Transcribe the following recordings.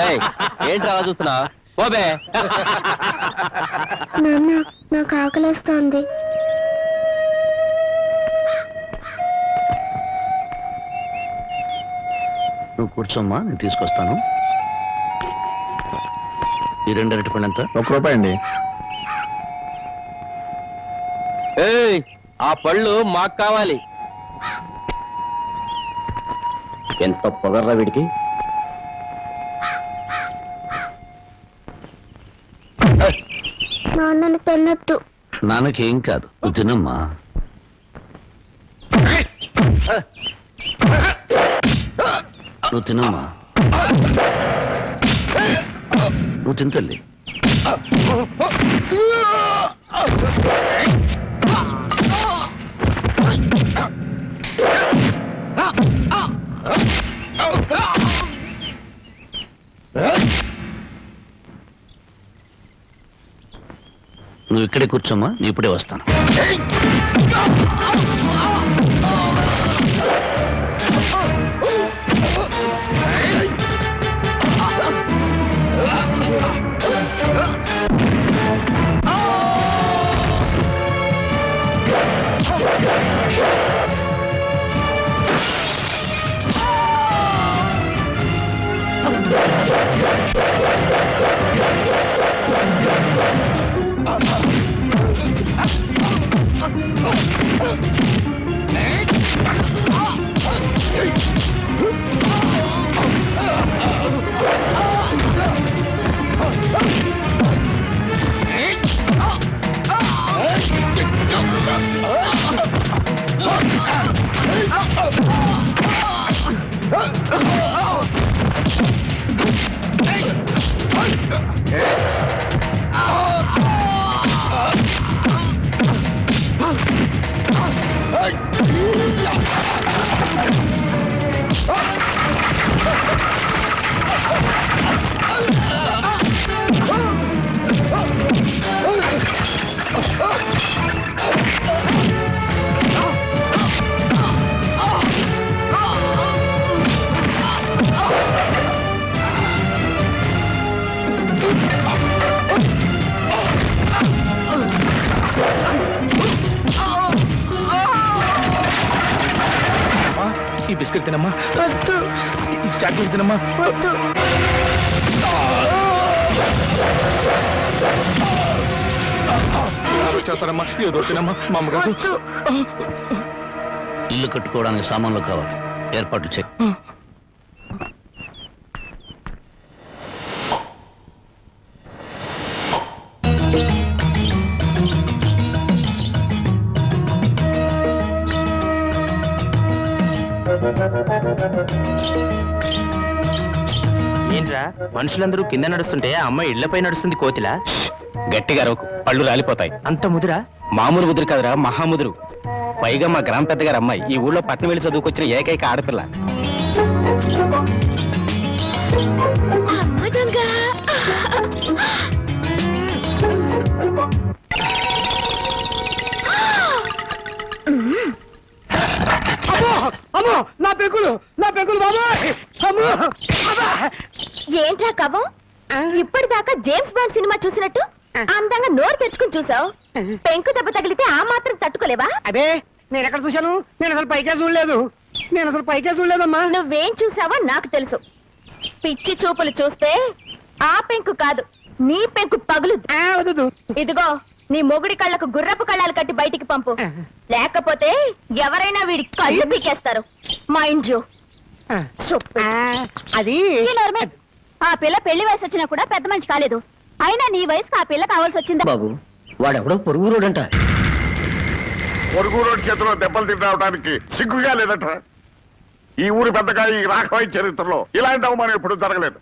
ఏంట్రా అలా చూస్తున్నా ఓబే నాన్న నాకు ఆకలేస్తోంది. నువ్వు కూర్చోమ్మా, నేను తీసుకొస్తాను. ఈ 2 అరటిపండు ఎంత? ₹1 అండి. ఏయ్ ఆ పళ్ళు మాకు కావాలి. ఎంత పొగర్రా వీడికి. నాన్నని తిన్నట్టు. నాన్నకేం కాదు, నువ్వు తినమ్మా. నువ్వు తినమ్మా, నువ్వు తింతల్లి. నువ్వు ఇక్కడే కూర్చోమ్మా, నీ ఇప్పుడే వస్తాను. ఈ బిస్కెట్ తినమ్మా. వద్దు. ఈ చాక్లెట్ తినమ్మా. వద్దు. చేస్తారమ్మా, ఏదో తినమ్మా. మా అమ్మగారు వద్దు. ఇల్లు కట్టుకోవడానికి సామాన్లు కావాలి, ఏర్పాట్లు చెక్. ఏంట్రా మనుషులందరూ కింద నడుస్తుంటే ఆ అమ్మాయి ఇళ్లపై నడుస్తుంది కోతిలా. గట్టిగా అరవకు, పళ్ళు రాలిపోతాయి. అంత ముదురా? మామూలు ముదురు కదరా, మహాముదురు. పైగా మా గ్రామ పెద్దగారు అమ్మాయి, ఈ ఊళ్ళో పట్నం వెళ్ళి చదువుకొచ్చిన ఏకైక ఆడపిల్ల. నా పెంకులు బాబాయ్. ఏంట్రా కవ్వం? ఇప్పటిదాకా జేమ్స్ బాండ్ సినిమా చూసినట్టు అందంగా నోరు తెచ్చుకుని చూసావు. పెంకు దెబ్బ తగిలితే ఆ మాత్రం తట్టుకోలేవా? అదే నేను ఎక్కడ చూశాను? నేను అసలు పైకే చూడలేదమ్మా. నువ్వేం చూసావో నాకు తెలుసు. పిచ్చి చూపులు చూస్తే ఆ పెంకు కాదు, నీ పెంకు పగులు. వద్దు. ఇదిగో నీ మొగుడి కళ్ళకు గుర్రపు కళ్ళాలు కట్టి బయటికి పంపు, లేకపోతే ఎవరైనా వీడి కళ్ళు పీకేస్తారు. Mind you. అది ఆ పిల్ల పెళ్లి వయసు వచ్చినా కూడా పెద్ద మనిషి కాలేదు. అయినా నీ వయసుకు ఆ పిల్ల కావాల్సి వచ్చిందా? బాబు, వాడెవడో పొరుగు రోడంట. పొరుగు రోడ్డు చేతిలో దెబ్బలు తినడానికి సిగ్గుగా లేదట. ఈ ఊరి పెద్దగా ఈ రాఘవయ్య చరిత్రలో ఇలాంటి అవమానం ఎప్పుడు జరగలేదు.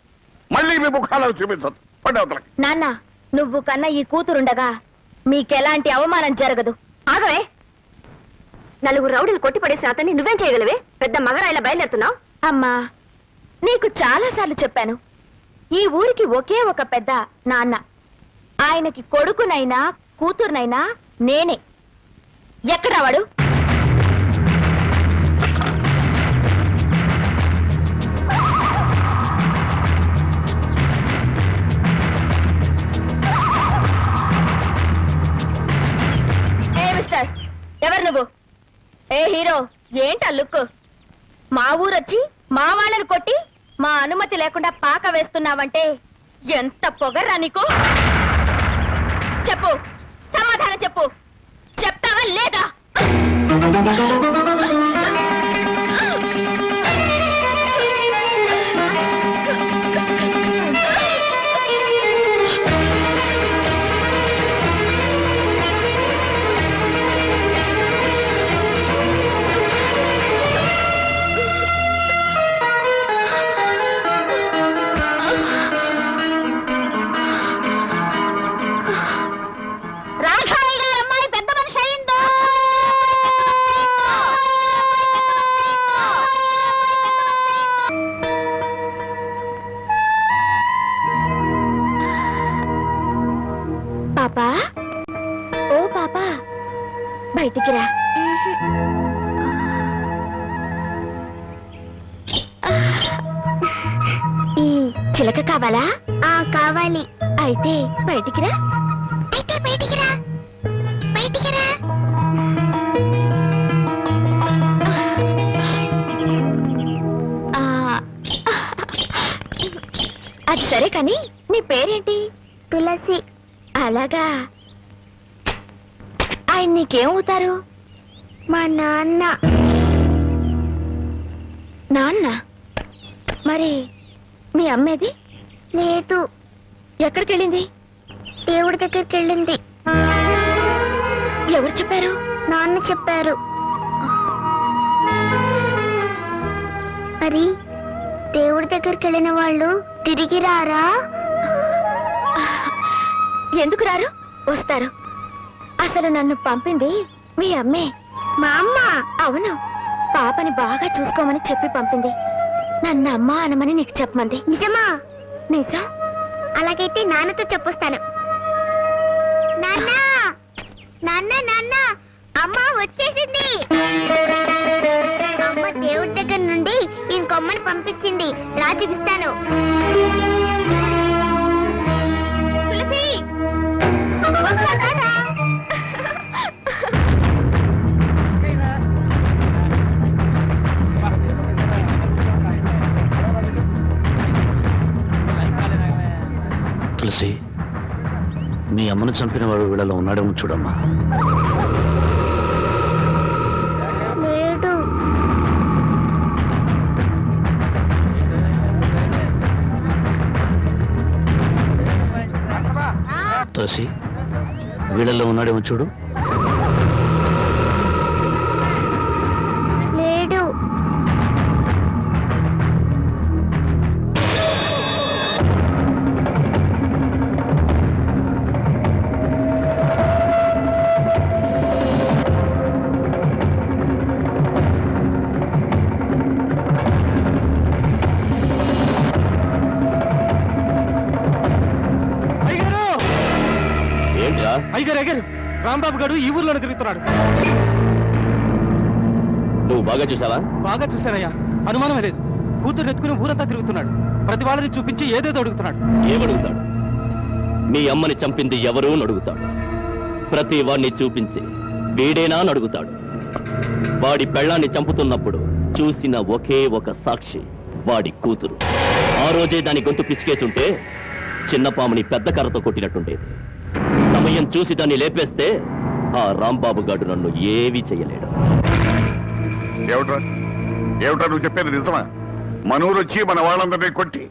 మళ్ళీ మీ ముఖాలను చూపించదు. పండవతలకి నాన్న, నువ్వు కన్నా ఈ కూతురుండగా మీకెలాంటి అవమానం జరగదు. ఆగవే. నలుగురు రౌడీలు కొట్టిపడేసిన అతన్ని నువ్వేం చేయగలవే? పెద్ద మగరాయిలా బయలుదేరుతున్నావు. అమ్మా, నీకు చాలా సార్లు చెప్పాను, ఈ ఊరికి ఒకే ఒక పెద్ద నాన్న. ఆయనకి కొడుకునైనా కూతురునైనా నేనే. ఎక్కడా వాడు? ఏ హీరో ఏంటా లుక్? మా ఊరొచ్చి మా వాళ్ళని కొట్టి మా అనుమతి లేకుండా పాక వేస్తున్నావంటే ఎంత పొగర్రా నీకు? చెప్పు, సమాధానం చెప్పు. చెప్తావా లేదా? రాఘవయ్య గారి అమ్మాయి పెద్ద మనిషి అయిందో. పాపా, ఓ పాపా, బయటికి రా. ఈ చిలక కావాలా? కావాలి. అయితే బయటికి రా. బయటికి రా. బయటికి రా. అది సరే కానీ నీ పేరేంటి? తులసి. అలాగా. ఆయన నీకేమవుతారు? మా నాన్న. నాన్న? మరి మీ అమ్మేది? లేదు. ఎక్కడికి వెళ్ళింది? దేవుడి దగ్గరికి వెళ్ళింది. ఎవరు చెప్పారు? నాన్న చెప్పారు. మరి దేవుడి దగ్గరికి వెళ్ళిన వాళ్ళు తిరిగి రారా? ఎందుకు రారు? వస్తారు. అసలు నన్ను పంపింది మీ అమ్మే. మా అమ్మ? అవును. పాపని బాగా చూసుకోమని చెప్పి పంపింది. నన్ను అమ్మ అనమని నీకు చెప్పమంది. నిజమా? నిజం. అలాగైతే నాన్నతో చెప్పొస్తాను. నాన్న, నాన్న, నాన్న, అమ్మ వచ్చేసింది. అమ్మ దేవుడి దగ్గర నుండి ఇంకొమ్మని పంపించింది. రా చూపిస్తాను. తులసి, వస్తారా? తులసి, మీ అమ్మను చంపిన వాడు వీళ్ళలో ఉన్నాడేమో చూడమ్మా. లేడు. తులసి, వీళ్ళలో ఉన్నాడేమో చూడు. లేడు. అయ్యగారు అయ్యగారు, రాంబాబు గారు ఈ ఊర్లోనే తిరుగుతున్నాడు. నువ్వు బాగా చూసావా? బాగా చూశారయ్యా, అనుమానమే లేదు. కూతురు ఎత్తుకుని ఊరంతా తిరుగుతున్నాడు. ప్రతి వాళ్ళని చూపించి ఏదేదో అడుగుతున్నాడు. ఏమడుగుతాడు? మీ అమ్మని చంపింది ఎవరు అని అడుగుతాడు. ప్రతి వాడిని చూపించి వీడేనా అని అడుగుతాడు. వాడి పెళ్ళాన్ని చంపుతున్నప్పుడు చూసిన ఒకే ఒక సాక్షి వాడి కూతురు. ఆ రోజే దాని గొంతు పిసికేసుంటే చిన్న పాముని పెద్ద కర్రతో కొట్టినట్టుండేది. సమయం చూసి దాన్ని లేపేస్తే ఆ రాంబాబు గారు నన్ను ఏమీ చెయ్యలేడు. ఏమిట్రా ఏమిట్రా నువ్వు చెప్పేది నిజమా? మన ఊరు వచ్చి మన వాళ్ళందరినీ కొట్టి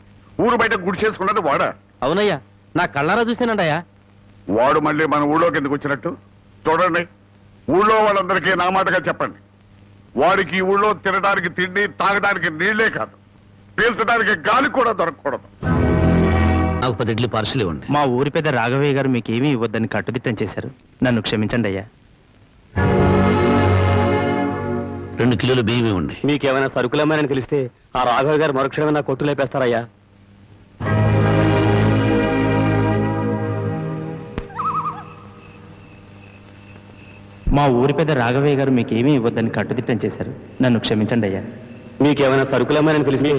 ఊరు బయట గుడి చేసుకున్నది వాడా? అవునయ్యా, నా కళ్ళారా చూశానండయ్యా. వాడు మళ్ళీ మన ఊళ్ళోకి ఎందుకు వచ్చినట్టు? చూడండి, ఊళ్ళో వాళ్ళందరికీ నా మాటగా చెప్పండి. వాడికి ఈ ఊళ్ళో తినడానికి తిండి, తాగడానికి నీళ్లే కాదు, పీల్చడానికి గాలి కూడా దొరకకూడదు. నాకు 10 ఇడ్లీ పార్సిల్ ఇవ్వండి. మా ఊరి పెద్ద రాఘవయ్య గారు మీకేమీ ఇవ్వద్దని కట్టుదిట్టం చేశారు. నన్ను క్షమించండి అయ్యా. 2 కిలోల బియ్యం ఇవ్వండి. మీకేమైనా సరుకులమ్మారని తెలిస్తే ఆ రాఘవయ్య గారు మరుక్షణమే నా కొట్టు లేపేస్తారయ్యా. మా ఊరి పెద్ద రాఘవయ్య గారు మీకేమీ ఇవ్వద్దని కట్టుదిట్టం చేశారు. నన్ను క్షమించండి అయ్యా. మీకేమైనా సరుకులమ్మారని తెలిస్తే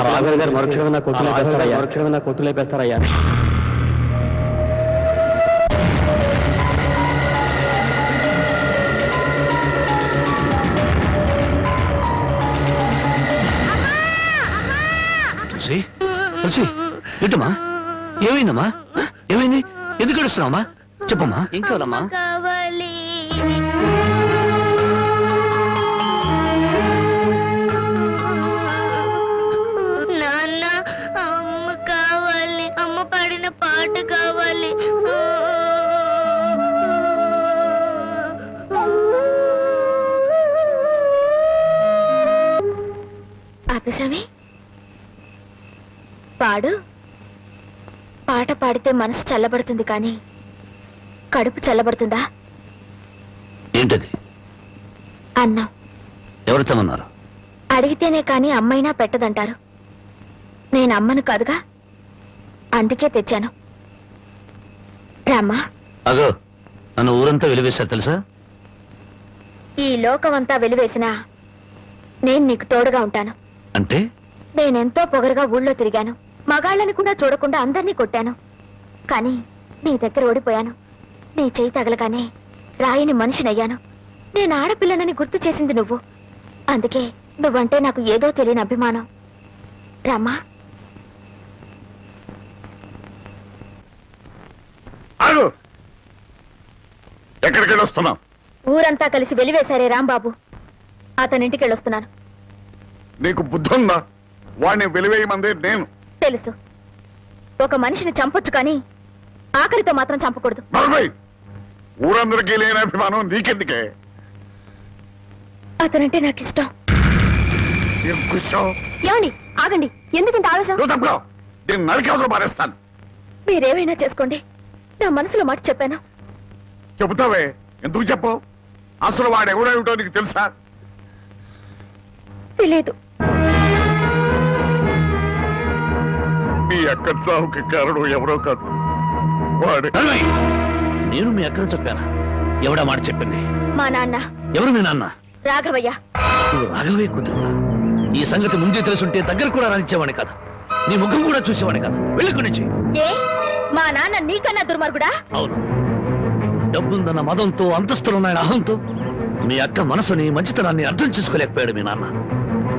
రాఘవయ్య గారు మరుక్షణమే నా కొట్టు లేపేస్తారయ్యా. తులసి ఏంటమ్మా ఏమైందమ్మా ఏమైంది ఎందుకు ఏడుస్తున్నావమ్మా చెప్పమ్మా ఇంకోనమ్మా కావాలి నాన్న అమ్మ కావాలి అమ్మ పాడిన పాట కావాలి ఆపేసామి పాడు పాట పాడితే మనసు చల్లబడుతుంది కానీ కడుపు చల్లబడుతుందా? ఏంటది అన్నం ఎవరు తెమ్మన్నారు అడిగితేనే కాని అమ్మైనా పెట్టదంటారు. నేను అమ్మను కాదుగా, అందుకే తెచ్చాను. రామ్మా. అగో నన్ను ఊరంతా వెలివేశారు తెలుసా? ఈ లోకమంతా వెలివేసినా నేను నీకు తోడుగా ఉంటాను. అంటే నేనెంతో పొగరుగా ఊళ్ళో తిరిగాను, మగాళ్ళని కూడా చూడకుండా అందరినీ కొట్టాను. కానీ నీ దగ్గర ఓడిపోయాను. నీ చేయి తగలగానే రాయిని మనిషినయ్యాను. నేను ఆడపిల్లనని గుర్తు చేసింది నువ్వు. అందుకే నువ్వంటే నాకు ఏదో తెలియని అభిమానం. రామ్మా. ఆగు. ఎక్కడికి వెళ్ళొస్తున్నావు? ఊరంతా కలిసి వెలివేశారే రాంబాబు, అతనింటికి వెళ్ళొస్తున్నాను. నీకు బుద్ధి ఉందా? వాడిని వెలివేయమందే నేను. తెలుసు, ఒక మనిషిని చంపొచ్చు కానీ ఆఖరితో మాత్రం చంపకూడదు. నలభై ఊరందరికీ లేని అభిమానం నీకెందుకే? అతనంటే నాకు ఇష్టం. ఏం కూర్చోవు? ఏమండి ఆగండి, ఎందుకంత ఆవేశం? నువ్వు తప్పుకో. నేను నరికేవతలో మారేస్తాను. మీరేమైనా చేసుకోండి, నా మనసులో మాట చెప్పాను. చెబుతావే, ఎందుకు చెప్పవు? అసలు వాడు ఎవడేమిటో నీకు తెలుసా? తెలియదు. మీ అక్క చావుకి కారణం ఎవరో కాదు, వాడే. నేను మీ అక్కను చెప్పానా? ఎవడా మాట చెప్పింది? మా నాన్న. ఎవరు మీ నాన్న? రాఘవయ్య. నువ్వు రాఘవే కూతురువా? ఈ సంగతి ముందే తెలుసుంటే దగ్గర కూడా రానిచ్చేవాడి కాదు, నీ ముఖం కూడా చూసేవాడి కాదు. వెళ్ళి నుంచి. ఏ మా నాన్న నీకన్నా దుర్మార్గుడా? అవును, డబ్బుందన్న మదంతో అంతస్తులున్నాయన అహంతో మీ అక్క మనసుని మంచితనాన్ని అర్థం చేసుకోలేకపోయాడు మీ నాన్న.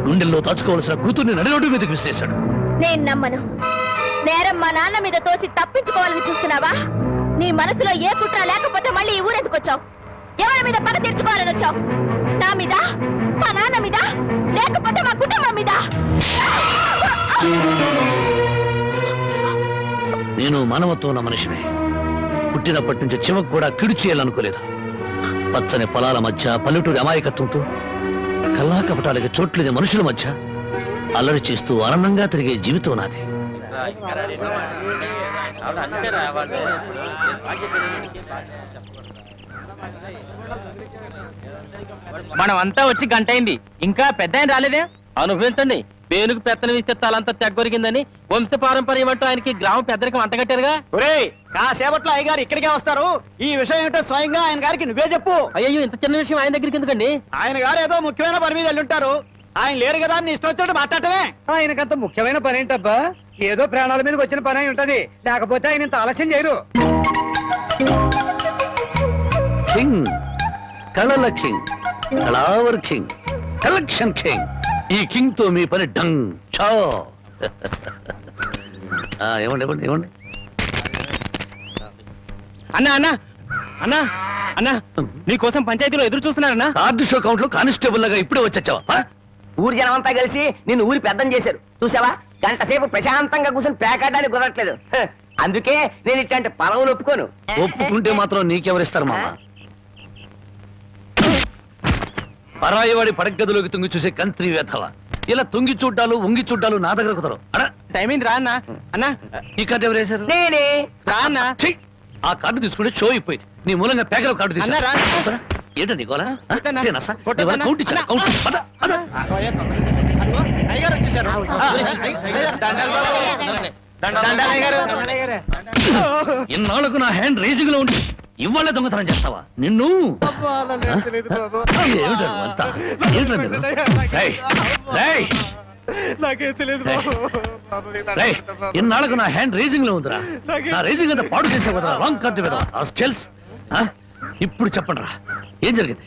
గుండెల్లో దాచుకోవాల్సిన కూతుర్ని నడిరోడ్డు మీదకి విసిరేశాడు. నేను నమ్మను. నేరం మా నాన్న మీద తోసి తప్పించుకోవాలని చూస్తున్నావా? నీ మనసులో ఏ కుట్ర లేకపోతే మళ్ళీ ఈ ఊరెందుకు వచ్చావు? ఎవరి మీద పగ తీర్చుకోవాలని వచ్చావు? నా మీద, మా నాన్న మీద, లేకపోతే మా కుటుంబం మీద? నేను మానవత్వం ఉన్న మనిషిని. పుట్టినప్పటి నుంచి చివకు కూడా కిడు చేయాలనుకోలేదు. పచ్చని పొలాల మధ్య పల్లెటూరి అమాయకత్వంతో కల్లా కపటాలకి చోట్లేని మనుషుల మధ్య అల్లరి చేస్తూ ఆనందంగా తిరిగే జీవితం నాది. మనం అంతా వచ్చి గంట అయింది, ఇంకా పెద్ద ఆయన రాలేదే? అనుభవించండి. పేనుకు పెత్తనం ఇస్తే తలంతా తెగ్గొరిగిందని వంశ పారంపర్యం అంటూ ఆయనకి గ్రామ పెద్దరికం అంటగట్టారుగా. కాసేపట్లో అయ్యగారు ఇక్కడికే వస్తారు. ఈ విషయం ఏంటో స్వయంగా ఆయన గారికి నువ్వే చెప్పు. అయ్యో, ఇంత చిన్న విషయం ఆయన దగ్గరికి ఎందుకండి? ఆయన గారు ఏదో ముఖ్యమైన పని మీద వెళ్ళుంటారు. ఆయన లేరు కదా అని ఇష్టం వచ్చినట్టు మాట్లాడటమే. ఆయనకంత ముఖ్యమైన పని ఏంటబ్బా? ఏదో ప్రాణాల మీదకి వచ్చిన పని అయి ఉంటది, లేకపోతే ఆయన ఇంత ఆలస్యం చేయరు. కింగ్, కళల కింగ్, కళావర్ కింగ్, కలెక్షన్ కింగ్. ఈ కింగ్ తో మీ పని డంగ్ చో. ఇవ్వండి ఇవ్వండి ఇవ్వండి. అన్నా అన్నా అన్నా అన్నా, నీకోసం పంచాయతీలో ఎదురు చూస్తున్నారన్నా. కార్డు షో కౌంట్ లో కానిస్టేబుల్ లాగా ఇప్పుడే వచ్చావా? ఊరి జనం అంతా కలిసి నిన్ను ఊరి పెద్దం చేశారు చూసావా? గంట సేపు ప్రశాంతంగా కూర్చొని పేకాడడానికి కుదరట్లేదు. అందుకే నేను ఇట్లాంటి పలవులు ఒప్పుకోను. ఒప్పుకుంటే మాత్రం నీకెవరిస్తారు మామ? పరాయివాడి పడగదిలోకి తుంగి చూసే కంత్రి వేధవ. ఇలా తుంగి చూడ్డాలు ఉంగి చూడ్డాలు నా దగ్గర కుదరవు. టైం అయింది, రా అన్నా. అన్నా, ఈ కార్డు ఎవరు వేశారు? నేనే. రా అన్నా. ఛీ! ఆ కార్డు తీసుకుంటే షో అయిపోయింది. నీ మూలంగా పేకలో కార్డు అన్నా, రా. తీసుకున్నా. ఏంటండి గోలా? కొట్టన్నా. కౌంట్ ఇచ్చారా? కౌంట్ ఇచ్చి పద, పద. ఇన్నాళ్లకు నా హ్యాండ్ రేసింగ్ లో ఉండి ఇవాళ దొంగతనం చేస్తావా? నిన్ను ఏమిటో అంతా? ఏంటో మీరు? రేయ్, రేయ్, రేయ్, ఇన్నాళ్లకు నా హ్యాండ్ రేసింగ్ లో ఉందిరా. నా రేసింగ్ అంతా పాడు చేసావు కదా. రాంగ్ కార్డు మీద ఇప్పుడు చెప్పండి రా, ఏం జరిగింది?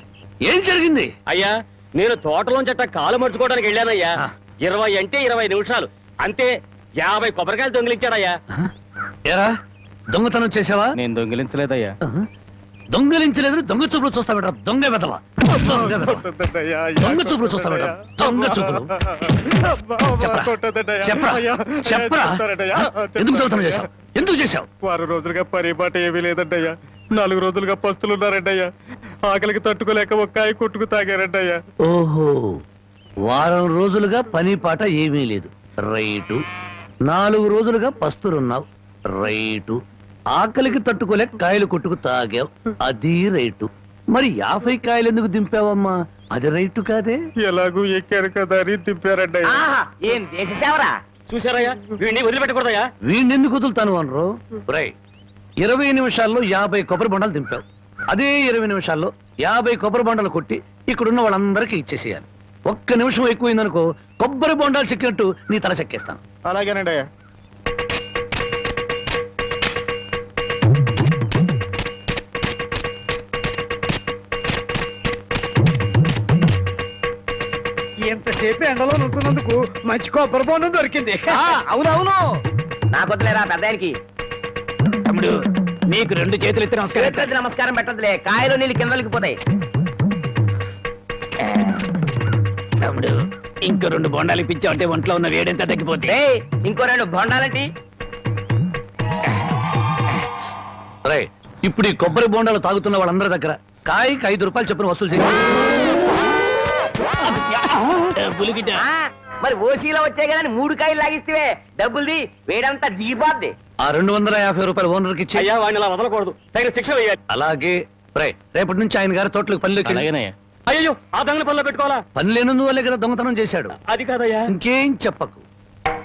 ఏం జరిగింది? అయ్యా, నేను తోటలోంచట కాలు మర్చుకోవడానికి వెళ్ళానయ్యా. 20 అంటే 20 నిమిషాలు అంతే. 50 కొబ్బరికాయలు దొంగిలించాడయ్యా. ఏరా దొంగతనం చేసావా? నేను దొంగిలించలేదయ్యా. దొంగలించలేదు, దొంగ చూపులు చూస్తా బెట. దొంగ వెదవా, దొంగ వెధవ. దొంగ చూపులు చూస్తా బెట, దొంగ చూపులు. చెప్పరా చెప్పరా ఎందుకు దొంగతనం చేశావు? ఎందుకు చేశావు? 6 రోజులుగా పరిపాట ఏమీ లేదంటయ్యా. 4 రోజులుగా పస్తులున్నారంటయ్యా. ఆకలికి తట్టుకోలేక ఒక్కాయ కొట్టుకు తాగారంటయ్యా. ఓహో, వారం రోజులుగా పని పాట ఏమీ లేదు, రైటు. 4 రోజులుగా పస్తులున్నావు, రైటు. ఆకలికి తట్టుకోలేక కాయలు కొట్టుకు తాగావు, అది రైటు. మరి 50 కాయలు ఎందుకు దింపావమ్మా? అది రైటు కాదే. ఎలాగూ ఎక్కారు కదా అని దింపారంటయ్యా. ఆహా, ఏం దేశ సేవరా. చూసారయ్యా, వీడిని వదిలిపెట్టకూడదయ్యా. వీణెందుకు వదులుతాను అనరు? రై 20 నిమిషాల్లో 50 కొబ్బరి బొండాలు దింపావు. అదే 20 నిమిషాల్లో 50 కొబ్బరి బొండాలు కొట్టి ఇక్కడున్న వాళ్ళందరికీ ఇచ్చేసేయాలి. 1 నిమిషం ఎక్కువైందనుకో కొబ్బరి బొండాలు చెక్కినట్టు నీ తల చెక్కేస్తాను. అలాగేనండి అయ్యా. ఎంతసేపు ఎండలో నుంచున్నందుకు మంచి కొబ్బరి బొండం దొరికింది. అవునవును, నాకొద్దులేరా పెద్ద ఆయనకి. తమ్ముడు నీకు 2 చేతులు ఎత్తి నమస్కారం. చేతులెత్తి నమస్కారం పెట్టదులే, కాయలు నీళ్ళు కిందలకి పోతాయి. తమ్ముడు ఇంకో 2 బొండాలు ఇప్పించావు అంటే ఒంట్లో ఉన్న వేడెంత తగ్గిపోతే. ఏయ్, ఇంకో 2 బొండాలంటి. రై ఇప్పుడు ఈ కొబ్బరి బొండాలు తాగుతున్న వాళ్ళందరి దగ్గర కాయకి 5 రూపాయలు చొప్పున వసూలు చేయి. పులిగిట ఆ, మరి ఓసీలో వచ్చే కదా 3 కాయలు లాగిస్తే డబ్బుల్ది వేడంతా దిగిపోద్ది. ఆ 250 రూపాయలు ఓనర్కి ఇచ్చి. అయ్యా, వాడిని అలా వదలకూడదు, తగిన శిక్ష వేయాలి. అలాగే రై రేపటి నుంచి ఆయన గారి తోటలకు పనిలోకి అలాగేనయ్యా. అయ్యో, ఆ దొంగల పనిలో పెట్టుకోవాలా? పని లేనందువల్లే కదా దొంగతనం చేశాడు. అది కాదయ్యా. ఇంకేం చెప్పకు.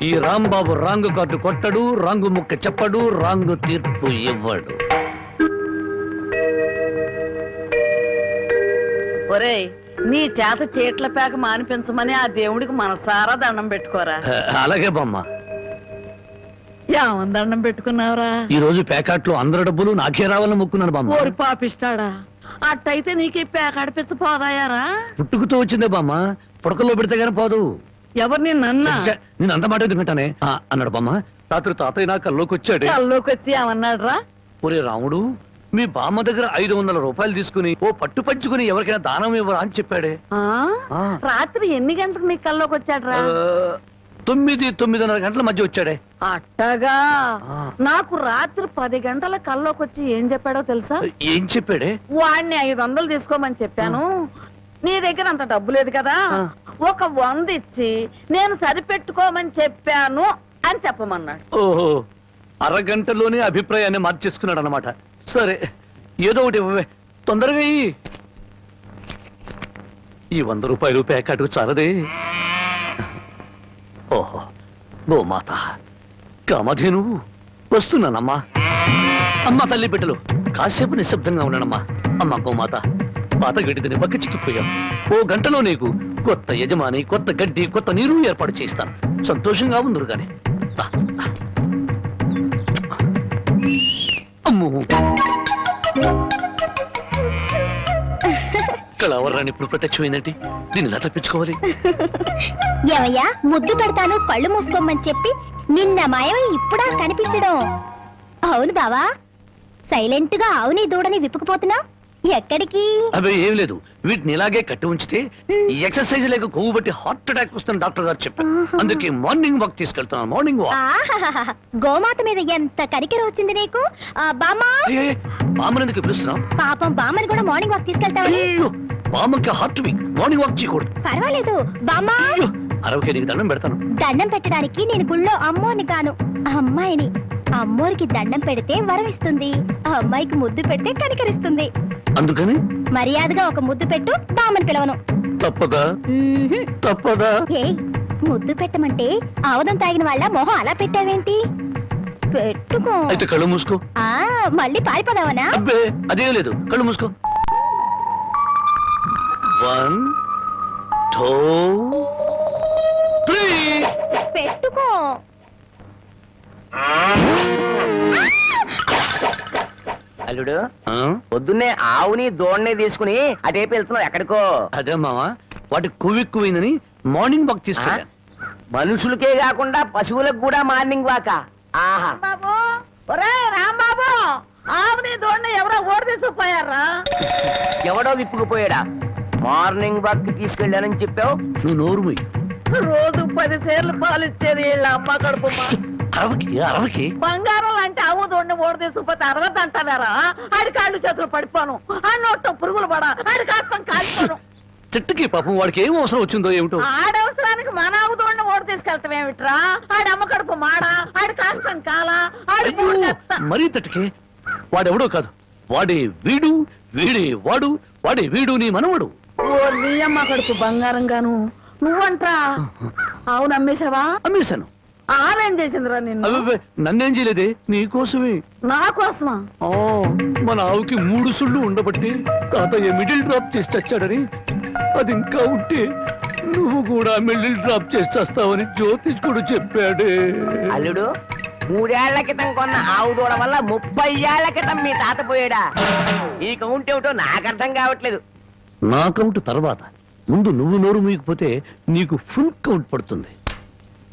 ఈ రాంబాబు రాంగు కార్డు కొట్టడు, రాంగు ముక్క చెప్పడు, రాంగు తీర్పు ఇవ్వడు. ఒరేయ్, నీ చేత చీట్ల పేక మానిపించమని ఆ దేవుడికి మనసారా దండం పెట్టుకోరా. అలాగే బామ్మ. ఏమని దండం పెట్టుకున్నావురా? ఈ రోజు ప్యాకెట్లో అందరి డబ్బులు నాకే రావాలని మొక్కున్నాను బామ్మ. ఓరి పాపిస్తాడా, అట్టయితే నీకు ఈ పేక అడిపించ పోదాయారా? పుట్టుకుతో వచ్చిందే బామ్మ, పుడకల్లో పెడితే గానీ పోదు. ఎవరు నిన్నన్నా? నేను అంత మాట ఎందుకంటానే అన్నాడు బామ్మ. రాత్రి తాతయ్య నా కల్లోకి వచ్చాడు. కల్లోకి వచ్చి ఏమన్నాడు రా? ఒరే రాముడు, మీ బామ్మ దగ్గర 500 రూపాయలు తీసుకుని ఓ పట్టు పంచుకుని ఎవరికైనా దానం ఇవ్వరా అని చెప్పాడే. ఆ. రాత్రి ఎన్ని గంటలకు నీ కల్లోకి వచ్చాడు రా? 9-9:30 గంటల మధ్య వచ్చాడే. అట్టగా ఆ. నాకు రాత్రి 10 గంటల కల్లోకి వచ్చి ఏం చెప్పాడో తెలుసా? ఏం చెప్పాడే? వాడిని 500 తీసుకోమని చెప్పాను. నీ దగ్గర అంత డబ్బు లేదు కదా, ఒక 100 ఇచ్చి నేను సరిపెట్టుకోమని చెప్పాను అని చెప్పమన్నాడు. ఓహో, అరగంటలోనే అభిప్రాయాన్ని మార్చేసుకున్నాడు అనమాట. సరే, ఏదో ఒకటి ఇవ్వవే, తొందరగా ఇయ్యి. ఈ 100 రూపాయలు ప్యాకెట్కు చాలదే. ఓహో, గోమాత కామధేను వస్తున్నానమ్మా. అమ్మా తల్లి బిడ్డలు కాసేపు నిశ్శబ్దంగా ఉన్నానమ్మా. అమ్మా గోమాత, పాత గడ్డిని బక్క చిక్కిపోయాం. ఓ గంటలో నీకు కొత్త యజమాని, కొత్త గడ్డి, కొత్త నీరు ఏర్పాటు చేస్తాను. సంతోషంగా ఉందరు గాని. అమ్మో, కళావరాన్ని ఇప్పుడు ప్రత్యక్షమైనట్టి దీన్ని ఎలా తప్పించుకోవాలి? ఏమయ్యా, ముద్దు పెడతాను కళ్ళు మూసుకోమని చెప్పి నిన్న మాయమై ఇప్పుడా కనిపించడం? అవును బావా, సైలెంట్ గా ఆవుని దూడని విప్పుకుపోతున్నా ఎక్కడికి? అవి ఏం లేదు, వీటిని ఇలాగే కట్టి ఉంచితే ఈ ఎక్సర్సైజ్ లేక కొవ్వు బట్టి హార్ట్ అటాక్ వస్తుంది డాక్టర్ గారు చెప్పారు. అందుకే మార్నింగ్ వాక్ తీసుకెళ్తున్నాను. Morning walk. ఆహాహాహా, గోమాత మీద ఎంత కరికెర వచ్చింది నీకు. బామ్మా, బామ్మని ఎందుకు పిలుస్తున్నాం? పాపం బామ్మని కూడా మార్నింగ్ వాక్ తీసుకెళ్తావని. అయ్యో, బామ్మకి హార్ట్ వీక్, మార్నింగ్ వాక్ చేయకూడదు. పర్వాలేదు బామ్మా, అరవకే నీకు దండం పెడతాను. దండం పెట్టడానికి నేను గుళ్ళో అమ్మోని కాను, అమ్మాయిని. అమ్మోరికి దండం పెడితే వరం ఇస్తుంది, అమ్మాయికి ముద్దు పెడితే కనికరిస్తుంది. అందుకని మర్యాదగా ఒక ముద్దు పెట్టు, బామ్మని పిలవను. తప్పదా? తప్పదా? ఏ ముద్దు పెట్టమంటే ఆవదం తాగిన వాళ్ళ మొహం అలా పెట్టావేంటి? పెట్టుకో. అయితే కళ్ళు మూసుకో. మళ్ళీ పారిపోదావనా? అబ్బే అదేం లేదు, కళ్ళు మూసుకో. 1 2 3. పెట్టుకో. అల్లుడు, పొద్దున్నే ఆవుని దోణ్ణి తీసుకుని అటేపు వెళ్తున్నావు ఎక్కడికో? అదే మావా, వాటి కొవ్వెక్కువైందని మార్నింగ్ వాక్ తీసుకెళ్ళాను. మనుషులకే కాకుండా పశువులకు కూడా మార్నింగ్ వాక. ఆహా, బాబు ఒరే రాంబాబు ఆవుని దోడిని ఎవరో ఓడి తీసుకుపోయారా? ఎవడో విప్పుకుపోయాడా? మార్నింగ్ వాక్ తీసుకెళ్ళానని చెప్పావు. నువ్వు నోరు మూయి. రోజు 10 సేర్లు పాలు ఇచ్చేది వీళ్ళ అమ్మ కడుపు అరవకి బంగారం లాంటి ఆవు దోడిని ఓడి తీసుకుపోతే 60 అంటావారా? ఆడి కాళ్ళు చేతులు పడిపోను, ఆ నోట్లో పురుగులు పడా, ఆడి కాస్తం కాల్చాను. చెట్టుకి పాపం వాడికి ఏం అవసరం వచ్చిందో ఏమిటో. ఆడవసరానికి మన ఆవు దోడిని ఓడి తీసుకెళ్తాం ఏమిట్రా? ఆడి అమ్మ కడుపు మాడా, ఆడి కాస్తం కాలా, ఆడి అయ్యో, మరీ తట్టుకే. వాడెవడో కాదు, వాడే వీడు, వీడే వాడు, వాడే వీడు నీ మనవడు. ఓ నీ అమ్మ కడుపు బంగారం గాను. నువ్వంట్రా ఆవు నమ్మేశావా? అమ్మేశాను. ఆవేం చేసిందిరా నిన్ను? అబ్బే, నన్నేం చేయలేదే, నీకోసమే. నా కోసమా? ఆ, మన ఆవుకి 3 సుళ్ళు ఉండబట్టి తాతయ్య మిడిల్ డ్రాప్ చేసి చచ్చాడని, అది ఇంకా ఉంటే నువ్వు కూడా మిడిల్ డ్రాప్ చేసి చేస్తావని జ్యోతిష్కుడు చెప్పాడే. అల్లుడు, 3 ఏళ్ల క్రితం కొన్న ఆవు దూడ వల్ల 30 ఏళ్ల క్రితం మీ తాత పోయాడా? ఈ కౌంట్ ఏమిటో నాకు అర్థం కావట్లేదు. నా కౌంట్ తర్వాత, ముందు నువ్వు నోరు మూయకపోతే నీకు ఫుల్ కౌంట్ పడుతుంది.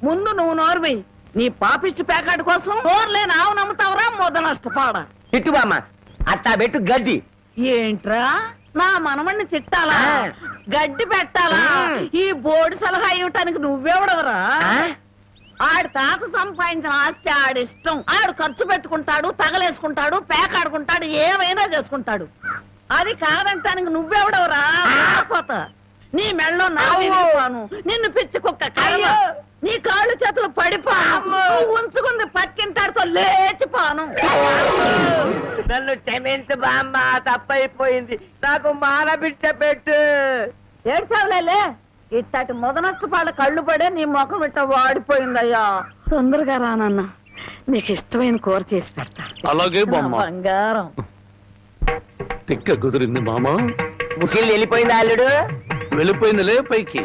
ముందు నువ్వు నోర్వి. నీ పాపిష్టి ప్యాకెట్ కోసం నోర్లేని ఆవు నమ్ముతావరా? మొద నష్టపాడ. తిట్టు బామ్మ, అట్టా పెట్టు గడ్డి. ఏంట్రా నా మనమణ్ణి తిట్టాలా? ఆ. గడ్డి పెట్టాలా? ఈ బోర్డు సలహా ఇవ్వటానికి నువ్వెవడవరా? ఆడి తాత సంపాదించిన ఆస్తి ఆడిష్టం. ఆడు ఖర్చు పెట్టుకుంటాడు, తగలేసుకుంటాడు, పేకాడుకుంటాడు, ఏమైనా చేసుకుంటాడు. అది కాదంటానికి నువ్వెవడవరా? పోతా నీ మెళ్ళో నా విరిగిపోను, నిన్ను పిచ్చి కుక్క కర్మ, నీ కాళ్ళు చేతులు పడిపోను, నువ్వు ఉంచుకుంది పక్కింటాడితో లేచిపోను. నన్ను క్షమించు బామ్మ, తప్పైపోయింది. నాకు మానబిడ్డ పెట్టు. ఏడ్సావులేలే, ఇట్టటి మొద నష్టపాళ్ళ కళ్ళు పడే నీ ముఖం ఇట్ట వాడిపోయిందయ్యా. తొందరగా రానన్న, నీకు ఇష్టమైన కూర చేసి పెడతా. అలాగే నా బామ్మ. బంగారం. తిక్క కుదిరింది మామా. ముసిల్ వెళ్ళిపోయింది అల్లుడు. వెళ్ళిపోయిందిలే పైకి.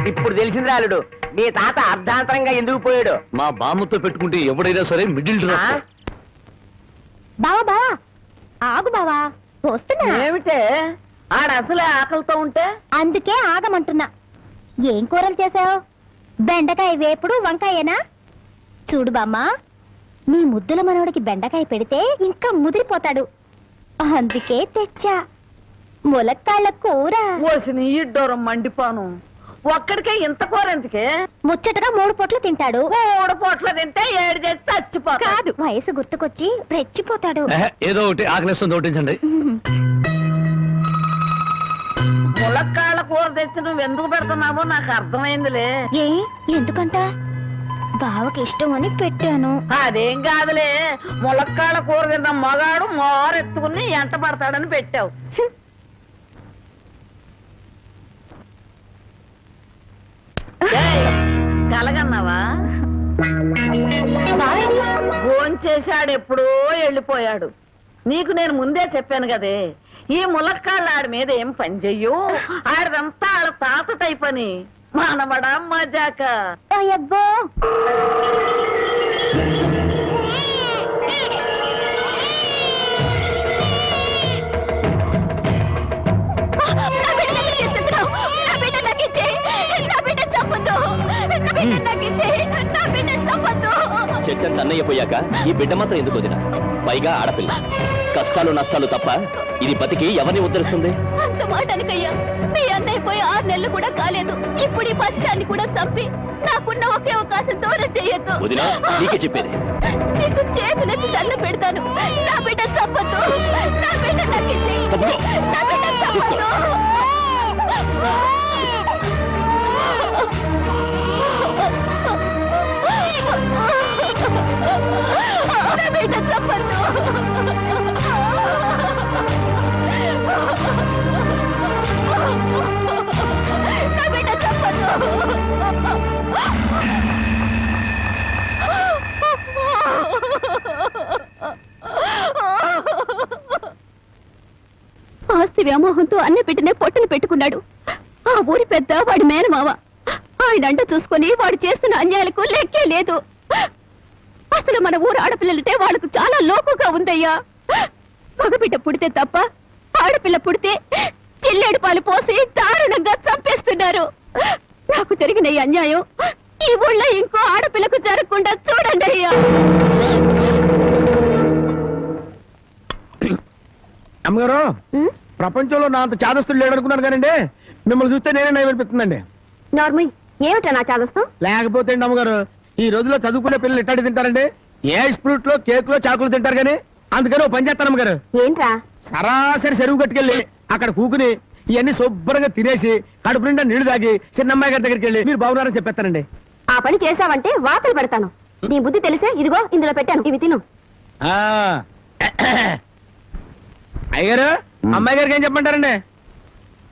ఇప్పుడు తెలిసింది అల్లుడు, మీ తాత అర్ధాంతరంగా ఎందుకు పోయాడు. మా బామ్మతో పెట్టుకుంటే ఎవడైనా సరే మిడిల్ డ్రాప్. బావా బావా ఆగు బావా, వస్తున్నా. ఏమిటే ఆడ అసలే ఆకలితో ఉంటే? అందుకే ఆగమంటున్నా. ఏం కూరలు చేసావు? బెండకాయ వేపుడు, వంకాయేనా? చూడు బామ్మా, నీ ముద్దుల మనవడికి బెండకాయ పెడితే ఇంకా ముదిరిపోతాడు. అందుకే తెచ్చా ములక్కాళ్ళ కూర. ఓసిని ఇడ్డోరం మండిపోను. ఒక్కడికే ఇంత కూర ఎందుకే? ముచ్చటగా 3 పూట్లు తింటాడు. 3 పూట్ల తింటే 7 చేసి చచ్చిపోతా. కాదు, వయసు గుర్తుకొచ్చి రెచ్చిపోతాడు. ఏదో ఒకటి ఆకలిస్తుంది ఒకటించండి. ములక్కాళ్ళ కూర తెచ్చి నువ్వు ఎందుకు పెడుతున్నావో నాకు అర్థమైందిలే. ఏ ఎందుకంట? బావకి ఇష్టం అని పెట్టాను. అదేం కాదులే, ములక్కాళ్ళ కూర తిన్న మగాడు మోరెత్తుకుని ఎంట పడతాడని పెట్టావు. ఏయ్, కలగన్నావా? భోంచేశాడు, ఎప్పుడో వెళ్ళిపోయాడు. నీకు నేను ముందే చెప్పాను కదే, ఈ ములక్కాళ్ళు ఆడి మీద ఏం పని చెయ్యు. ఆడిదంతా ఆడ తాత టైప్ అని. మానవడా మజాక. అయ్యబ్బో, చెట్టంత అన్నయ్య పోయాక ఈ బిడ్డ మాత్రం ఎందుకు వదినా? పైగా ఆడపిల్ల. కష్టాలు నష్టాలు తప్ప ఇది బతికి ఎవరిని ఉద్ధరిస్తుంది? అంత మాట అనకయ్యా. మీ అన్నయ్య పోయి 6 నెలలు కూడా కాలేదు. ఇప్పుడు ఈ పసిచాన్ని కూడా చంపి నాకున్న ఒకే అవకాశం దూరం చేయొద్దు. వదినా, నీకే చెప్పేది. నీకు చేతులెత్తి దండ పెడతాను. నా బిడ్డ చంపొద్దు. నా బిడ్డ నాకు ఇచ్చేయ్. నా బిడ్డ చంపొద్దు. నా బిడ్డ చంపొద్దు. నా బిడ్డ చంపొద్దు. ఆస్తి వ్యామోహంతో అన్న బిడ్డనే పొట్టను పెట్టుకున్నాడు. ఆ ఊరి పెద్ద వాడి మేనమావ. ఆయన అంట చూసుకొని వాడు చేస్తున్న అన్యాయాలకు లెక్కే లేదు. అసలు మన ఊరు ఆడపిల్లలంటే వాళ్ళకు చాలా లోకుగా ఉందయ్యా. మగబిడ్డ పుడితే తప్ప ఆడపిల్ల పుడితే చిల్లేడు పాలు పోసి దారుణంగా చంపేస్తున్నారు. నాకు జరిగిన ఈ అన్యాయం ఈ ఊళ్ళో ఇంకో ఆడపిల్లకు జరగకుండా చూడండి అయ్యా. అమ్మగారు, ప్రపంచంలో నా అంత చాదస్తుడు లేడు అనుకున్నాను కానండి, మిమ్మల్ని చూస్తే నేనే నయం అనిపిస్తుందండి. నార్మల్ ఏమిటా నా చాదస్తం? లేకపోతే అండి అమ్మగారు, ఈ రోజుల్లో చదువుకునే పిల్లలు ఇట్టాడి తింటారండి. ఏ ఫ్రూట్ లో కేక్ లో చాకులు తింటారు కానీ, అందుకని ఓ పని చేస్తాను అమ్మగారు. ఏంట్రా? సరాసరి చెరువు కట్టుకెళ్ళి అక్కడ కూకుని ఇవన్నీ శుభ్రంగా తినేసి కడుపు నిండా నీళ్లు తాగి చిన్నమ్మాయి గారి దగ్గరికి వెళ్ళి మీరు బాగున్నారని చెప్పేస్తానండి. ఆ పని చేసావంటే వాతలు పెడతాను. నీ బుద్ధి తెలిసే ఇదిగో ఇందులో పెట్టాను, ఇవి తిను. అయ్యగారు, అమ్మాయి గారికి ఏం చెప్పమంటారండి?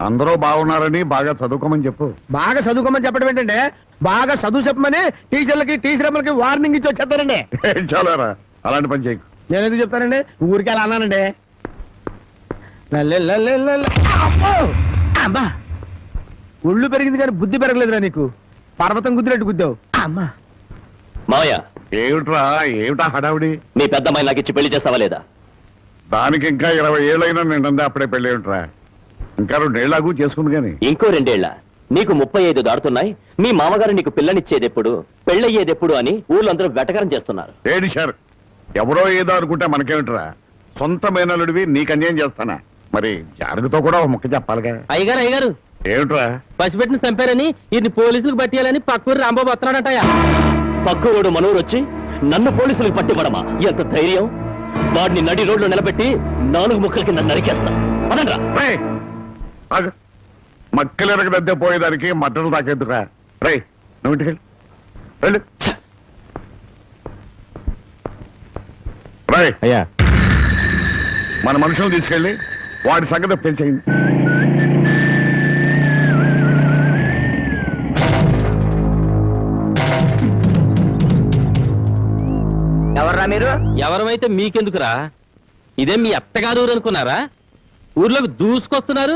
అందరూ బాగున్నారని బాగా చదువుకోమని చెప్పు. బాగా చదువుకోమని చెప్పడం ఏంటంటే, బాగా చదువు చెప్పమని టీచర్లకి టీచర్ అమ్మలకి వార్నింగ్ ఇచ్చి వచ్చేస్తారండి. చాలారా, అలాంటి పని చేయకు. నేను ఎందుకు చెప్తానండి, ఊరికి అలా అన్నానండి. అమ్మా, ఒళ్ళు పెరిగింది కానీ బుద్ధి పెరగలేదురా నీకు. పర్వతం గుద్దినట్టు గుద్దావు. అమ్మా మావయ్య, ఏమిటా హడావుడి? మీ పెద్దమ్మాయి నాకు ఇచ్చి పెళ్లి చేస్తావా లేదా? దానికి ఇంకా 20 ఏళ్ళైనా నిండా అప్పుడే పెళ్ళి ఏమిట్రా? ఇంకా 2 ఏళ్ళకు చేసుకుంది కానీ. ఇంకో 2 ఏళ్ల? నీకు 35 దాడుతున్నాయి. మీ మామగారు నీకు పిల్లనిచ్చేదెప్పుడు, పెళ్ళయ్యేదెప్పుడు అని ఊళ్ళందరూ వెటకరం చేస్తున్నారు. ఏడిశారు. ఎవరో ఏదో అనుకుంటే మనకేమిట్రా? సొంత మేనలుడివి నీకు అన్యాయం చేస్తానా? మరి జానకితో కూడా ఒక ముక్క చెప్పాలిగా. అయ్యగారు ఏమిట్రా? పసిపెట్టిన చంపారని ఇది పోలీసులకు పట్టియాలని పక్కూరు రాంబాబు వస్తున్నాడటయా. పక్కూరోడు మనూరు వచ్చి నన్ను పోలీసులకు పట్టివ్వడమా? ఎంత ధైర్యం! వాడిని నడి రోడ్లో నిలబెట్టి 4 ముక్కల కింద నరికేస్తా. పదండ్రా. మక్కలెరగదద్దే పోయేదానికి మట్టలు తాకేద్దురా. రై, నువ్వు ఇంటికి వెళ్ళు. రై అయ్యా, మన మనుషులను తీసుకెళ్ళి వాడి సంగతి పెంచేయండి. ఎవర్రా మీరు? ఎవరమైతే మీకెందుకురా? ఇదే మీ అత్తగారు ఊరు అనుకున్నారా? ఊర్లోకి దూసుకొస్తున్నారు.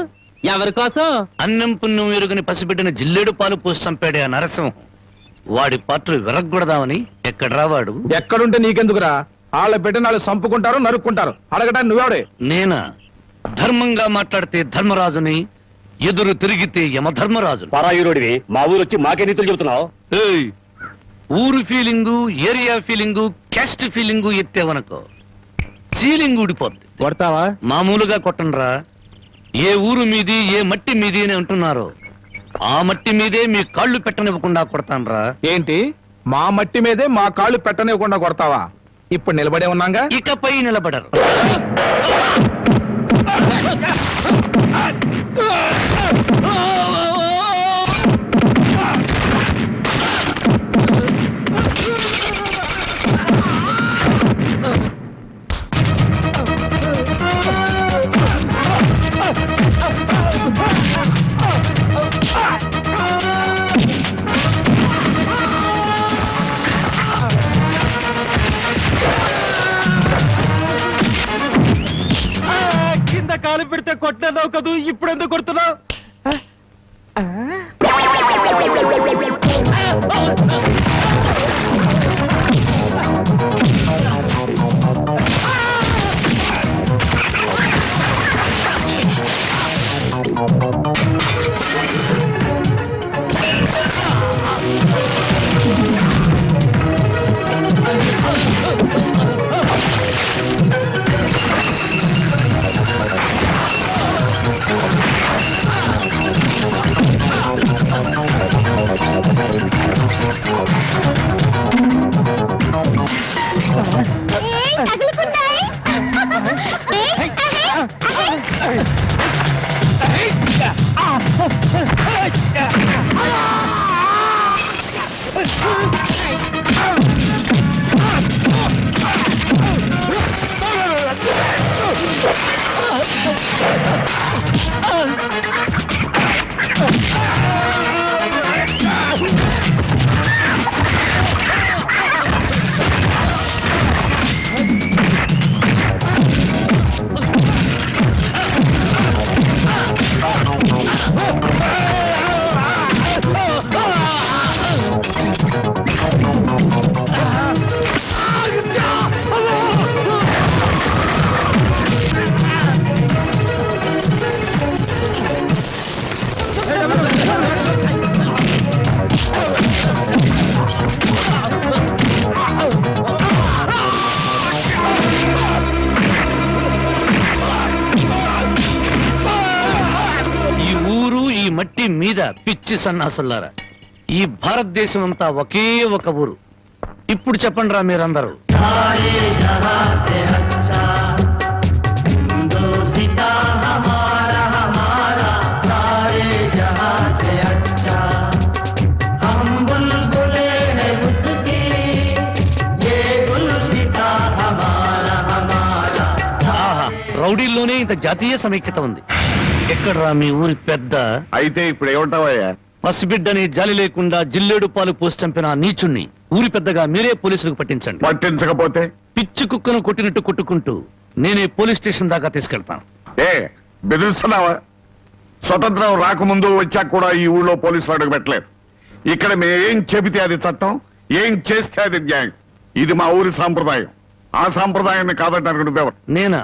ఎవరి కోసం? అన్నం పుణ్యం ఎరుగని పసిబిడ్డిన జిల్లేడు పాలు పోసి చంపాడే ఆ నరసింహం. వాడి పాటలు విరగ్గొడదామని ఎక్కడ్రా వాడు? ఎక్కడుంటే నీకెందుకురా? వాళ్ళ బిడ్డను వాళ్ళు చంపుకుంటారు, నరుక్కుంటారు. అడగడానికి నువ్వెవడే? నేనా? ధర్మంగా మాట్లాడితే ధర్మరాజుని, ఎదురు తిరిగితే యమధర్మరాజు. పరాయురుడివి మా ఊరు వచ్చి మాకే నీతులు చెబుతున్నావు. ఏయ్, ఊరు feeling, area feeling, caste feeling ఎత్తేవనుకో సీలింగ్ ఊడిపోద్ది. కొడతావా? మామూలుగా కొట్టండ్రా. ఏ ఊరు మీది, ఏ మట్టి మీది అని అంటున్నారో ఆ మట్టి మీదే మీ కాళ్ళు పెట్టనివ్వకుండా కొడతాన్రా. ఏంటి, మా మట్టి మీదే మా కాళ్ళు పెట్టనివ్వకుండా కొడతావా? ఇప్పుడు నిలబడే ఉన్నాగా. ఇకపై నిలబడరు. కింద కాలు పెడితే కొట్టినావు కదూ, ఇప్పుడు ఎందుకు కొడుతున్నావు? మీద పిచ్చి సన్నాసులారా, ఈ భారతదేశం అంతా ఒకే ఒక ఊరు. ఇప్పుడు చెప్పండి రా మీరందరూ. ఆహా, రౌడీల్లోనే ఇంత జాతీయ సమైక్యత ఉంది. ఎక్కడ్రా మీ ఊరి పెద్ద? అయితే ఇప్పుడు ఏమంటావయ్యా? పసిబిడ్డని జాలి లేకుండా జిల్లేడు పాలు పోసి చంపిన ఆ నీచుణ్ణి ఊరి పెద్దగా మీరే పోలీసులకు పట్టించండి. పట్టించకపోతే పిచ్చి కుక్కను కొట్టినట్టు కొట్టుకుంటూ నేనే పోలీస్ స్టేషన్ దాకా తీసుకెళ్తాను. ఏ బెదిరిస్తున్నావా? స్వతంత్రం రాకముందు వచ్చాక కూడా ఈ ఊళ్ళో పోలీసులు అడుగు పెట్టలేదు. ఇక్కడ మేమేం చెబితే అది చట్టం, ఏం చేస్తే అది న్యాయం. ఇది మా ఊరి సాంప్రదాయం. ఆ సాంప్రదాయాన్ని కాదంటారు నువ్వెవరు? నేనా?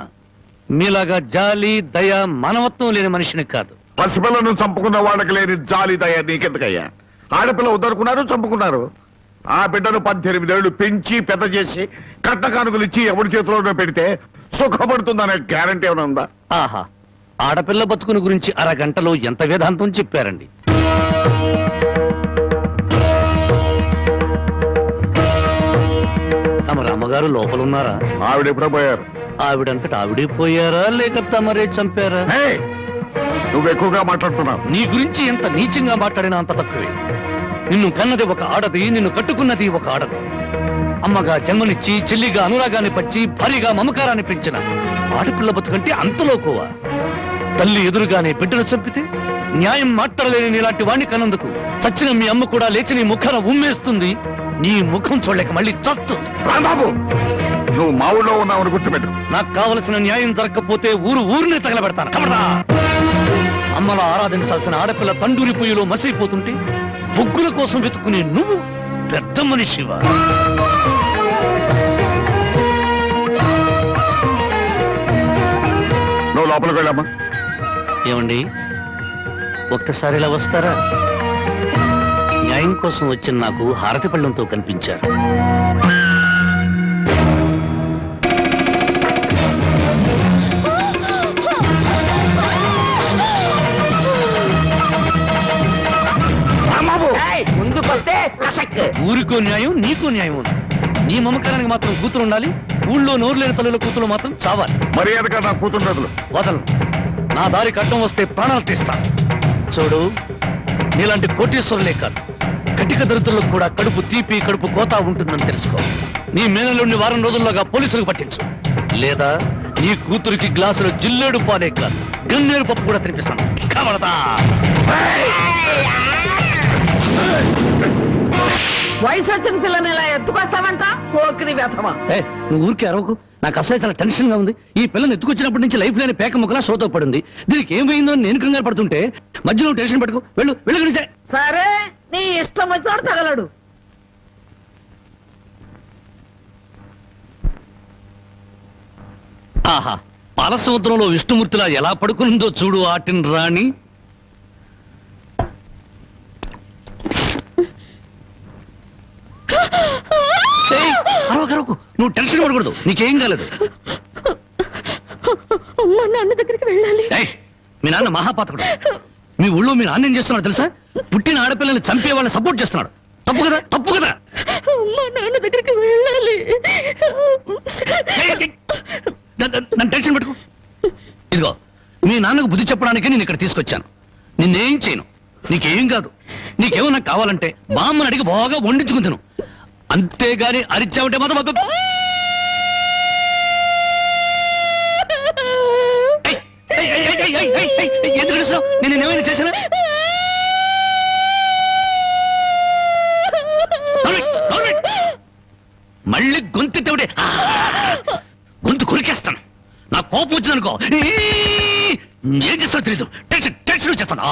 మీలాగా జాలి దయ మానవత్వం లేని మనిషిని కాదు. పసిపిల్లను చంపుకున్న వాళ్ళకి లేని జాలి దయ నీకెందుకయ్యా? ఆడపిల్ల ఉద్దరుకున్నారు, చంపుకున్నారు. ఆ బిడ్డను 18 ఏళ్లు పెంచి పెద్ద చేసి కట్న కానుకలు ఇచ్చి ఎవరి చేతిలోనో పెడితే సుఖపడుతుందనే గ్యారంటీ ఏమైనా ఉందా? ఆహా, ఆడపిల్ల బతుకుని గురించి అరగంటలో ఎంత వేదాంతం చెప్పారండి. తమ రామగారు లోపలున్నారా? ఆవిడ ఎప్పుడో పోయారు. ఆవిడంతట ఆవిడే పోయారా లేక తమరే చంపారా? ఏయ్, నువ్వు ఎక్కువగా మాట్లాడుతున్నావు. నీ గురించి ఎంత నీచంగా మాట్లాడినా అంత తక్కువే. నిన్ను కన్నది ఒక ఆడది, నిన్ను కట్టుకున్నది ఒక ఆడది. అమ్మగా జన్మనిచ్చి, చెల్లిగా అనురాగాన్ని పంచి, భారీగా మమకారాన్ని పెంచిన ఆడపిల్ల బతుకంటే అంతలోకోవా? తల్లి ఎదురుగానే బిడ్డను చంపితే న్యాయం మాట్లాడలేని నీలాంటి వాణ్ణి కన్నందుకు చచ్చిన మీ అమ్మ కూడా లేచి నీ ముఖాన ఉమ్మేస్తుంది. నీ ముఖం చూడలేక మళ్ళీ చస్తుంది. రాంబాబు, నువ్వు మా ఊళ్ళో ఉన్నావని గుర్తుపెట్టు. నాకు కావలసిన న్యాయం జరగకపోతే ఊరినే తగలబెడతాను. కబడ్డా! అమ్మలా ఆరాధించాల్సిన ఆడపిల్ల తండూరి పొయ్యిలో మసిపోతుంటే బొగ్గుల కోసం వెతుక్కునే నువ్వు పెద్ద మనిషివా? నువ్వు లోపలికి వెళ్ళామా? ఏమండి, ఒక్కసారి ఇలా వస్తారా? న్యాయం కోసం వచ్చిన నాకు హారతి పళ్ళంతో కనిపించారు. ముందుకొస్తే ఊరికో న్యాయం, నీకో న్యాయం ఉంది. నీ మమకారానికి మాత్రం కూతురు ఉండాలి, ఊళ్ళో నోరు లేని తల్లుల కూతురు మాత్రం చావాలి. మర్యాదగా నా కూతురు వదలు. నా దారికి అడ్డం వస్తే ప్రాణాలు తీస్తాను. చూడు, నీలాంటి కోటీశ్వరులే కాదు, కటిక దరిద్రులకు కూడా కడుపు తీపి, కడుపు కోత ఉంటుందని తెలుసుకో. నీ మేనలుండి వారం రోజుల్లోగా పోలీసులకు పట్టించు, లేదా నీ కూతురికి గ్లాసులో జిల్లేడు పాలే కాదు, గన్నేరు పప్పు కూడా తినిపిస్తాను. కబడతా! వయసు వచ్చిన పిల్లని ఇలా ఎత్తుకొస్తావంట? పోకిరి వ్యథమా. నువ్వు ఊరికి అరవకు. నాకు అసలు చాలా టెన్షన్ గా ఉంది. ఈ పిల్లని ఎత్తుకొచ్చినప్పటి నుంచి లైఫ్ లేని పేక ముక్కలా సోతో పడింది. దీనికి ఏమైందో నేను కంగారు పడుతుంటే మధ్యలో టెన్షన్ పట్టుకు వెళ్ళు వెళ్ళి. సరే, నీ ఇష్టం వచ్చినాడు తగలడు. ఆహా, పాల సముద్రంలో విష్ణుమూర్తిలా ఎలా పడుకుందో చూడు ఆటిన్ రాణి. అరవకు, నువ్వు టెన్షన్ పడకూడదు. నీకేం కాలేదు. నాన్న దగ్గరికి వెళ్ళాలి. మీ నాన్న మహాపాతకుడు. మీ ఊళ్ళో మీ నాన్న ఏం చేస్తున్నాడు తెలుసా? పుట్టిన ఆడపిల్లని చంపే వాళ్ళని సపోర్ట్ చేస్తున్నాడు. తప్పు కదా? తప్పు కదా? నాన్న దగ్గరికి వెళ్ళాలి. నన్ను టెన్షన్ పెట్టుకో. ఇదిగో, మీ నాన్నకు బుద్ధి చెప్పడానికి నేను ఇక్కడ తీసుకొచ్చాను. నిన్నేం చేయను. నీకేం కాదు. నీకేమన్నా కావాలంటే బామ్మని అడిగి బాగా వండించుకుని తిను. అంతేగాని అరిచావుంటే మాత్రం ఎందుకు తెలుసు? నేను ఏమైనా చేశానా? మళ్ళీ గొంతెత్తేవిడే గొంతు కొరికేస్తాను. నా కోపం వచ్చిందనుకో ఏం చేస్తానో తెలీదు. టెన్షన్ టెన్షన్ వచ్చేస్తాను.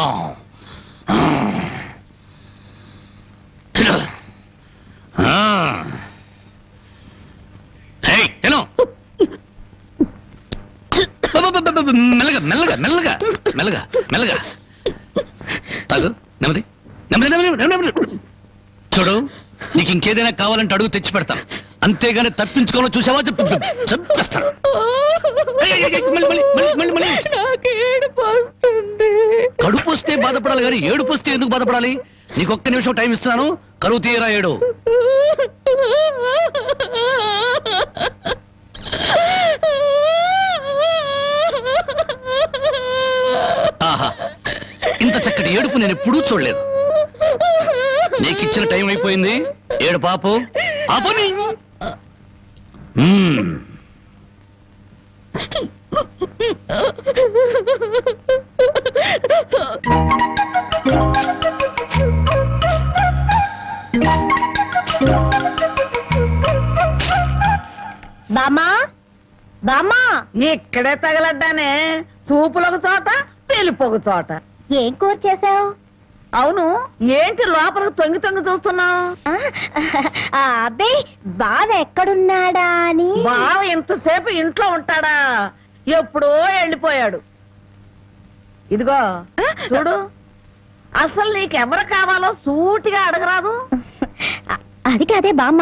మెల్లగా మెల్లగా మెల్లగా మెల్లగా మెల్లగా తాగు. నెమ్మది నెమ్మది నెమ్మది నెమ్మది. చూడు, నీకు ఇంకేదైనా కావాలంటే అడుగు తెచ్చి పెడతాను. అంతేగాని తప్పించుకోవాలో చూసావా చంపేస్తాను. కడుపు వస్తే బాధపడాలి కానీ ఏడుపు వస్తే ఎందుకు బాధపడాలి? నీకొక్క నిమిషం టైం ఇస్తున్నాను, కరువు తీయరా ఏడు. ఆహా, ఇంత చక్కటి ఏడుపు నేను ఎప్పుడూ చూడలేదు. నీకిచ్చిన టైం అయిపోయింది, ఏడు పాపు ఆపని. బామ్మా బామ్మా, ఇక్కడే తగలడ్డానే, సూపులకు చోట పెళ్లిపోకు చోట. ఏం కూర చేసావు? అవును, ఏంటి లోపలికి తొంగి తొంగి చూస్తున్నావు? అబ్బే, బావ ఎక్కడున్నాడా అని. బావ ఇంతసేపు ఇంట్లో ఉంటాడా? ఎప్పుడో వెళ్ళిపోయాడు. ఇదిగో చూడు, అసలు నీకెవరు కావాలో సూటిగా అడగరాదు. అది కాదే బామ్మ,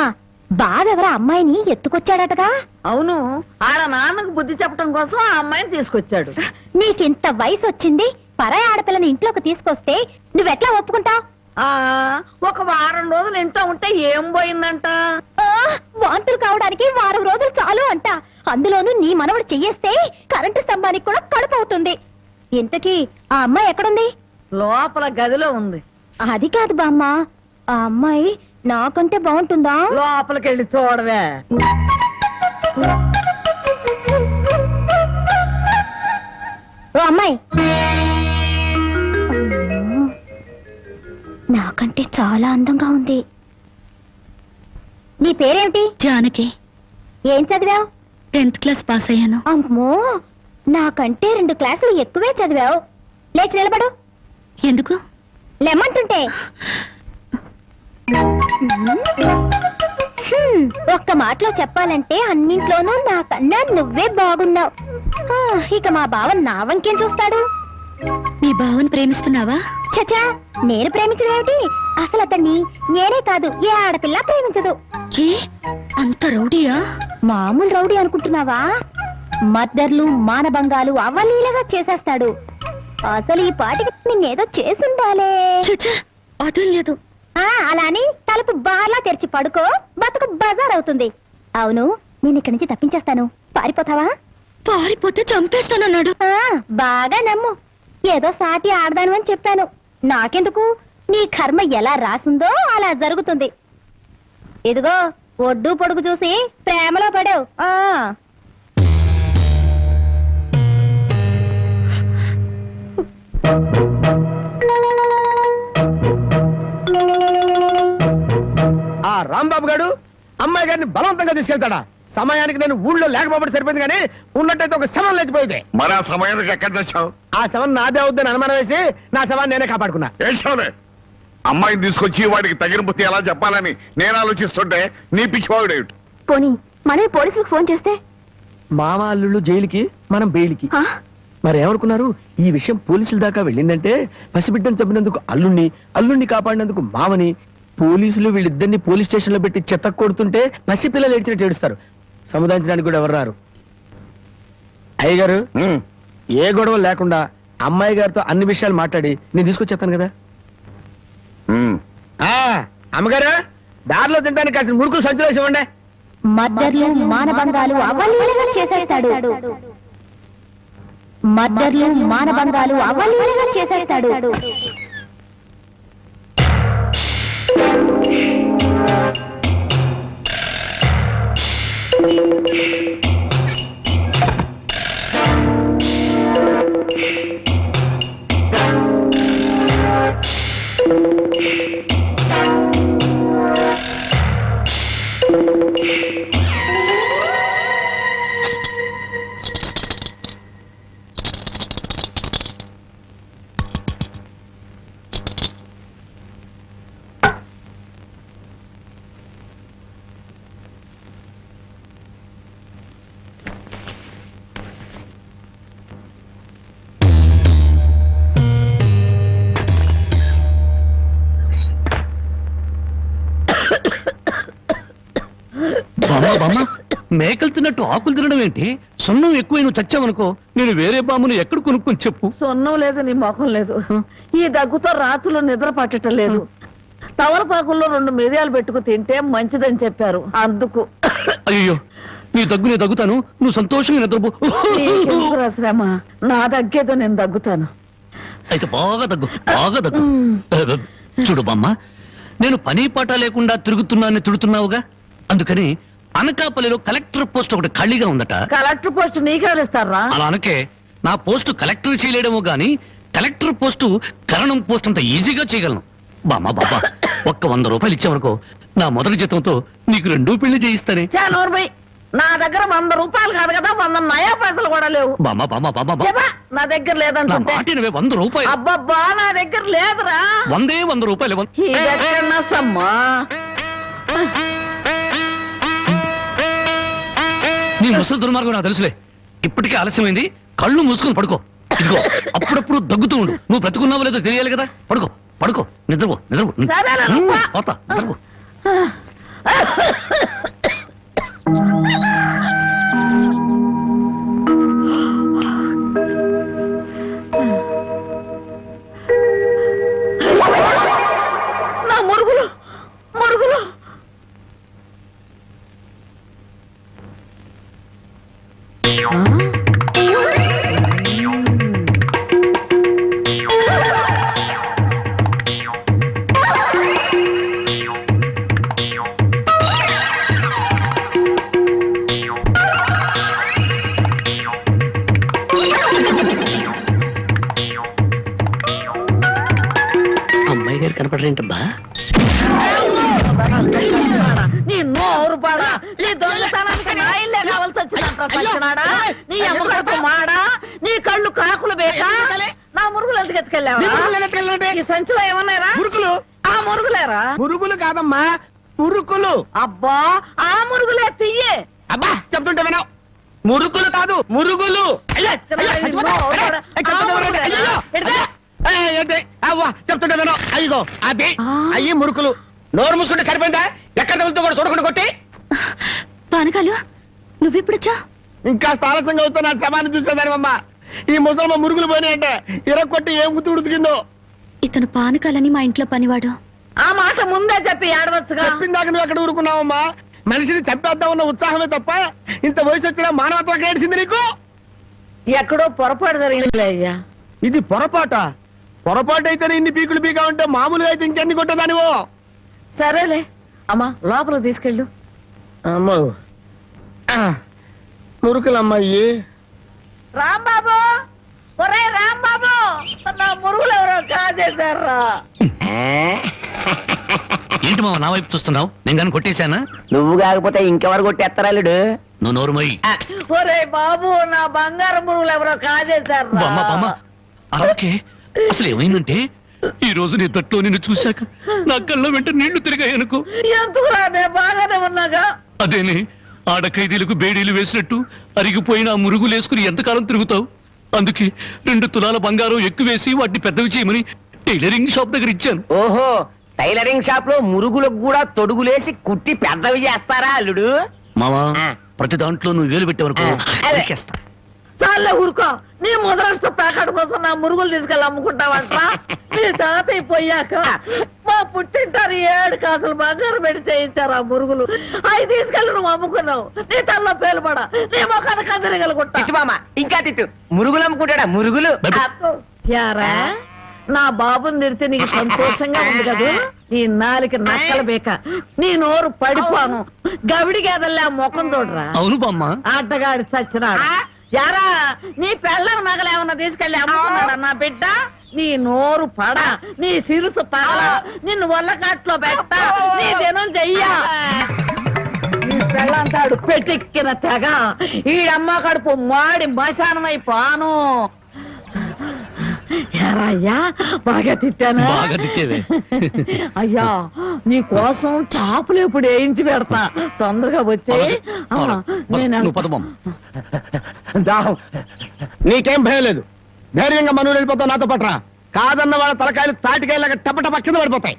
బావెవరా అమ్మాయిని ఎత్తుకొచ్చాడటగా? అవును, ఆడ నాన్నకు బుద్ధి చెప్పడం కోసం ఆ అమ్మాయిని తీసుకొచ్చాడు. నీకింత వయసు వచ్చింది, పరాయి ఆడపిల్లని ఇంట్లోకి తీసుకొస్తే నువ్వెట్లా ఒప్పుకుంటావు? ఆ ఒక వారం రోజులు ఇంట్లో ఉంటే ఏం పోయిందంట? వాంతులు కావడానికి వారం రోజులు చాలు అంట. అందులోనూ నీ మనవడు చెయ్యేస్తే కరెంటు స్తంభానికి కూడా కడుపు అవుతుంది. ఇంతకీ ఆ అమ్మాయి ఎక్కడుంది? లోపల గదిలో ఉంది. అది కాదు బామ్మ, ఆ అమ్మాయి నాకంటే బాగుంటుందా? లోపలికి వెళ్ళి చూడవే. ఓ అమ్మాయి, నాకంటే చాలా అందంగా ఉంది. నీ పేరేమిటి? జానకి. ఏం చదివావు? 10th క్లాస్ పాస్ అయ్యాను. అమ్మో, నాకంటే 2 క్లాసులు ఎక్కువే చదివావు. లేచి నిలబడు. ఎందుకు? లెమ్మంటుంటే. ఒక్క మాటలో చెప్పాలంటే అన్నింట్లోనూ నాకన్నా నువ్వే బాగున్నావు. ఇక మా బావ నా వంకేం చూస్తాడు? మీ బావని ప్రేమిస్తున్నావా? చచా, నేను ప్రేమించడం ఏమిటి? అసలు అతన్ని నేనే కాదు, ఏ ఆడపిల్ల ప్రేమించదు. ఏ అంత రౌడీయా? మామూలు రౌడీ అనుకుంటున్నావా? మద్దర్లు మానభంగాలు అవలీలగా చేసేస్తాడు. అసలు ఈ పాటికి నిన్నేదో చేసుండాలే. చచ్చా, అదేం లేదు. అలా అని తలుపు బార్లా తెరిచి పడుకో, బతుకు బజార్ అవుతుంది. అవును, నేను ఇక్కడి నుంచి తప్పించేస్తాను, పారిపోతావా? పారిపోతే చంపేస్తానన్నాడు. బాగా నమ్ము, ఏదో సాటి ఆడదాను అని చెప్పాను. నాకెందుకు, నీ కర్మ ఎలా రాసిందో అలా జరుగుతుంది. ఇదిగో, ఒడ్డు పొడుగు చూసి ప్రేమలో పడావు. ఆ రాంబాబు గారు అమ్మాయి గారిని బలవంతంగా తీసుకెళ్తాడా? సమయానికి నేను ఊళ్ళో లేకపోవడం సరిపోయింది, కానీ ఉన్నట్టయితే ఒక శవం లేచిపోయింది. మరి ఆ సమయానికి ఎక్కడ తెచ్చావు? ఆ శవం నాదే అవుద్దని అనుమానం వేసి నా శవాన్ని నేనే కాపాడుకున్నా. ఏడ్చావులే. అమ్మాయిని తీసుకొచ్చి వాడికి తగిన బుద్ధి ఎలా చెప్పాలని నేను ఆలోచిస్తుంటే నీ పిచ్చివాడు ఏమిటి? పోనీ మనమే పోలీసులకు ఫోన్ చేస్తే? మామ అల్లుళ్ళు జైలుకి, మనం బెయిల్కి. మరి ఏమనుకున్నారు? ఈ విషయం పోలీసుల దాకా వెళ్ళిందంటే పసిబిడ్డను చంపినందుకు అల్లుణ్ణి కాపాడినందుకు మామని, పోలీసులు వీళ్ళిద్దరిని పోలీస్ స్టేషన్ లో పెట్టి చెత్త కొడుతుంటే పసిపిల్లలు ఏడ్చినట్టు ఏడుస్తారు. సముదాయించడానికి కూడా ఎవరు రారు. అయ్యగారు, ఏ గొడవ లేకుండా అమ్మాయి గారితో అన్ని విషయాలు మాట్లాడి నేను తీసుకొచ్చేస్తాను కదా. అమ్మగారు, దారిలో తింటానికి కాసిన ముడుకులు సంచులు వేసి ఇవ్వండి. మద్దర్లు మానభంగాలు అవలీలగా చేసేస్తాడు. మద్దర్లు మానభంగాలు అవలీలగా చేసేస్తాడు. మేకలు తిన్నట్టు ఆకులు తినడం ఏంటి? సున్నం ఎక్కువై నువ్వు చచ్చావనుకో, నేను వేరే బామును ఎక్కడ కొనుక్కొని చెప్పు. సొన్నం లేదు, నీ మొఖం లేదు. ఈ దగ్గుతో రాత్రులు నిద్ర పట్టడం లేదు. తవలపాకుల్లో 2 మిరియాలు పెట్టుకు తింటే మంచిదని చెప్పారు, అందుకు. అయ్యో, నీ దగ్గు నేను దగ్గుతాను, నువ్వు సంతోషంగా నిద్రపో. నీకెందుకురా శ్రమ? నా దగ్గేదో నేను దగ్గుతాను. అయితే బాగా దగ్గు, బాగా దగ్గు. చూడు బామ్మ, నేను పని పాట లేకుండా తిరుగుతున్నానని తిడుతున్నావుగా, అందుకని అనకాపల్లిలో కలెక్టర్ పోస్ట్ ఒకటి ఖాళీగా ఉందట. కలెక్టర్ పోస్ట్ నీకెవరిస్తారా? అలా అనకే, నా పోస్టు కలెక్టర్ చేయలేడేమో గాని కలెక్టర్ పోస్టు కరణం పోస్ట్ అంత ఈజీగా చేయగలను. బామ్మ బాబా, ఒక్క 100 రూపాయలు ఇచ్చావనుకో, నా మొదటి జీతంతో నీకు 2 పెళ్లి చేయిస్తానే. చానోర్బై, నా దగ్గర 100 రూపాయలు కాదు కదా, 100 నయా పైసలు కూడా లేవు. బామ్మ బామ్మ బామ్మ ఏబా, నా దగ్గర నా లేదంటుంటే. మాట వినవే, 100 రూపాయలు. అబ్బబ్బా, నా దగ్గర లేదురా. 100 రూపాయలు. ఇదెక్కడన్నా సమ్మా? నీ ముసలి దుర్మార్గం నాకు తెలుసులే. ఇప్పటికే ఆలస్యమైంది, కళ్ళు మూసుకొని పడుకో. ఇదిగో, అప్పుడప్పుడు దగ్గుతూ ఉండు. నువ్వు బ్రతుకున్నావో లేదో తెలియాలి కదా. పడుకో పడుకో, నిద్రపో నిద్రపో. సరేనా, రప్పా. పోతా, నిద్రపో. నా మురుగులు మురుగులు. అమ్మాయి గారు కనపడరేంటబ్బా? నీ నోరు పాడా, నీ దొంగతనానికి నా ఇల్లే కావాల్సి వచ్చిందంట సచ్చినాడా. నీ అమ్మకడుపు మాడా, నీ కళ్ళు కాకులు బేకా. నా మురుగులు ఎందుకు ఎత్తుకెళ్ళావా? ఈ సంచిలో ఏమన్నారా? మురుకులు. ఆ మురుగులేరా? మురుగులు కాదమ్మా, మురుకులు. అబ్బా, ఆ మురుగులే తియ్యే. అబ్బా, చెప్తుంటే వినవు. మురుకులు కాదు, మురుగులు. చెప్తుంటే వినవు. అయ్యో, అది అయ్యి మురుకులు. నోరు మూసుకుంటే సరిపోయిందా? ఎక్కడ తగులుతో కూడా చూడకుండా కొట్టి. పానకాలు, నువ్వెప్పుడొచ్చా? ఇంకా ఆలస్యంగా అవుతా నా శవాన్ని చూసేదానివమ్మా. ఈ ముసలమ్మ మురుగులు పోయినాయంటే ఇరక్కొట్టి ఏం గుర్తు ఉడికిందో. ఇతను పానకాలని మా ఇంట్లో పనివాడు. ఆ మాట ముందే చెప్పి ఏడవచ్చుగా. చెప్పిందాక నువ్వు ఎక్కడ ఊరుకున్నావమ్మా? మనిషిని చంపేద్దాం ఉన్న ఉత్సాహమే తప్ప ఇంత వయసు వచ్చినా మానవత్వం ఎక్కడ ఏడిసింది నీకు? ఎక్కడో పొరపాటు జరిగిందిలే అయ్యా. ఇది పొరపాట. పొరపాటు అయితే ఇన్ని పీకులు పీకా ఉంటే మామూలుగా అయితే ఇంకెన్ని కొట్టేదానివో. సరేలే అమ్మా, లోపల తీసుకెళ్ళు. అమ్మో, మురుకులమ్మాయి. రాంబాబు, ఒరే రాంబాబు, నా మురుగులు ఎవరో కాజేశారా? ఏంటి మావ నా వైపు చూస్తున్నావు? నేను కానీ కొట్టేశానా? నువ్వు కాకపోతే ఇంకెవరు కొట్టేస్తారాలుడు? నువ్వు నోరుమోయి. ఒరే బాబు, నా బంగారు మురుగులు ఎవరో కాజేశారా? బామ్మ బామ్మ, అలాగే అసలు ఏమైందంటే, ఈ రోజు నీ తట్లో నిన్ను చూశాక నా కళ్ళ వెంట నీళ్లు తిరిగాయనుకో. ఎందుకురా, నేను బాగానే ఉన్నాగా. అదేనే, ఆడ ఖైదీలకు బేడీలు వేసినట్టు అరిగిపోయిన ఆ మురుగులు వేసుకుని ఎంతకాలం తిరుగుతావు? అందుకే 2 తులాల బంగారం ఎక్కువేసి వాటిని పెద్దవి చేయమని టైలరింగ్ షాప్ దగ్గర ఇచ్చాను. ఓహో, టైలరింగ్ షాప్ లో మురుగులకు కూడా తొడుగులేసి కుట్టి పెద్దవి చేస్తారా అల్లుడు? మావా, ప్రతి దాంట్లో నువ్వు వేలు పెట్టేవనుకో నరికేస్తా. చాలే ఊరుకో. నీ ముద్రష్ట ప్యాకెట్ కోసం నా మురుగులు తీసుకెళ్ళి అమ్ముకుంటావంట. మీ తాతయ్య పోయాక మా పుట్టింటారు 7 కాసులు బంగారం పెట్టి చేయించారు ఆ మురుగులు. అవి తీసుకెళ్ళి నువ్వు అమ్ముకున్నావు. నీ తల్లో పేలుపడా, నీ మొఖాన్ని కందరగలుగుంటా. తిట్టు మామ, ఇంకా తిట్టు. మురుగులు అమ్ముకుంటాడా? మురుగులు. యారా, నా బాబుని నిడితే నీకు సంతోషంగా ఉంది కదూ? నీ నాలికి నక్కల బేక, నీ నోరు పడిపోను. గవిడి గేదల్లా ముఖం చూడరా. అవును బామ్మ. ఆటగాడి చచ్చినాడు. యారా, నీ పెళ్ళం నగలేమన్నా తీసుకెళ్ళి అమ్ముకున్నాడా నా బిడ్డ? నీ నోరు పడ, నీ సిరుసు పగల, నిన్ను వల్లకాట్లో పెట్ట, నీ దినం చెయ్యా. నీ పెళ్ళంతాడు పెట్టెక్కిన తెగ, ఈడమ్మ కడుపు మాడి మశానమైపోను. అయ్యా, బాగా తిట్టానా? బాగా తిట్టేవే. అయ్యా, నీ కోసం చేపలు ఇప్పుడు వేయించి పెడతా, తొందరగా వచ్చే. నువ్వు పద బామ్మ. నీకేం భయం లేదు. ధైర్యంగా మనూరు వెళ్ళిపోతావు, నాతో పట్రా. కాదన్న వాళ్ళ తలకాయలు తాటికాయలాగా టపటప కింద పడిపోతాయి.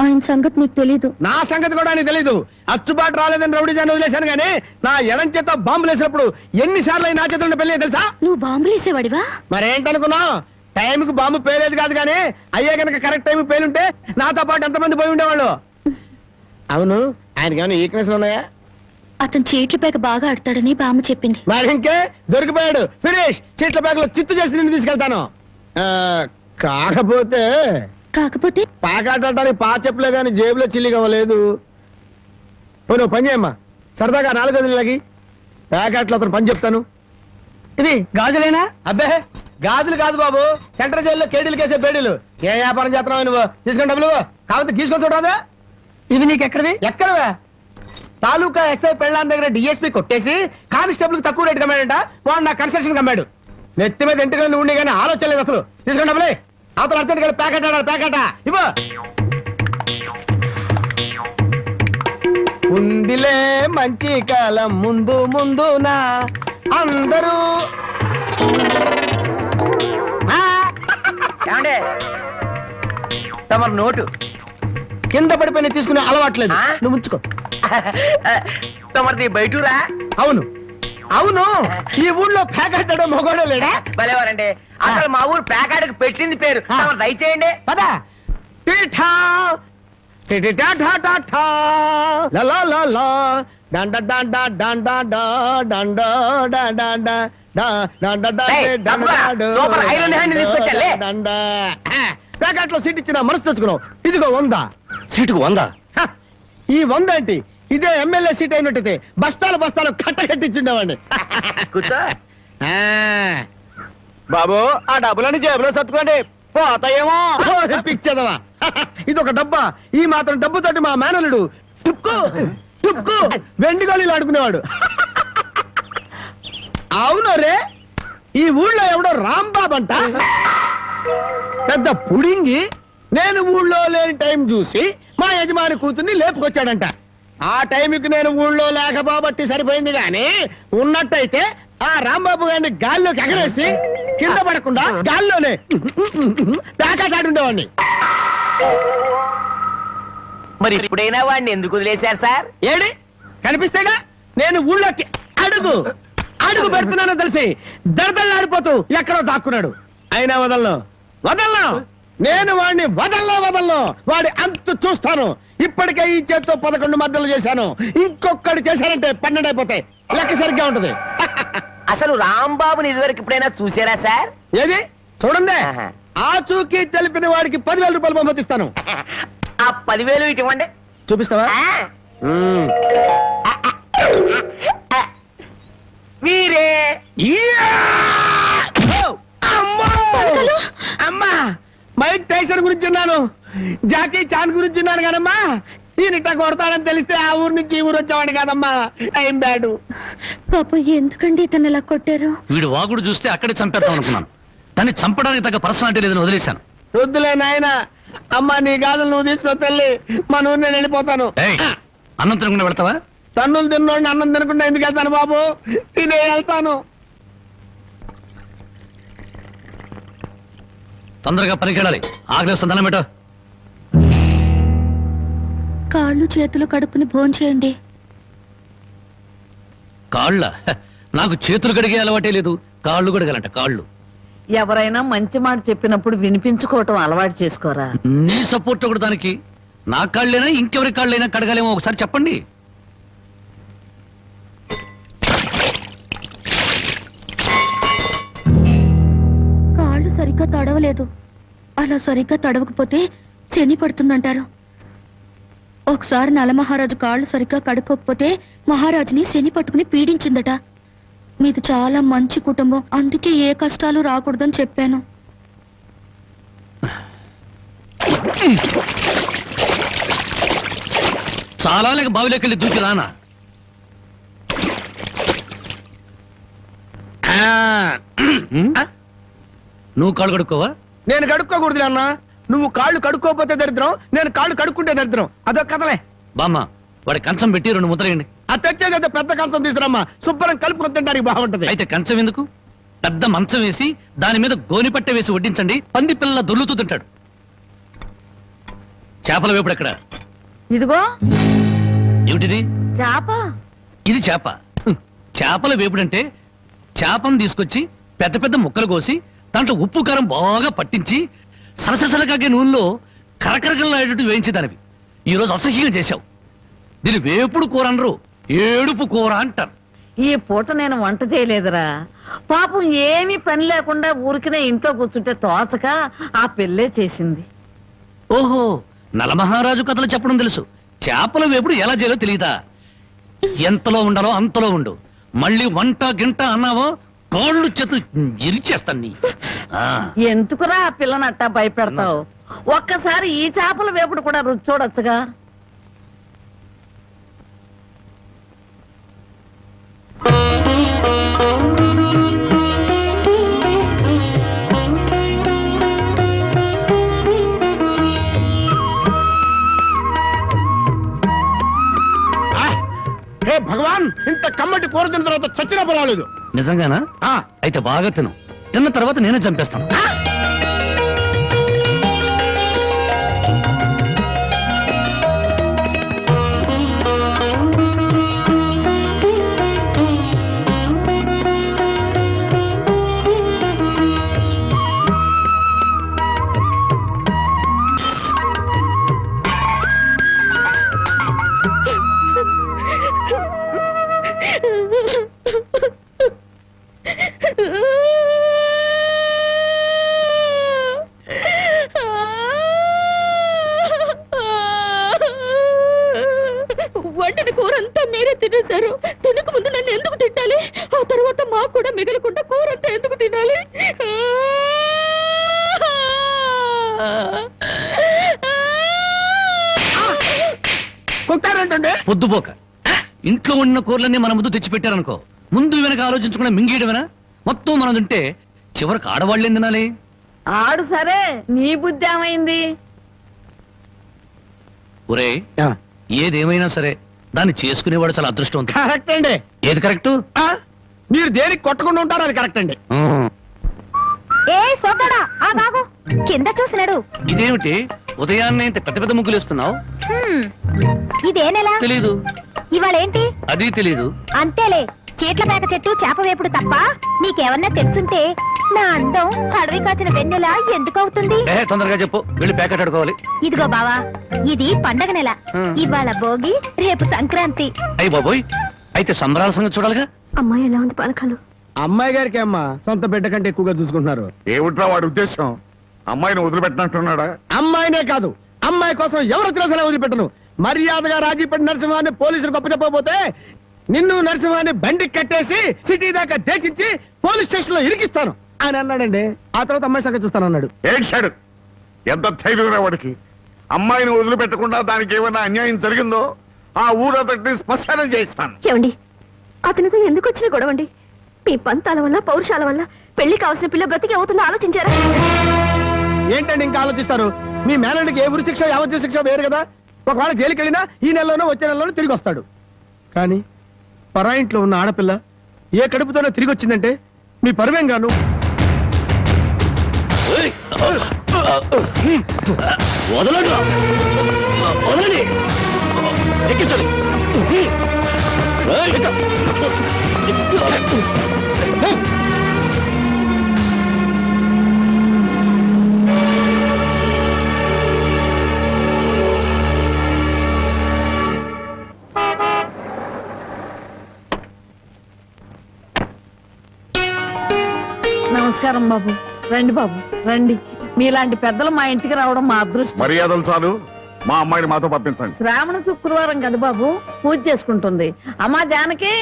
ఆయన సంగతి నీకు తెలీదు. నా సంగతి కూడా నీకు తెలీదు. అచ్చుబాటు రాలేదని రౌడీ జాన్ని వదిలేశాను గానీ నా ఎడం చేత బాంబులు వేసినప్పుడు ఎన్నిసార్లు నా చేతుల్లో పెళ్ళి తెలుసా? నువ్వు బాంబులు వేసేవాడివా? మరేంటనుకున్నావు? టైంకి బాంబు పేలేదు కాదు కానీ అయ్యే కనుక కరెక్ట్ టైం పేలుంటే నాతో పాటు ఎంతమంది పోయి ఉండేవాళ్ళు. అవును, ఆయనకి ఏమైనా ఈక్నెస్ ఉన్నాయా? అతను చీట్ల పేక బాగా ఆడతాడని బామ్మ చెప్పింది. మరి ఇంకే దొరికిపోయాడు. ఫినిష్. చీట్ల బ్యాగ్ లో చిత్తు చేసి నిన్ను తీసుకెళ్తాను. కాకపోతే పాకాటానికి పా చెప్పులే గాని జేబులో చిల్లి కావలేదు. నువ్వు పని చేయమ్మా, సరదాగా 4 గదులకి ప్యాకెట్లో అతను పని చెప్తాను. ఇది గాజులేనా? అబ్బే గాజులు కాదు బాబు, సెంట్రల్ జైల్లో కేడీలు కేసే బేడీలు. ఏ వ్యాపారం చేస్తున్నావు నువ్వు? తీసుకుని డబ్బులు కాకపోతే గీసుకొని చూడరాదా? ఇవి నీకు ఎక్కడవి? ఎక్కడవే? తాలూకా ఎస్ఐ పెళ్ళాన్ దగ్గర డిఎస్పీ కొట్టేసి కానిస్టేబుల్ కు తక్కువ రేటు కమ్మాడంట. వాడు నా కన్స్ట్రక్షన్ కమ్మాడు. నెత్తి మీద ఇంటికి ఉండి కానీ ఆలోచన లేదు అసలు. తీసుకుని డబ్బులే. అవతల అర్జెంట్ కలిపి ప్యాకెట్ ఆడాలి. ప్యాకెట్ ఇవ్వ. ఉందిలే మంచి కాలం ముందు ముందునా అందరూ. ఏమండే తమరు నోటు కింద పడిపోయిన తీసుకునే అలవాట్లేదు. నువ్వు ఉంచుకో. తమరిది బయటూరా? అవును అవును, ఈ ఊళ్ళో ప్యాకెట్ మొగోడే లేడా? భలేవారండి. అసలు మా ఊరు ప్యాకాడకి పెట్టింది పేరు. తమరు దయచేయండి. పదా టీఠా టిటిటా ఠా ఠా ఠా లా లా లా లా డండ డండ డండ డా డండ డండ డా డండ డండ డండ సూపర్ ఐరన్ హ్యాండ్ తీసుకొచ్చాలే. డండ ప్యాకెట్ లో సీట్ ఇచ్చిన మనసు తెచ్చుకున్నావు. ఇదిగో 100. సీటుకు 100? ఈ 100 ఏంటి? ఇదే ఎమ్మెల్యే సీట్ అయినట్టయితే బస్తాలు బస్తాలు కట్టించుండేవాడిని. కూర్చో. బాబు ఆ డబ్బులని జేబులో సత్తుకోండి, పోతాయేమో. పిచ్చదవా, ఇది ఒక డబ్బా. ఈ మాత్రం డబ్బుతోటి మా మేనలుడు టుక్కు టుక్కు వెండి గోళీలు ఆడుకునేవాడు. అవును రే, ఈ ఊళ్ళో ఎవడో రాంబాబు అంట పెద్ద పుడింగి. నేను ఊళ్ళో లేని టైం చూసి మా యజమాని కూతుర్ని లేపుకొచ్చాడంట. ఆ టైంకి నేను ఊళ్ళో లేకపోబట్టి సరిపోయింది గాని ఉన్నట్టయితే ఆ రాంబాబు గారిని గాల్లోకి ఎగరేసి కింద పడకుండా గాల్లోనే ప్యాకెట్ ఆడుండేవాడిని. మరి ఇప్పుడైనా వాడిని ఎందుకు వదిలేశారు సార్? ఏడి కనిపిస్తేగా నేను ఊళ్ళోకి అడుగు అడుగు పెడుతున్నానో తెలిసి దడదళ్ళాడిపోతూ ఎక్కడో దాక్కున్నాడు. అయినా వదలను వదలను, నేను వాడిని వదలను. వాడి అంతు చూస్తాను. ఇప్పటికే ఈ చేత్తో 11 మద్దలు చేశాను. ఇంకొకటి చేశానంటే 12 అయిపోతాయి. లెక్క సరిగ్గా ఉంటది. అసలు రాంబాబుని ఇదివరకు ఎప్పుడైనా చూసారా సార్? ఏది చూడండి, ఆ చూకి తెలిపిన వాడికి 10,000 రూపాయలు పంపిస్తాను. ఆ 10,000 ఇటు ఇవ్వండి. చూపిస్తావా? మీరే. అమ్మా, మైక్ టైసన్ గురించి విన్నాను, జాకీ చాన్ గురించి విన్నాను కానమ్మా, ఈయనిట్ట కొడతాడని తెలిస్తే ఆ ఊరు నుంచి ఈ ఊరు వచ్చేవాడు కాదమ్మా. Time bad. పాప ఎందుకండి ఇతను ఇలా కొట్టారు? వీడు వాగుడు చూస్తే అక్కడే చంపేద్దాం అనుకున్నాను, కానీ చంపడానికి తగ్గ పర్సనాలిటీ లేదని వదిలేశాను. వద్దులే నాయన. అమ్మా నీ గాజులు నువ్వు తీసుకుని తల్లి, మా ఊరు నేను వెళ్ళిపోతాను. అన్నం తినకుండా వెళ్తావా? తన్నులు తిన్నోడిని అన్నం తినకుండా ఎందుకు వెళ్తాను బాబు? తినే వెళ్తాను. తొందరగా పనికి వెళ్ళాలి. ఆకలిస్తుంది, అన్నం పెట్టు. కాళ్ళు చేతులు కడుక్కుని భోంచేయండి. కాళ్ళ? నాకు చేతులు కడిగే అలవాటే లేదు, కాళ్ళు కడగాలంట. కాళ్ళు ఎవరైనా మంచి మాట చెప్పినప్పుడు వినిపించుకోవటం అలవాటు చేసుకోరా. నీ సపోర్ట్ ఒకటి దానికి. నా కాళ్ళైనా ఇంకెవరి కాళ్ళైనా కడగాలేమో ఒకసారి చెప్పండి. కాళ్ళు సరిగ్గా తడవలేదు. అలా సరిగ్గా తడవకపోతే శని పడుతుందంటారు. ఒకసారి నలమహారాజు కాళ్ళు సరిగ్గా కడుక్కోకపోతే మహారాజుని శని పట్టుకుని పీడించిందట. మీది చాలా మంచి కుటుంబం, అందుకే ఏ కష్టాలు రాకూడదని చెప్పాను. చాలా లేక బావిలోకి వెళ్ళి దూకి రానా? నువ్వు కాళ్ళు కడుక్కోవా? నేను కడుక్కోకూడదు అన్న. నువ్వు కాళ్ళు కడుక్కోపోతే దరిద్రం, నేను కాళ్ళు కడుక్కుంటే దరిద్రం. అదొక కథలే. బామ్మ, వాడి కంచం పెట్టి 2 ముద్రయండి. ఆ తెచ్చేదైతే పెద్ద కంచం తీసుకురమ్మా, శుభ్రం కలుపుకొని తింటానికి బాగుంటది. అయితే కంచం ఎందుకు, పెద్ద మంచం వేసి దాని మీద గోనిపట్టె వేసి వడ్డించండి. పంది పిల్ల దొర్లుతూ తింటాడు. చేపల వేపుడు ఎక్కడ? ఇదిగో ఏమిటిది? చేప. ఇది చేప. చేపల వేపుడంటే చేపను తీసుకొచ్చి పెద్ద పెద్ద ముక్కలు కోసి దాంట్లో ఉప్పు కారం బాగా పట్టించి సలసలకాగే నూనెలో కరకరకలాడేటట్టు వేయించేదానివి. ఈరోజు అసహ్యంగా చేశావు. దీని వేపుడు కూర అనరు, ఏడుపు కూర అంటారు. ఈ పూట నేను వంట చేయలేదురా. పాపం ఏమీ పని లేకుండా ఊరికినే ఇంట్లో కూర్చుంటే తోసక ఆ పెళ్ళే చేసింది. ఓహో, నలమహారాజు కథలు చెప్పడం తెలుసు, చేపల వేపుడు ఎలా చేయాలో తెలియదా? ఎంతలో ఉండాలో అంతలో ఉండు. మళ్ళీ వంట గింట అన్నావో కాళ్ళు చేతులు ఇరిచేస్తాను నీ. ఎందుకురా ఆ పిల్లని అట్టా భయపెడతావు? ఒక్కసారి ఈ చేపల వేపుడు కూడా రుచి చూడొచ్చుగా. హే భగవాన్, ఇంత కమ్మటి కూర తిన్న తర్వాత చచ్చినా పర్వాలేదు. నిజంగానా? అయితే బాగా తిను. తిన్న తర్వాత నేనే చంపేస్తాను. వండిన కూర అంతా మీరే తినేశారు. తినక ముందు నన్ను ఎందుకు తిట్టాలి? ఆ తర్వాత మాకు కూడా మిగలకుండా కూర అంతా ఎందుకు తినాలి? పొద్దుపోక ఇంట్లో ఉన్న కూరలన్నీ మన ముందు తెచ్చిపెట్టారనుకో, ముందు వెనక ఆలోచించకుండా మింగేయడమేనా? మొత్తం మనం తింటే చివరికి ఆడవాళ్ళేం తినాలి? ఆడు సరే, నీ బుద్ధి ఏమైంది? ఒరే, ఏదేమైనా సరే దాన్ని చేసుకునేవాడు చాలా అదృష్టవంతుడు. కరెక్ట్ అండి. ఏది కరెక్ట్? మీరు దేనికి కొట్టకుండా ఉంటారో అది కరెక్ట్ అండి. ఏ సోదడా, ఆ బాగు కింద చూసినాడు. ఇదేమిటి ఉదయాన్నే ఇంత పెద్ద పెద్ద ముగ్గులు వేస్తున్నావు? ఇదే నెల? తెలీదు. ఇవాళేంటి? అది తెలీదు. అంతేలే, చీట్ల మేక చెట్టు చేప వేపుడు తప్ప నీకేమన్నా తెలుసుంటే నా అందం అడవి కాచిన వెన్నెల ఎందుకు అవుతుంది? తొందరగా చెప్పు, వెళ్ళి ప్యాకెట్ అడుకోవాలి. ఇదిగో బావా, ఇది పండగ నెల. ఇవాళ భోగి, రేపు సంక్రాంతి. అయ్యి బాబోయ్, అయితే సంబరాల సంగతి చూడాలిగా. అమ్మాయి ఎలా ఉంది పలకలు? అమ్మాయి గారికి అమ్మా సొంత బిడ్డ కంటే ఎక్కువగా చూసుకుంటున్నారు. ఏమిట్రా వాడి ఉద్దేశం? అమ్మాయిని వదిలిపెట్టినట్టున్నాడా? అమ్మాయినే కాదు, అమ్మాయి కోసం ఎవరు వచ్చినా వదిలిపెట్టను. మర్యాదగా రాజీపడి నరసింహాన్ని పోలీసులు గొప్ప చెప్పకపోతే నిన్ను నరసింహాన్ని బండికి కట్టేసి సిటీ దాకా దేకించి పోలీస్ స్టేషన్ లో ఇరికిస్తాను అని అన్నాడండి. ఆ తర్వాత అమ్మాయి సంగతి చూస్తానన్నాడు. ఏడ్చాడు. ఎంత ధైర్యం వాడికి! అమ్మాయిని వదిలిపెట్టకుండా దానికి ఏమైనా అన్యాయం జరిగిందో ఆ ఊరంతటిని శ్మశానం చేయిస్తాను. ఏమండి, అతనితో ఎందుకు వచ్చిన గొడవండి? మీ పంతాల వల్ల, పౌరుషాల వల్ల పెళ్లి కావాల్సిన పిల్ల బ్రతికి అవుతుందో ఆలోచించారా? ఏంటండి ఇంకా ఆలోచిస్తారు? మీ మేనడికి ఏ ఉరి శిక్ష, యావజ్జీవ శిక్ష వేరు కదా. ఒకవేళ జైలుకి వెళ్ళినా ఈ నెలలోనో వచ్చే నెలలోనో తిరిగి వస్తాడు. కానీ పరాయింట్లో ఉన్న ఆడపిల్ల ఏ కడుపుతోనో తిరిగి వచ్చిందంటే మీ పరువేం గాను. వదలండి, వదలండి, ఎక్కించండి. నమస్కారం బాబు. రండి బాబు, రండి. మీలాంటి పెద్దలు మా ఇంటికి రావడం మా అదృష్టం. మర్యాదలు చాలు, మా అమ్మాయిని మాతో పంపించండి. శ్రావణ శుక్రవారం కదా బాబు, పూజ చేసుకుంటుంది. అమ్మా జానకి,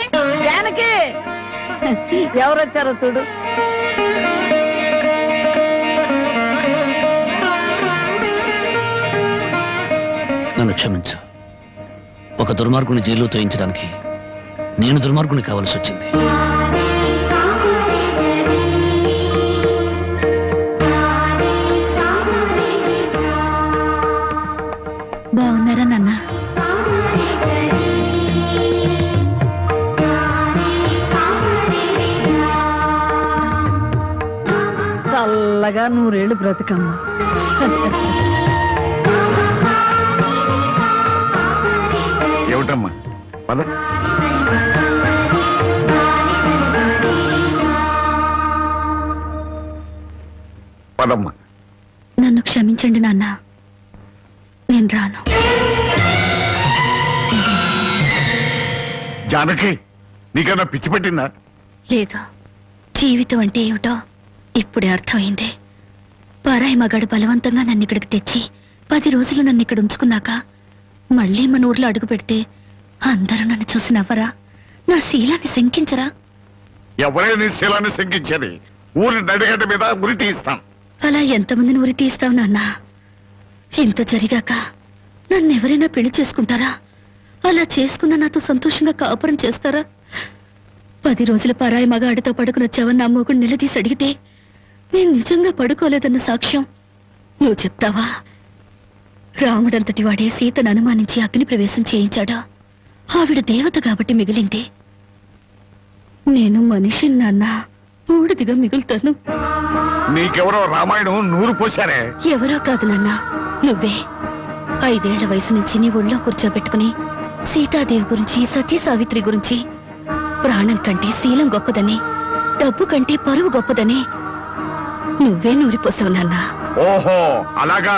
జానకి, ఎవరు వచ్చారో చూడు. నన్ను క్షమించు. ఒక దుర్మార్గుని జైల్లో తోయించడానికి నేను దుర్మార్గుని కావాల్సి వచ్చింది. బాగున్నారా నాన్న? చల్లగా 100 ఏళ్ళు బ్రతికమ్మా. పద. పదమ్మా. నన్ను క్షమించండి నాన్న, నేను రాను. జానకి, నీకన్నా పిచ్చి పట్టిందా? లేదు, జీవితం అంటే ఏమిటో ఇప్పుడే అర్థమైంది. పరాయి మగాడు బలవంతంగా నన్ను ఇక్కడికి తెచ్చి 10 రోజులు నన్ను ఇక్కడ ఉంచుకున్నాక మళ్ళీ మన ఊర్లో అడుగు పెడితే అందరూ నన్ను చూసి నవ్వరా? నా శీలాన్ని శంకించరా? ఎవరే నీ శీలాన్ని శంకించేది? ఊరి నడిగడ్డ మీద ఉరి తీస్తాం. అలా ఎంతమందిని ఉరి తీస్తావు నాన్న? ఇంత జరిగాక నన్ను ఎవరైనా పెళ్లి చేసుకుంటారా? అలా చేసుకున్న నాతో సంతోషంగా కాపురం చేస్తారా? 10 రోజుల పరాయి మగాడితో పడుకుని వచ్చావని నా మొగుడు నిలదీసి అడిగితే నేను నిజంగా పడుకోలేదన్న సాక్ష్యం నువ్వు చెప్తావా? రాముడంతటి వాడే సీతను అనుమానించి అగ్ని ప్రవేశం చేయించాడా? ఆవిడ దేవత కాబట్టి మిగిలింది. నేను మనిషిని నాన్న, బూడిదిగా మిగులుతాను. నీకెవరో రామాయణం నూరు పోశారే. ఎవరో కాదు నాన్న, నువ్వే. 5 ఏళ్ల వయసు నుంచి నీ ఒళ్ళో కూర్చోబెట్టుకుని సీతాదేవి గురించి, సతీ సావిత్రి గురించి, ప్రాణం కంటే శీలం గొప్పదని, డబ్బు కంటే పరువు గొప్పదని నువ్వే నూరిపోసావు నాన్న. ఓహో అలాగా.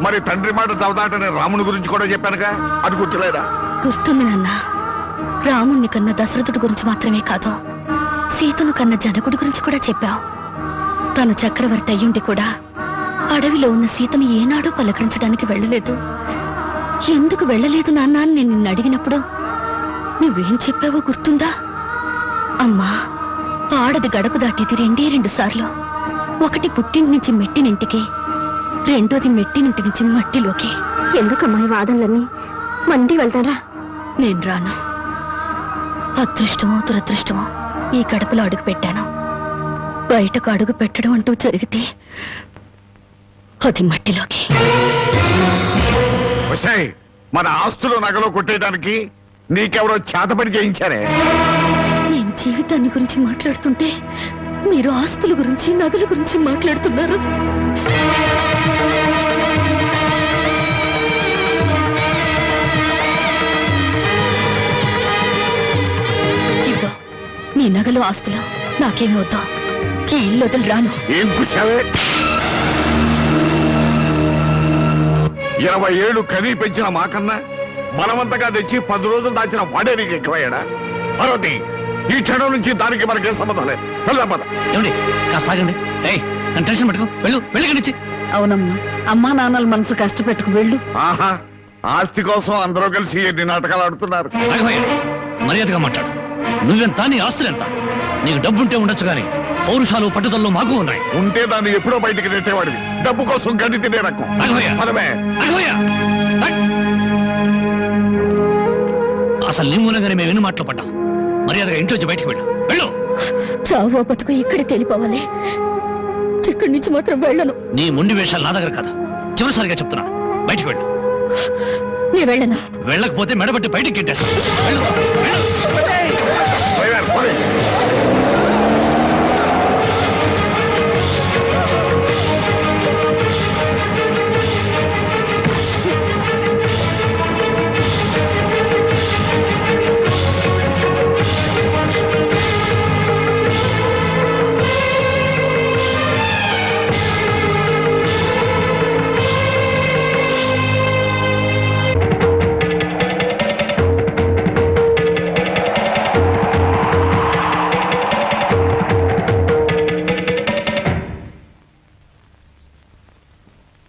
మరి తండ్రి మాట చవదాటని రాముని గురించి కూడా చెప్పానుగా, అది గుర్తులేదా? గుర్తుంది నాన్న. రాముణ్ణి కన్న దశరథుడి గురించి మాత్రమే కాదు, సీతను కన్న జనకుడి గురించి కూడా చెప్పావు. తను చక్రవర్తి అయ్యుండి కూడా అడవిలో ఉన్న సీతను ఏనాడూ పలకరించడానికి వెళ్ళలేదు. ఎందుకు వెళ్ళలేదు నాన్న అని నేను నిన్ను అడిగినప్పుడు నువ్వేం చెప్పావో గుర్తుందా? అమ్మా, ఆడది గడప దాటేది 2 సార్లు. ఒకటి పుట్టింటి నుంచి మెట్టినింటికి, రెండోది మెట్టినింటి నుంచి మట్టిలోకి. ఎందుకమ్మా ఈ వాదనలన్నీ? మండి వెళ్తారా? నేను రాను. అదృష్టమో దురదృష్టమో ఈ గడపలో అడుగు పెట్టాను. బయటకు అడుగు పెట్టడం అంటూ జరిగితే అది మట్టిలోకి. ఒసేయ్, మన ఆస్తులు నగలో కొట్టేయడానికి నీకెవరో చేతపడి చేయించారే? నేను జీవితాన్ని గురించి మాట్లాడుతుంటే మీరు ఆస్తుల గురించి, నగల గురించి మాట్లాడుతున్నారు. ఇదిగో నీ నగలు, ఆస్తులు నాకేమి వద్దా. ఈ ఇల్లు వదిలి రాను. ఏం కూసావే? 20 ఏళ్ళు కనీ పెంచిన మాకన్నా బలవంతంగా తెచ్చి 10 రోజులు దాచిన వాడే నీకు ఎక్కువయ్యాడా? పార్వతి, ఈ క్షణం నుంచి దానికి మనకే సంబంధం లేదు. వెళ్దాం పద. ఏమండి, కాస్త ఆగండి. ఏయ్, నన్ను టెన్షన్ పెట్టుకో. వెళ్ళి నుంచి. అవునమ్మా, అమ్మా నాన్నల మనసు కష్టపెట్టుకు వెళ్ళు. ఆహా, ఆస్తి కోసం అందరూ కలిసి ఎన్ని నాటకాలు ఆడుతున్నారు. రాఘవయ్య, మర్యాదగా మాట్లాడు. నువ్వెంత, నీ ఆస్తులెంత? నీకు డబ్బుంటే ఉండొచ్చు కానీ పౌరుషాలు, పట్టుదలలో మాకు ఉన్నాయి. ఉంటే దాన్ని ఎప్పుడో బయటికి నెట్టేవాడివి. డబ్బు కోసం గడ్డి తినే రకం. రాఘవయ్య, పదమే. రాఘవయ్య, అసలు నీ మూలంగానే మేము ఎన్ని మాటలు పడ్డాం. మర్యాదగా ఇంట్లోంచి బయటికి వెళ్ళు. చావో బతుకు ఇక్కడే తెలిపోవాలి. ఇక్కడి నుంచి మాత్రం వెళ్ళను. నీ మొండి వేషాలు నా దగ్గర కాదు. చివరిసారిగా చెప్తున్నా, బయటికి వెళ్ళు. నీ వెళ్ళను. వెళ్ళకపోతే మెడబట్టి బయటికి గిట్టేస్తాను.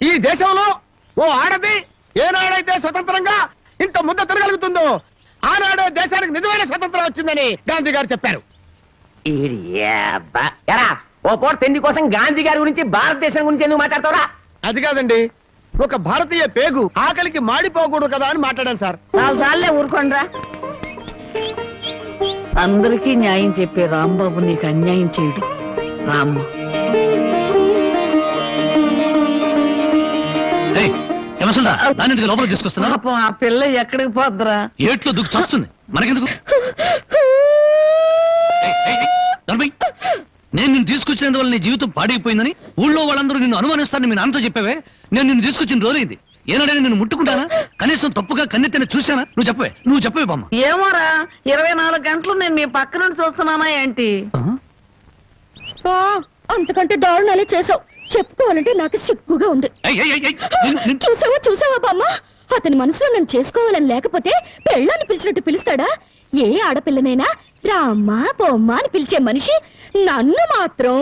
ఈ దేశంలో ఓ ఆడది ఏనాడైతే స్వతంత్రంగా ఇంత ముద్ద తిరగలుగుతుందో ఆనాడే దేశానికి నిజమైన స్వతంత్రం వచ్చిందని గాంధీ గారు చెప్పారు. ఎరా, ఓ పూట తిండి కోసం గాంధీ గారి గురించి, భారతదేశం గురించి ఎందుకు మాట్లాడతావురా? అది కాదండి, ఒక భారతీయ పేగు ఆకలికి మాడిపోకూడదు కదా అని మాట్లాడాను సార్. చాలే ఊరుకోండ్రా. అందరికీ న్యాయం చెప్పే రాంబాబు నీకు అన్యాయం చేయడు. రామ్మ, దానికి లోపల తీసుకొస్తున్నా. పాపం ఆ పిల్ల ఎక్కడికి పోద్దురా? ఏట్లో దుక్కు చస్తుంది, మనకెందుకు? నేను నిన్ను తీసుకొచ్చినందువల్ల నీ జీవితం పాడైపోయిందని ఊళ్ళో వాళ్ళందరూ నిన్ను అనుమానిస్తారని మీ నాన్నతో చెప్పావే. నేను నిన్ను తీసుకొచ్చిన రోజైంది. ఏనాడైనా నేను ముట్టుకుంటానా? కనీసం తప్పుగా కన్నెత్తిన చూశానా? నువ్వు చెప్పవే బామ్మ. ఏమోరా 24 గంటలు నేను మీ పక్క నుండి చూస్తున్నానా ఏంటి? అంతకంటే దారుణాలే చేసావు. చెప్పుకోవాలంటే నాకు సిగ్గుగా ఉంది. చూసావా బామ్మ, అతని మనసులో నన్ను చేసుకోవాలని లేకపోతే పెళ్ళాన్ని పిలిచినట్టు పిలుస్తాడా? ఏ ఆడపిల్లనైనా రామ్మా బొమ్మ అని పిలిచే మనిషి నన్ను మాత్రం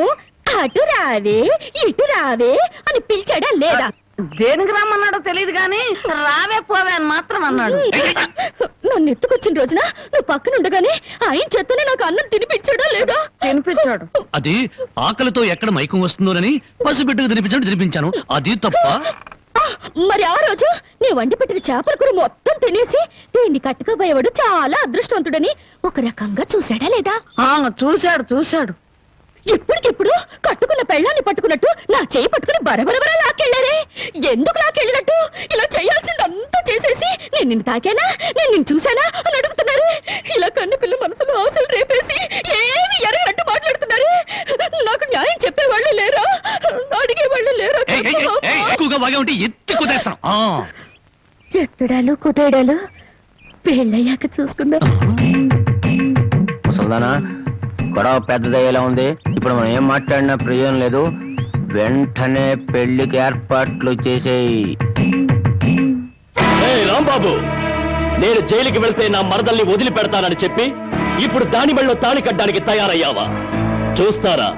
అటు రావే ఇటు రావే అని పిలిచాడా లేదా? దేనికి రమ్మన్నాడో తెలియదు గాని రావే పోవే అని మాత్రం అన్నాడు. నన్ను ఎత్తుకొచ్చిన రోజున నువ్వు పక్కనుండగానే ఆయన చేతనే నాకు అన్నం తినిపించాడా లేదా? తినిపించాడు. అది ఆకలితో ఎక్కడ మైకం వస్తుందోనని పసిబిడ్డకు తినిపించాను. అది తప్ప. మరి ఆ రోజు నీ వండి పెట్టిన చేపల కూర మొత్తం తినేసి దీన్ని కట్టుకోబోయేవాడు చాలా అదృష్టవంతుడని ఒక రకంగా చూశాడా లేదా? చూశాడు. ఇప్పటికిప్పుడు కట్టుకున్న పెళ్ళాన్ని పట్టుకున్నట్టు నా చేయి పట్టుకుని బరబరబర లాక్కెళ్ళారే. ఎందుకు లాక్కెళ్ళినట్టు? ఇలా చేయాల్సిందంతా చేసేసి నేను నిన్ను తాకానా, నేను నిన్ను చూశానా అని అడుగుతున్నారు. ఇలా కన్ను పిల్ల మనసులో ఆశలు రేపేసి ఏమి ఎరగనట్టు మాట్లాడుతున్నారు. నాకు న్యాయం చెప్పేవాళ్ళు లేరా? అడిగేవాళ్ళు లేరా? ఎత్తడాలు కుదేడాలు పెళ్ళయ్యాక చూసుకుందా. ముసల్దానా, గొడవ పెద్దదయ్యేలా ఉంది. ఇప్పుడు మనం ఏం మాట్లాడినా ప్రయోజనం లేదు. వెంటనే పెళ్లికి ఏర్పాట్లు చేసేయి. రాంబాబు, నేను జైలుకి వెళ్తే నా మరదల్ని వదిలిపెడతానని చెప్పి ఇప్పుడు దాని మెళ్ళలో తాళి కట్టడానికి తయారయ్యావా? చూస్తారా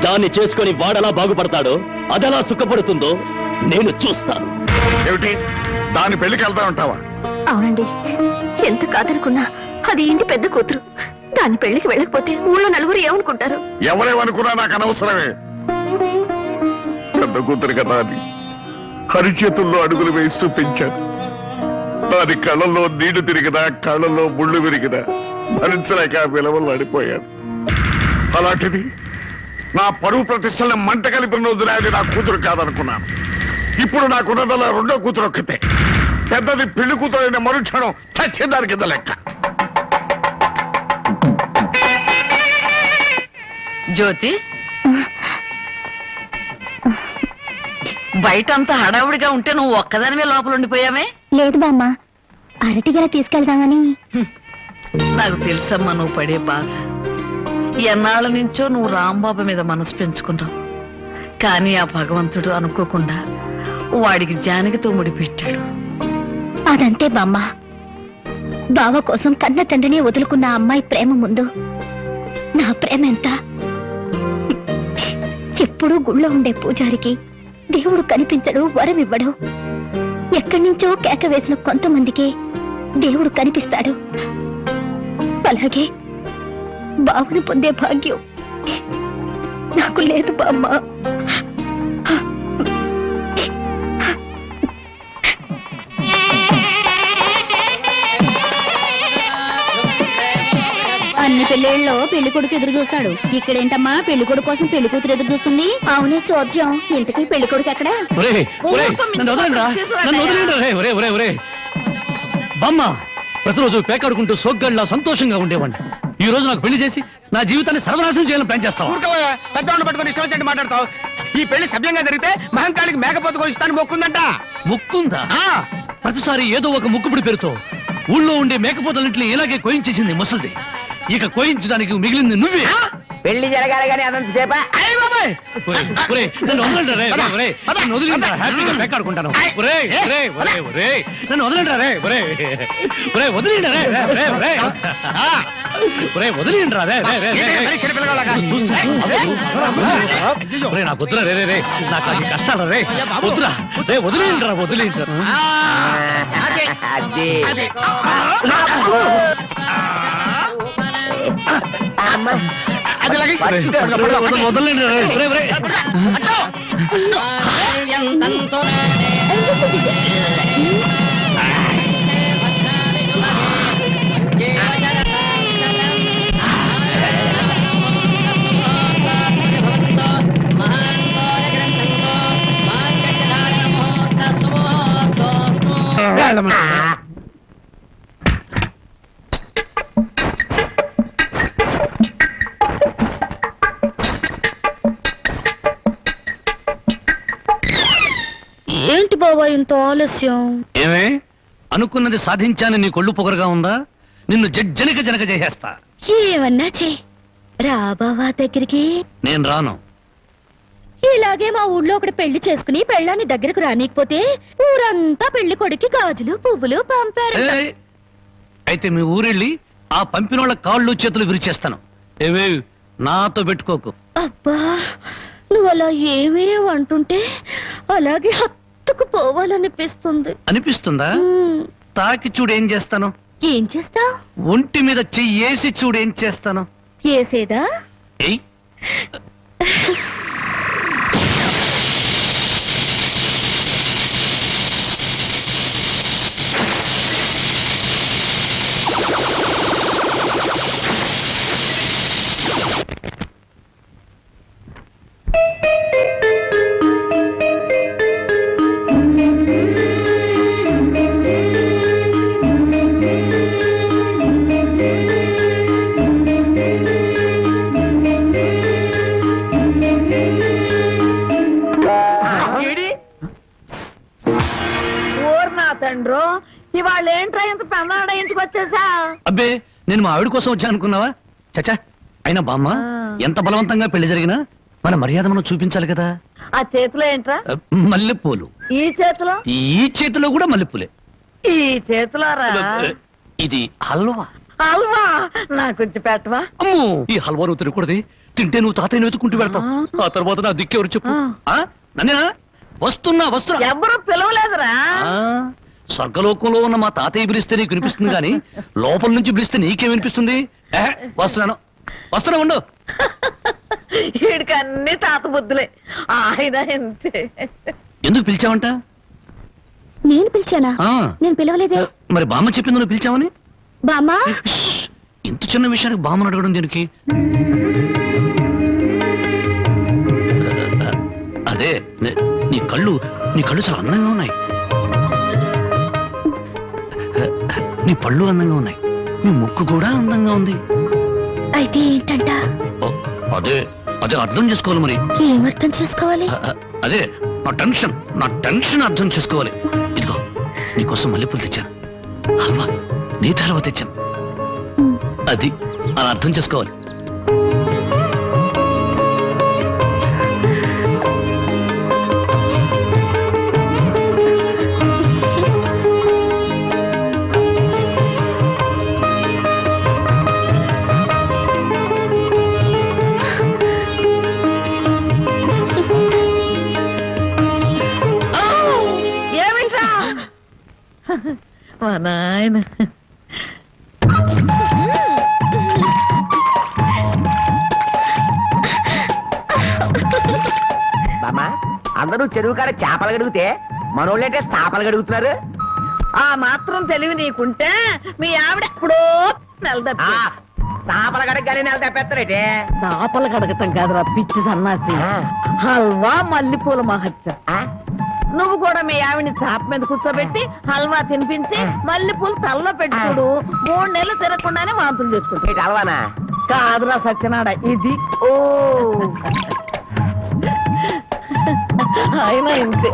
దాన్ని చేసుకొని వాడలా బాగుపడతాడో, అదెలా సుఖపడుతుందో నేను చూస్తాను. ఏమిటి దాని పెళ్లికి వెళ్తా ఉంటావా? అవునండి, ఎంత కాదనుకున్నా అది ఇంటి పెద్ద కూతురు. దాని పెళ్లికి వెళ్ళకపోతే ఊళ్ళో నలుగురు ఏమనుకుంటారు? ఎవరేమనుకున్నా నాకు అనవసరమే. పెద్ద కూతురు కదా అని హరిచేతుల్లో అడుగులు వేస్తూ పెంచాను. దాని కళ్ళల్లో నీళ్లు తిరిగినా కళ్ళల్లో ముళ్ళు విరిగినా భరించలేక విలవలు అడిపోయాను. అలాంటిది నా పరువు ప్రతిష్టలను మంట కలిపిన రోజున అది నా కూతురు కాదనుకున్నాను. ఇప్పుడు నాకున్నదల్లా రెండో కూతురు ఒక్కతే. పెద్దది పెళ్లి కూతురు అయిన మరుక్షణం చచ్చేదాని కింద లెక్క. జ్యోతి, బయటంతా హడావుడిగా ఉంటే నువ్వు ఒక్కదానివే లోపల ఉండిపోయామే? లేదు బామ్మ, అరటిగల తీసుకెళ్దామని. నాకు తెలుసమ్మా నువ్వు పడే బాధ. ఎన్నాళ్ళ నుంచో నువ్వు రాంబాబు మీద మనసు పెంచుకున్నావు. కానీ ఆ భగవంతుడు అనుకోకుండా వాడికి జానకితో ముడిపెట్టాడు. అదంతే బామ్మ. బావ కోసం కన్న తండ్రిని వదులుకున్న అమ్మాయి ప్రేమ ముందు నా ప్రేమ ఎంత? ఎప్పుడూ గుళ్ళో ఉండే పూజారికి దేవుడు కనిపించడు, వరం ఇవ్వడు. ఎక్కడి నుంచో కేక వేసిన కొంతమందికి దేవుడు కనిపిస్తాడు. అలాగే బావుని పొందే భాగ్యం నాకు లేదు బామ్మ. అన్ని పెళ్ళిళ్ళలో పెళ్లి కొడుకు ఎదురు చూస్తాడు. ఇక్కడేంటమ్మా పెళ్లి కొడుకు కోసం పెళ్లి కూతురు ఎదురు చూస్తుంది? అవునే చోద్యం. ఇంతకీ పెళ్లి కొడుకు ఎక్కడ? బామ్మ, ప్రతిరోజు పేకాడుకుంటూ సోగ్గాడిలా సంతోషంగా ఉండేవాడిని. ఈ రోజు నాకు పెళ్లి చేసి నా జీవితాన్ని సర్వనాశనం చేయాలని ప్లాన్ చేస్తావు. పెద్దవాడిని పట్టుకొని ఇష్టం వచ్చినట్టు మాట్లాడతావు. ఈ పెళ్లి సభ్యంగా జరిగితే మహంకాళికి మేకపోతు కొలిస్తాను మొక్కుందంట. మొక్కుందా? ప్రతిసారి ఏదో ఒక ముక్కుపుడి పేరుతో ఊళ్ళో ఉండే మేకపోతలన్నింటినీ ఇలాగే కోయించేసింది ముసలిది. ఇక కోయించడానికి మిగిలింది నువ్వే. పెళ్లి జరగాలి కానీ అదంతసేపా? నన్ను వదిలిండ్రా, హ్యాపీగా పేకాడుకుంటాను. నన్ను వదిలిండ్రా రే, వదిలిండ్రా నాకు వద్దురా రే, నాకు అది కష్టాలు రే, వద్దురా రే, వదిలిండ్రా. బావా ఇంత ఆలస్యం? ఏమే అనుకున్నది సాధించాలని నీ కొళ్ళు పొగరుగా ఉందా? నిన్ను జనక చేసేస్తా. ఏమన్నా చే రా బావా దగ్గరికి. నేను రాను. ఇలాగే మా ఊళ్ళో ఒకటి పెళ్లి చేసుకుని పెళ్ళాన్ని దగ్గరకు రానికపోతే ఊరంతా పెళ్లి కొడుకి గాజులు పువ్వులు పంపారు. ఏయ్, అయితే మీ ఊరెళ్ళి ఆ పంపినోళ్ళ కాళ్ళు చేతులు విరిచేస్తాను. ఏవే నాతో పెట్టుకోకు. అబ్బా నువ్వు అలా ఏమీ అంటుంటే అలాగే హత్తుకు పోవాలనిపిస్తుంది. అనిపిస్తుందా? తాకి చూడు ఏం చేస్తాను. ఏం చేస్తావ్? ఒంటి మీద చెయ్యేసి చూడు ఏం చేస్తాను. ఏసేదా? ఏయ్ ఓర్ నా తండ్రో, ఇవాళ ఏంట్రా ఇంత పెన్నాడ ఇంటికి వచ్చేసా? అబ్బే నేను మా ఆవిడ కోసం వచ్చా అనుకున్నావా? చచ్చా అయినా బామ్మ ఎంత బలవంతంగా పెళ్లి జరిగినా మన మర్యాద మనం చూపించాలి కదా. ఆ చేతిలో ఏంట్రా? మల్లెపూలు. ఈ చేతిలో? ఈ చేతిలో కూడా మల్లెపూలే. ఈ చేతిలో రా. ఇది హల్వా. హల్వా నాకు కొంచెం పెట్టవా? అమ్మో ఈ హల్వా నువ్వు తినకూడదు. తింటే నువ్వు తాతయ్యను వెతుకుంటూ వెళ్తావు. ఆ తర్వాత నా దిక్కెవరు చెప్పు. నన్నేనా? వస్తున్నా. ఎవరు పిలవలేదురా. స్వర్గలోకంలో ఉన్న మా తాతయ్య పిలిస్తే నీకు వినిపిస్తుంది కానీ లోపల నుంచి పిలిస్తే నీకేం వినిపిస్తుంది? వస్తున్నా ఉండు. వీడికి అన్ని తాత బుద్ధులే. ఆయన ఎంతే. ఎందుకు పిలిచావంట? నేను పిలిచానా? నేను పిలవలేదే. మరి బామ్మ చెప్పింది నువ్వు పిలిచావని. బామ్మా ఇంత చిన్న విషయానికి బామ్మను అడగడం దీనికి. అదే నీ కళ్ళు చాలా అందంగా ఉన్నాయి. నీ పళ్ళు అందంగా ఉన్నాయి. నీ ముక్కు కూడా అందంగా ఉంది. అయితే ఏంటంట? అదే అర్థం చేసుకోవాలి. మరి ఏం అర్థం చేసుకోవాలి? అదే నా టెన్షన్ అర్థం చేసుకోవాలి. ఇదిగో నీకోసం మల్లెపూలు తెచ్చాను. హల్వా నీ హల్వా తెచ్చాను. అది అలా అర్థం చేసుకోవాలి. మా నాయన బామ్మా అందరూ చెరువు కాడ చేపలు గడిగితే మనోళ్ళంటే చేపలు గడుగుతున్నారు. ఆ మాత్రం తెలివి నీకుంటే మీ ఆవిడ ఎప్పుడో నెలదప్పి. చేపల గడగానే నెల తప్పేస్తారేటే. చేపలు కడగటం కాదురా పిచ్చి సన్నాసి. హల్వా మల్లెపూల మహత్యం. నువ్వు కూడా మీ ఆవిడ్ని చాప మీద కూర్చోబెట్టి హల్వా తినిపించి మల్లెపూలు తలలో పెట్టి చూడు. 3 నెలలు తినకుండానే వాంతులు చేసుకుంటా. హల్వానా? కాదురా సత్యనాడ ఇది. ఓ ఆయన ఇంతే.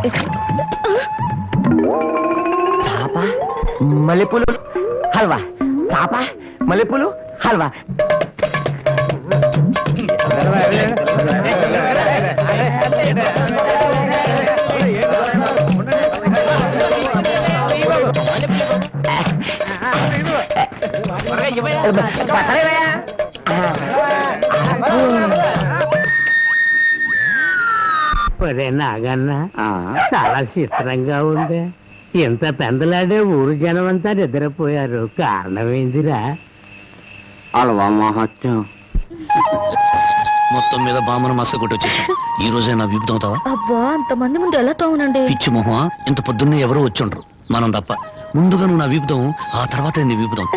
చాప మల్లెపూలు హల్వా. చాప మల్లెపూలు హల్వా. నాగన్నా చాలా చిత్రంగా ఉంది. ఎంత పెందలాడే ఊరు జనం అంతా నిద్రపోయారు. కారణం ఏందిరా? హల్వా మహత్యం. మొత్తం మీద బామ్మను మసక కొట్టి వచ్చేసాం. ఈ రోజే నా వీపు తోముతావా? అబ్బా అంతమంది ముందు ఎలా తోమనండి? పిచ్చి మొహమా, ఇంత పొద్దున్నే ఎవరో వచ్చుండ్రు. మనం తప్ప. ముందుగా నువ్వు నా వీపుతాం, ఆ తర్వాత నీ వీపుతాం.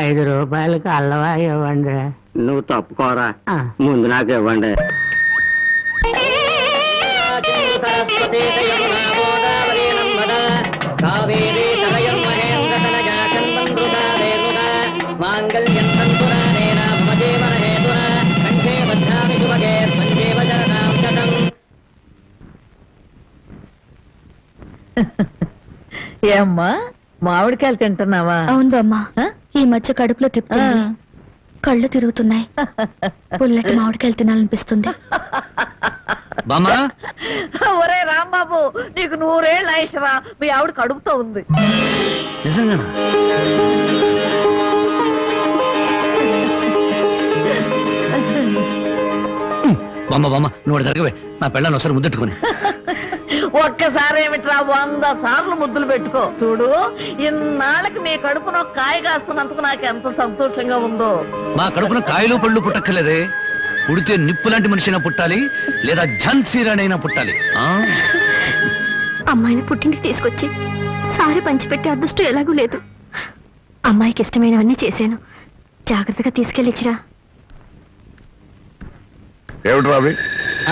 5 రూపాయలకి అల్లవా ఇవ్వండి. నువ్వు తప్పుకోరా, ఆ. ముందు నాకు ఇవ్వండి. ఏమ్మా మామిడికాయలు తింటున్నావా? అవును బామ్మ, ఆ? ఈ మధ్య కడుపులో తిప్పుతుంది, కళ్ళు తిరుగుతున్నాయి, పుల్లటి మామిడికాయలు తినాలనిపిస్తుంది. బామ్మా ఒరే రాంబాబు, నీకు 100 ఏళ్ళు ఆయుషరా. మీ ఆవిడ కడుపుతో ఉంది. నిజంగానా? బామ్మ బామ్మ నువ్వు జరగవే, నా పెళ్ళాన్ని ఒకసారి ముద్దెట్టుకుని. ఒక్కసారి ఏమిట్రా 100 సార్లు ముద్దులు పెట్టుకో. చూడు, ఇన్నాళ్ళకి మీ కడుపున ఒక కాయ కాస్తున్నందుకు నాకు ఎంత సంతోషంగా ఉందో. మా కడుపున కాయలు పళ్ళు పుట్టక్కర్లేదే, పుడితే నిప్పు లాంటి మనిషినా పుట్టాలి, లేదా ఝాన్సీరానైనా పుట్టాలి. అమ్మాయిని పుట్టింటికి తీసుకొచ్చి సారి పంచిపెట్టే అదృష్టం ఎలాగూ లేదు. అమ్మాయికి ఇష్టమైనవన్నీ చేశాను. జాగ్రత్తగా తీసుకెళ్ళిచ్చిరా. ఏమిటి రావి?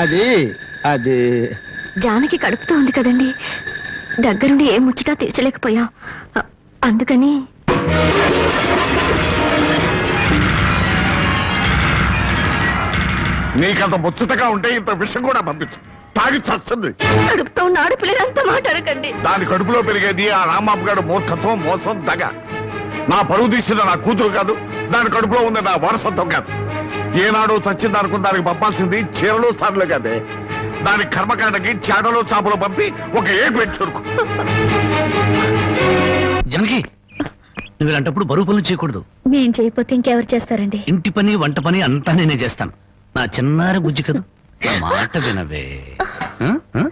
అది అది జానకి కడుపుతో ఉంది కదండి, దగ్గరుండి ఏ ముచ్చటా తీర్చలేకపోయా, అందుకని. నీకంత ముచ్చటగా ఉంటే ఇంత విషయం కూడా పంపించు, తాగి చస్తుంది. కడుపుతో ఉన్న ఆడపిల్లని అంత మాట అనకండి. దాని కడుపులో పెరిగేది ఆ రాంబాబు గారు మూర్ఖత్వం, మోసం, దగ. నా పరువు తీసింది నా కూతురు కాదు, దాని కడుపులో ఉంది నా వారసత్వం కాదు. ఏనాడు చచ్చింది అనుకుని దానికి పంపాల్సింది చీరలు సార్లు కాదే. దాని కర్మకాండకి చాడలో చాపలు పంపి ఒక ఏడు చురుకు. జనకి, నువ్వు ఇలాంటప్పుడు బరువు పనులు చేయకూడదు. నేను చేయకపోతే ఇంకెవరు చేస్తారండి? ఇంటి పని వంట పని అంతా నేనే చేస్తాను. నా చిన్నారి బుజ్జి కదా, నా మాట వినవే. ఆ? ఆ?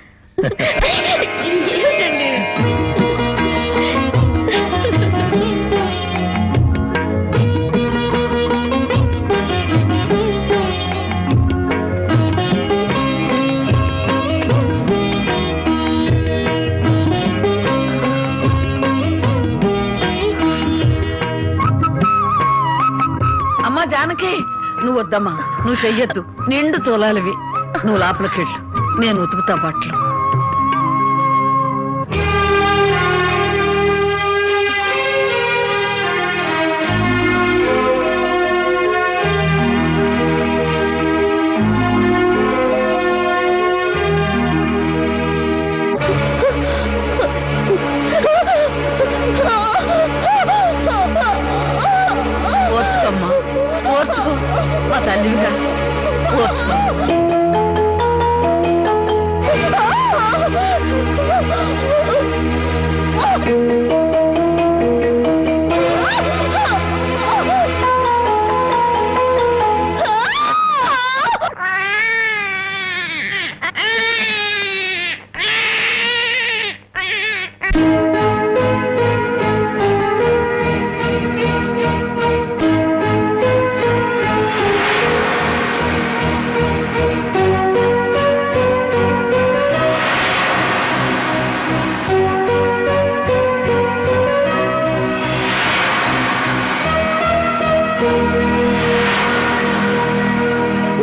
అమ్మా జానకి, నువ్వు వద్దమ్మా, నువ్వు చెయ్యొద్దు. నిండు చూలాలివి. నువ్వు లోపలికెళ్ళు, నేను ఉతుకుతా బట్టలు. ఓర్చుకోమ్మా, ఓర్చుకో. మా తల్లివిగా ఓర్చుకో.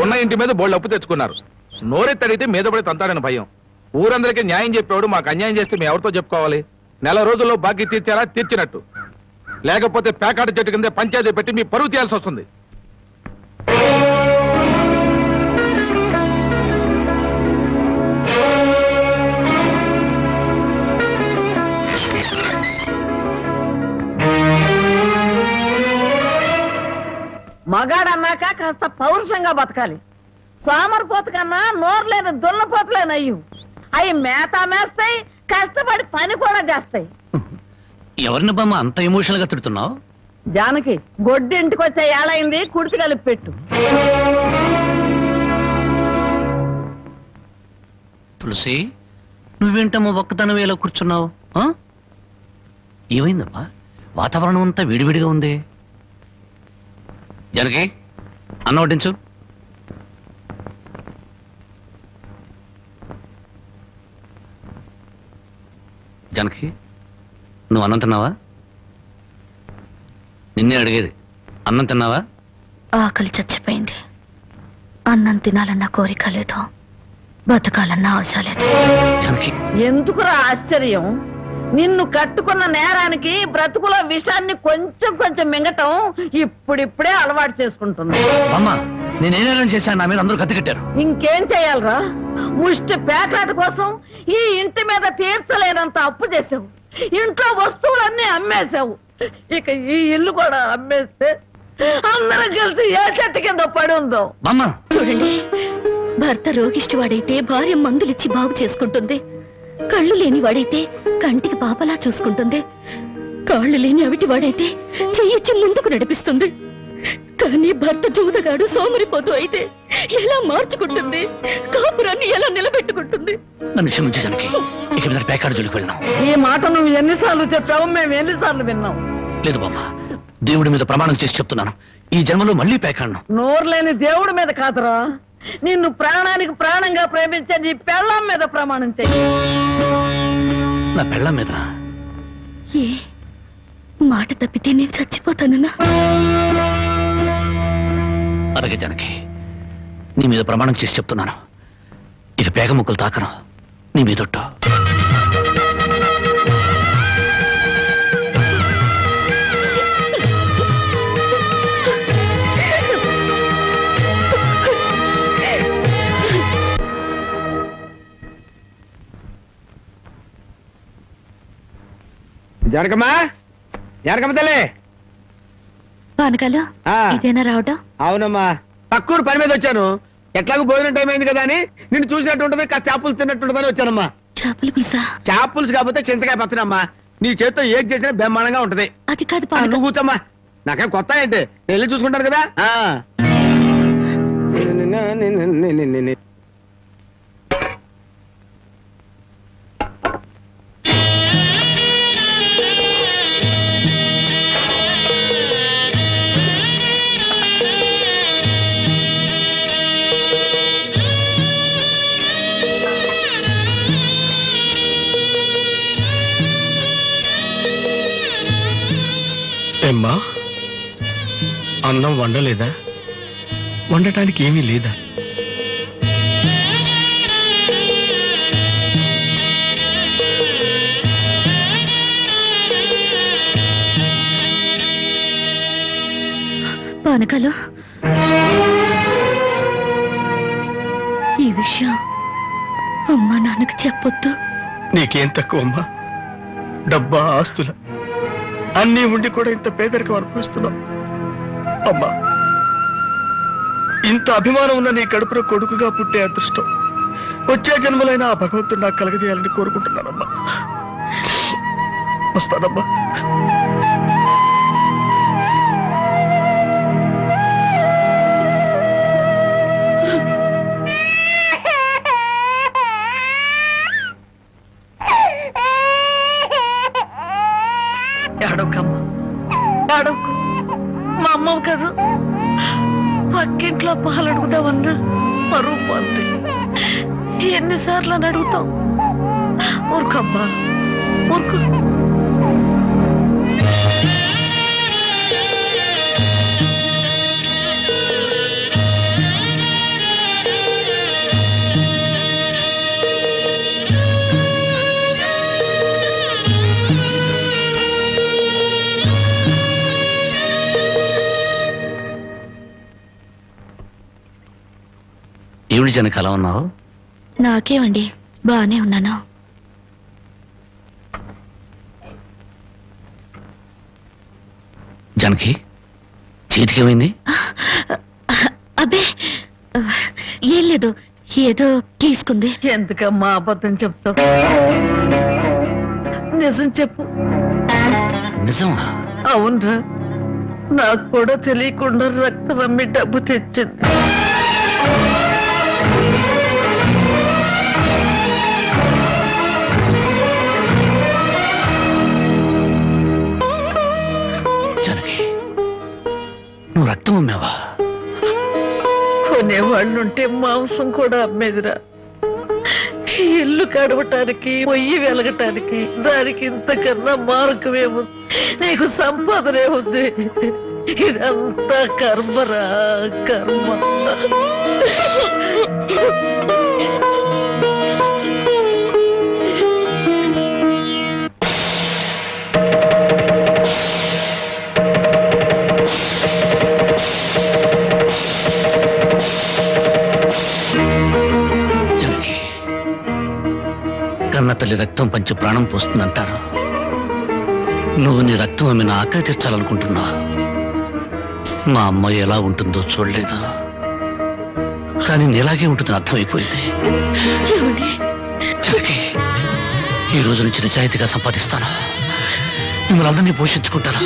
ఉన్న ఇంటి మీద బోళ్ళు అప్పు తెచ్చుకున్నారు. నోరెత్తడితే మీద పడి తంతాడని భయం. ఊరందరికీ న్యాయం చెప్పేవాడు మాకు అన్యాయం చేస్తే మేము ఎవరితో చెప్పుకోవాలి? నెల రోజుల్లో బాకీ తీర్చారా? తీర్చినట్టు. లేకపోతే పేకాట చెట్టు కింద పంచాయతీ పెట్టి మీ పరువు తీయాల్సి వస్తుంది. మగాడన్నాక కాస్త పౌరుషంగా బతకాలి. సోమరిపోతు కన్నా నోరు లేని దున్నపోతులేనయ్యు. అవి మేత మేస్తాయి, కష్టపడి పని కూడా చేస్తాయి. ఎవరిని బామ్మ అంత ఎమోషనల్ గా తిడుతున్నావు? జానకి, గొడ్డు ఇంటికి వచ్చే ఏళైంది, కుడితి కలిపి పెట్టు. తులసి, నువ్వేంటమ్మా ఒక్కతనం వేలా కూర్చున్నావు? ఏమైందమ్మా? వాతావరణం అంతా విడివిడిగా ఉంది. జనకి, అన్నం వడ్డించు. జనకి, నువ్వు అన్నం తిన్నావా? నిన్నే అడిగేది. అన్నం తిన్నావా? ఆకలి చచ్చిపోయింది. అన్నం తినాలన్న కోరిక లేదు, బతకాలన్న ఆశ లేదు. జానకి, ఎందుకురా ఆశ్చర్యం? నిన్ను కట్టుకున్న నేరానికి బ్రతుకులో విషాన్ని కొంచెం కొంచెం మింగటం ఇప్పుడిప్పుడే అలవాటు చేసుకుంటుంది. అమ్మా నేనేం చేశాను? నా మీద అందరూ కత్తి కట్టారు. ఇంకేం చెయ్యాలరా? ముష్టి పేకాట కోసం ఈ ఇంటి మీద తీర్చలేనంత అప్పు చేసావు, ఇంట్లో వస్తువులన్నీ అమ్మేశావు. ఇక ఈ ఇల్లు కూడా అమ్మేస్తే అందరం కలిసి ఏ చెట్టు కింద పడి ఉందో. చూడండి, భర్త రోగిష్టి వాడైతే భార్య మందులిచ్చి బాగు చేసుకుంటుంది. కళ్ళు లేని వాడైతే కంటికి పాపలా చూసుకుంటుంది. కాళ్ళు లేని అవిటి వాడైతే చెయ్యిచ్చి ముందుకు నడిపిస్తుంది. కానీ భర్త జూదగాడు సోమరిపోతూ అయితే ఎలా మార్చుకుంటుంది? కాపురాన్ని ఎలా నిలబెట్టుకుంటుంది? నన్ను క్షమించు జానకి, ఇక మీద పేకాడు జోలికి వెళ్ళాం. ఈ మాట నువ్వు ఎన్నిసార్లు చెప్పావు, మేము ఎన్నిసార్లు విన్నాం. లేదు బామ్మ, దేవుడి మీద ప్రమాణం చేసి చెప్తున్నాను, ఈ జన్మలో మళ్ళీ పేకాడను. నోరు లేని దేవుడి మీద కాదురా, నిన్ను ప్రాణానికి ప్రాణంగా ప్రేమించే నీ పెళ్ళాం మీద ప్రమాణం చెయ్యి. నా పెళ్ళాం మీద? ఏ మాట తప్పితే నేను చచ్చిపోతానన్నా? అలాగే జానకి, నీ మీద ప్రమాణం చేసి చెప్తున్నాను, ఇక పేగ ముక్కలు తాకను, నీ మీదొట్టు. జానకమ్మా, జానకమ్మ తల్లి. పానకాలు ఇదేనా రావటం? అవునమ్మా, పక్కూరు పని మీద వచ్చాను. ఎట్లాగో భోజనం టైం అయింది కదా అని నిన్ను చూసినట్టు ఉంటది, కాస్త చేపలు తిన్నట్టుంటదని వచ్చానమ్మా. చేపల పులుసా? చేపలుసు కాకపోతే చింతకాయ పచ్చనమ్మా. నీ చేత్తో ఏది చేసినా బ్రహ్మాండంగా ఉంటది. అది కాదు, నువ్వు కూర్చోమ్మా, నాకేం కొత్త ఏంటి, నేను వెళ్ళి చూసుకుంటాను కదా. ఏమ్మా, అన్నం వండలేదా? వండటానికి ఏమీ లేదా? పానకాలు, ఈ విషయం అమ్మా నాన్నకు చెప్పొద్దు. నీకేం తక్కువమ్మా? డబ్బా, ఆస్తుల అన్నీ ఉండి కూడా ఇంత పేదరికం అనుభవిస్తున్నావు. అమ్మా, ఇంత అభిమానం ఉన్న నీ కడుపులో కొడుకుగా పుట్టే అదృష్టం వచ్చే జన్మలైన ఆ భగవంతుడు నాకు కలగజేయాలని కోరుకుంటున్నానమ్మా. వస్తానమ్మా. ఏడవకమ్మా, ఏడవకు. మా అమ్మవు కదా, పక్కింట్లో పాలు అడుగుదామన్నా పరువు పోద్ది. ఎన్నిసార్లు అని అడుగుతాం? ఊరుకమ్మా, ఊరుకు. ఏమిటి జనకి అలా ఉన్నావు? నాకేమండి, బానే ఉన్నాను. జానకి, చేతికి ఏమైంది? అబ్బే ఏం లేదు, ఏదో గీసుకుంది. ఎందుకమ్మా అబద్ధం చెప్తావు? నిజం చెప్పు. నిజమా? అవునరా, నాకు కూడా తెలియకుండా రక్తం అమ్మి డబ్బు తెచ్చింది. నువ్వు రక్తం అమ్మావా? కొనేవాళ్ళుంటే మాంసం కూడా అమ్మేదిరా. ఇల్లు కడవటానికి, పొయ్యి వెలగటానికి దానికి ఇంతకన్నా మార్గమేముంది? నీకు సంపాదనే ఉంది. ఇదంతా కర్మరా కర్మ. జానకి, కన్న తల్లి రక్తం పంచి ప్రాణం పోస్తుందంటారు. నువ్వు నీ రక్తం ఆమె ఆకలి తీర్చాలనుకుంటున్నా. మా అమ్మ ఎలా ఉంటుందో చూడలేదు, కానీ నీలాగే ఉంటుందని అర్థమైపోయింది. జానకి, ఈ రోజు నుంచి నిజాయితీగా సంపాదిస్తాను. మిమ్మల్ని అందరినీ పోషించుకుంటాను.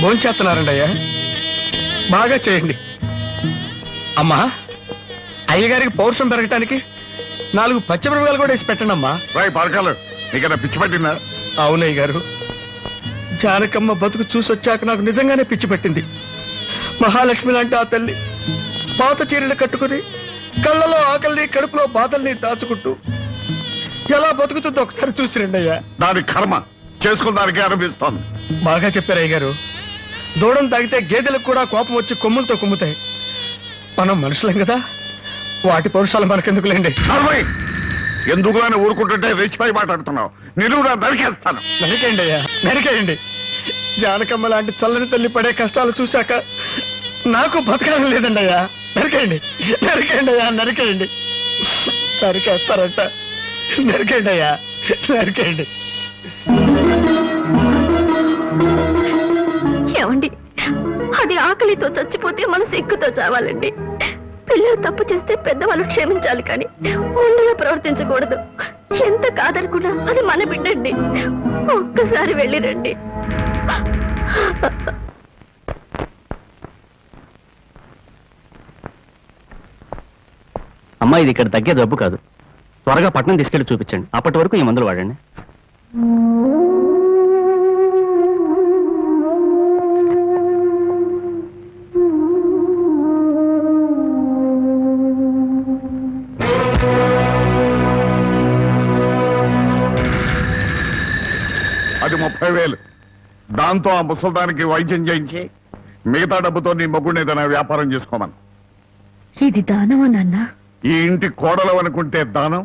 భోంచేస్తున్నారండి అయ్యా, బాగా చేయండి. అమ్మా, అయ్యగారికి పౌరుషం పెరగటానికి 4 పచ్చిమిరపకాయలు కూడా వేసి పెట్టండి అమ్మా. రాయ్ పరకాలు, నీకన్నా పిచ్చి పట్టిందా? అవునయ్య గారు, జానకమ్మ బతుకు చూసొచ్చాక నాకు నిజంగానే పిచ్చి పట్టింది. మహాలక్ష్మి లాంటి ఆ తల్లి పాత చీరలు కట్టుకుని కళ్ళలో ఆకలిని కడుపులో బాధల్ని దాచుకుంటూ ఎలా బతుకుతుందో ఒకసారి చూసి రండి అయ్యా. దాని కర్మ చేసుకున్న దానికి అనిపిస్తోంది. బాగా చెప్పారు అయ్య గారు. దూడం తాగితే గేదెలకు కూడా కోపం వచ్చి కొమ్ములతో కుమ్ముతాయి. మనం మనుషులం కదా, వాటి పౌరుషాలు మనకెందుకులేండి. ఎందుకులని ఊరుకుంటుంటే రెచ్చిపోయి మాట్లాడుతున్నావు. నిలువురా నరికేస్తాను. నరికేయండి అయ్యా, నరికేయండి. జానకమ్మ లాంటి చల్లని తల్లి పడే కష్టాలు చూశాక నాకు బతకాలం లేదండి అయ్యా. నరికేయండి అయ్యా, నరికేయండి. నరికేస్తారంట, నరికేయండి అయ్యా, నరికేయండి. ఏమండి, అది ఆకలితో చచ్చిపోతే మన సిగ్గుతో చావాలండి. పిల్లలు తప్పు చేస్తే పెద్దవాళ్ళు క్షమించాలి, కానీ ఒండుగా ప్రవర్తించకూడదు. ఎంత కాదనుకున్నా అది మన బిడ్డండి. ఒక్కసారి వెళ్ళి రండి. అమ్మా, ఇది ఇక్కడ తగ్గే జబ్బు కాదు. త్వరగా పట్నం తీసుకెళ్లి చూపించండి. అప్పటి వరకు ఈ మందులు వాడండి. అది 30,000. దాంతో ఆ ముసల్దానికి వైద్యం చేయించి మిగతా డబ్బుతో నీ మొగ్గుని ఏదైనా వ్యాపారం చేసుకోమను. ఇది దానమా నాన్న? ఈ ఇంటి కోడలు అనుకుంటే దానం,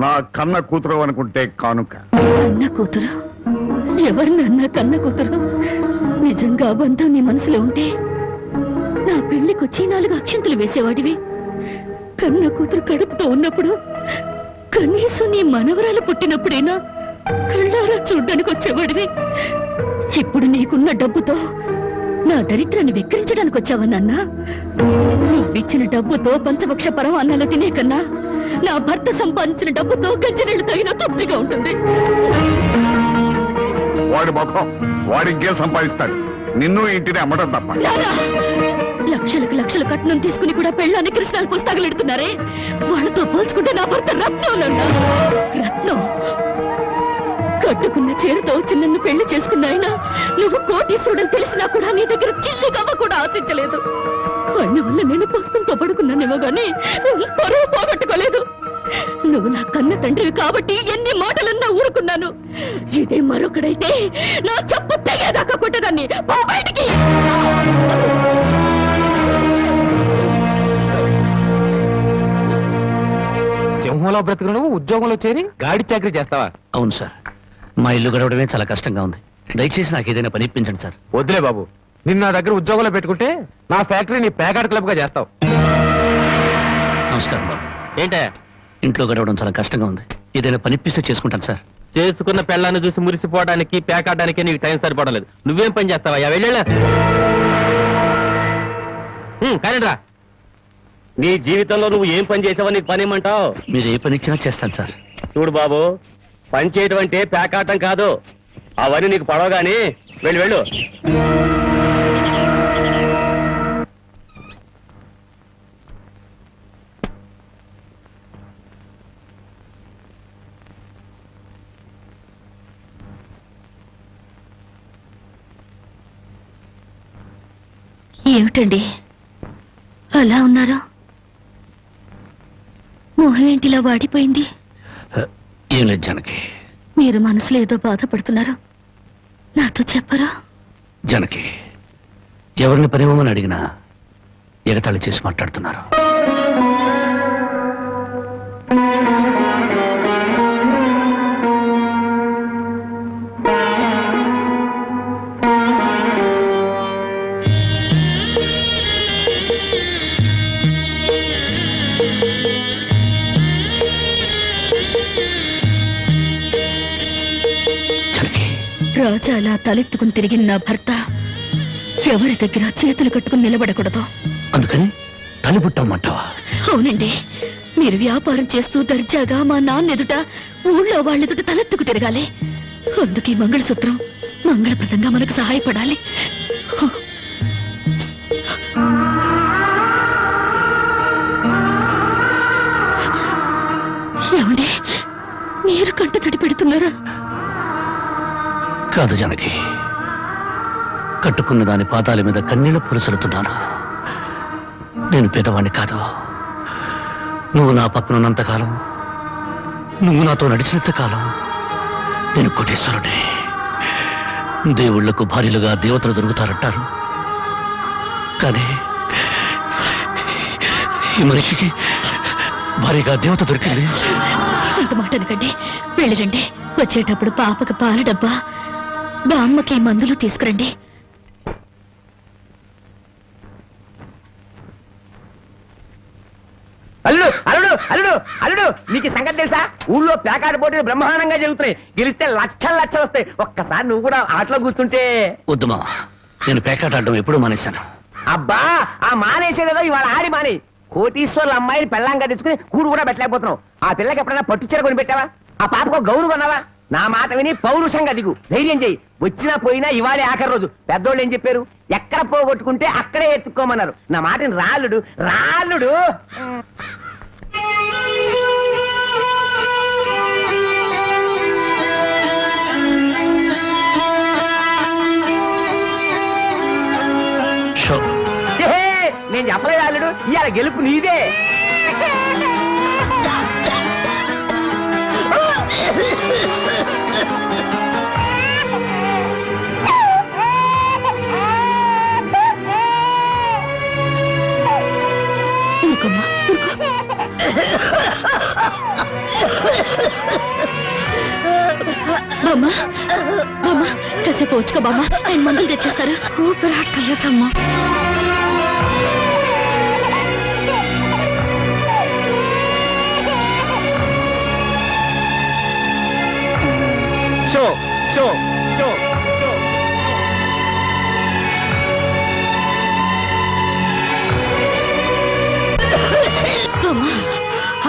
నా కన్న కూతురు అనుకుంటే కానుక. కన్న కూతురు? ఎవరు నాన్న కన్న కూతురు? నిజంగా బంధం నీ మనసులో ఉంటే నా పెళ్లికొచ్చి 4 అక్షంతలు వేసేవాడివి. కన్న కూతురు కడుపుతో ఉన్నప్పుడు, కనీసం నీ మనవరాలు పుట్టినప్పుడైనా కళ్ళారా చూడ్డానికి వచ్చేవాడివి. ఇప్పుడు నీకున్న డబ్బుతో నా దరిద్రాన్ని వెక్కిరించడానికి వచ్చావా నాన్న? నువ్విచ్చిన డబ్బుతో పంచభక్ష పరమాన్నాలు తినే కన్నా నా భర్త సంపాదించిన డబ్బుతో గంజినీళ్లు తాగినా తృప్తిగా ఉంటుంది. వాడి ముఖం వాడింకే సంపాదిస్తాడు. నిన్ను ఇంటిని అమ్మడం తప్ప. లక్షలకు లక్షల కట్నం తీసుకుని కూడా పెళ్ళాన్ని కృష్ణాలు పుస్తకాలెడుతున్నారే, వాళ్ళతో పోల్చుకుంటే నా భర్త రత్నం నాన్న, రత్నం. కట్టుకున్న చీరతో వచ్చి నన్ను పెళ్లి చేసుకున్నాయినా నువ్వు కోటీశ్వరుడని తెలిసినా కూడా నీ దగ్గర చిల్లిగవ్వ కూడా ఆశించలేదు. ఆయన వల్ల నేను పుస్తకంతో పడుకున్నానేమో గానీ పరువు పోగొట్టుకోలేదు. నువ్వు నా కన్న తండ్రివి కాబట్టి ఎన్ని మాటలన్నా ఊరుకున్నాను. ఇదే మరొకడైతే నా చెప్పు తెగేదాకా కొట్టదాన్ని. పో బయటికి. సింహంలో బ్రతుకు నువ్వు ఉద్యోగంలో చేరి గాడి చాకరీ చేస్తావా? అవును సార్, మా ఇల్లు గడవడమే చాలా కష్టంగా ఉంది. దయచేసి నాకు ఏదైనా పని ఇప్పించండి సార్. వద్దులే బాబు, నిన్న నా దగ్గర ఉద్యోగంలో పెట్టుకుంటే నా ఫ్యాక్టరీని ప్యాకాట్ క్లబ్ గా చేస్తావు. నమస్కారం బాబు. ఏంటే ఇంట్లో గడవడం చాలా కష్టంగా ఉంది. ఏదైనా పని ఇప్పిస్తే చేసుకుంటాను సార్. చేసుకున్న పెళ్ళాన్ని చూసి మురిసిపోవడానికి ప్యాకాడడానికి నీకు టైం సరిపోవడం లేదు. నువ్వేం పని చేస్తావా? వెళ్ళా కానీ రా. నీ జీవితంలో నువ్వు ఏం పని చేసావో నీకు పని ఏమంటావు? మీరు ఏ పని ఇచ్చినా చేస్తాను సార్. చూడు బాబు, పని చేయడం అంటే ప్యాకాటం కాదు. అవన్నీ నీకు పడవగాని వెళ్ళు. ఏమిటండి అలా ఉన్నారు? మొహం ఏంటిలా వాడిపోయింది? ఏం లేదు జనకి. మీరు మనసులో ఏదో బాధపడుతున్నారు, నాతో చెప్పరా? జనకి, ఎవరిని పనివ్వమని అడిగినా ఎగతాళి చేసి మాట్లాడుతున్నారు. రాజా అలా తలెత్తుకుని తిరిగిన నా భర్త ఎవరి దగ్గర చేతులు కట్టుకుని నిలబడకూడదు. అందుకని తలిపుట్టమంటావా? అవునండి, మీరు వ్యాపారం చేస్తూ దర్జాగా మా నాన్న ఎదుట, ఊళ్ళో వాళ్ళెదుట తలెత్తుకు తిరగాలి. అందుకే మంగళసూత్రం మంగళప్రదంగా మనకు సహాయపడాలి. ఏమండి, మీరు కంట తడి పెడుతున్నారా? కాదు జనకి, కట్టుకున్న దాని పాదాల మీద కన్నీళ్లు పులుచలుతున్నాను. నేను పేదవాణ్ణి కాదు. నువ్వు నా పక్కనున్నంతకాలం, నువ్వు నాతో నడిచినంతకాలం నేను కోటేశ్వరుడే. దేవుళ్లకు భార్యలుగా దేవతలు దొరుకుతారంటారు, కానీ ఈ మనిషికి భార్యగా దేవత దొరికింది. అంత మాట అనకండి, వెళ్ళిరండి. వచ్చేటప్పుడు పాపకి పాల డబ్బా, బామ్మకి మందులు తీసుకురండి. అల్లుడు అల్లుడు అల్లుడు అల్లుడు, నీకు ఈ సంగతి తెలుసా? ఊళ్ళో ప్యాకాట పోటీలు బ్రహ్మాండంగా జరుగుతున్నాయి. గెలిస్తే లక్షలు లక్షలు వస్తాయి. ఒక్కసారి నువ్వు కూడా ఆటలో కూర్చుంటే. వద్దుమా, నేను పేకాట ఆడడం ఎప్పుడూ మానేశాను. అబ్బా, ఆ మానేసేదేదో ఇవాళ ఆడి మాని. కోటీశ్వర్ల అమ్మాయిని పెళ్ళంగా తెచ్చుకుని కూడు కూడా పెట్టలేకపోతున్నావు. ఆ పిల్లకి ఎప్పుడైనా పట్టుచీర కొని పెట్టావా? ఆ పాపకు గౌను కొన్నావా? నా మాట విని పౌరుషంగా దిగు, ధైర్యం చెయ్యి. వచ్చినా పోయినా ఇవాళే ఆఖరి రోజు. పెద్దోళ్ళు ఏం చెప్పారు? ఎక్కడ పోగొట్టుకుంటే అక్కడే ఎత్తుక్కోమన్నారు. నా మాటని రాళ్ళుడు రాళ్ళుడు. నేను చెప్పలేదు రాళ్ళుడు, ఇవాళ గెలుపు నీదే. బామ్మా, బామ్మా, కాసేపు వచ్చుకో బామ్మ, ఆయన మందులు తెచ్చేస్తారు. ఊపిరాటలేదమ్మా. షో షో షో షో.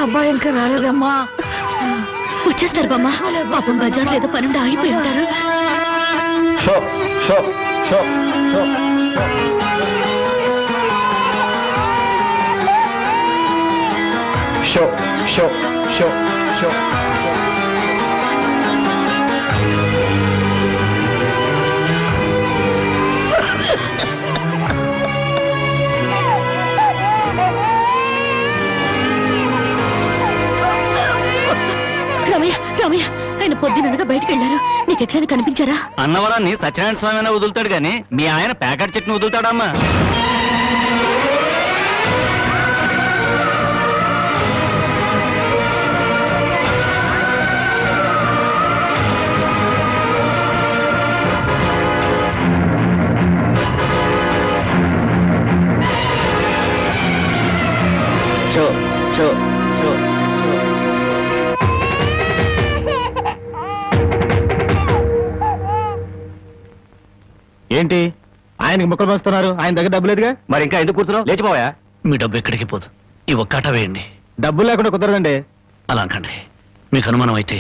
అబ్బాయి ఇంకా రాలేదమ్మా. వచ్చేస్తారు బామ్మ. పాపం బజార్లో ఏదో పనుండి ఆగిపోయి ఉంటారు. షో షో షో షో. షో షో షో షో. రామయ్య, రామయ్య, ఆయన పొద్దుననగా బయటకు వెళ్ళారు. నీకెక్కడైనా కనిపించారా? అన్నవరాన్ని సత్యనారాయణ స్వామి అయినా వదులుతాడు గాని మీ ఆయన ప్యాకెట్ చెట్టును వదులుతాడమ్మా? షో షో షో. ఏంటి ఆయనకి ముక్కలు పంచుతున్నారు? ఆయన దగ్గర డబ్బు లేదుగా, మరి ఇంకా ఎందుకు కూర్చున్నావు? లేచిపోయా. మీ డబ్బు ఎక్కడికి పోదు, ఈ ఒక్కట వేయండి. డబ్బులు లేకుండా కుదరదండి. అలా అనకండి. మీకు అనుమానం అయితే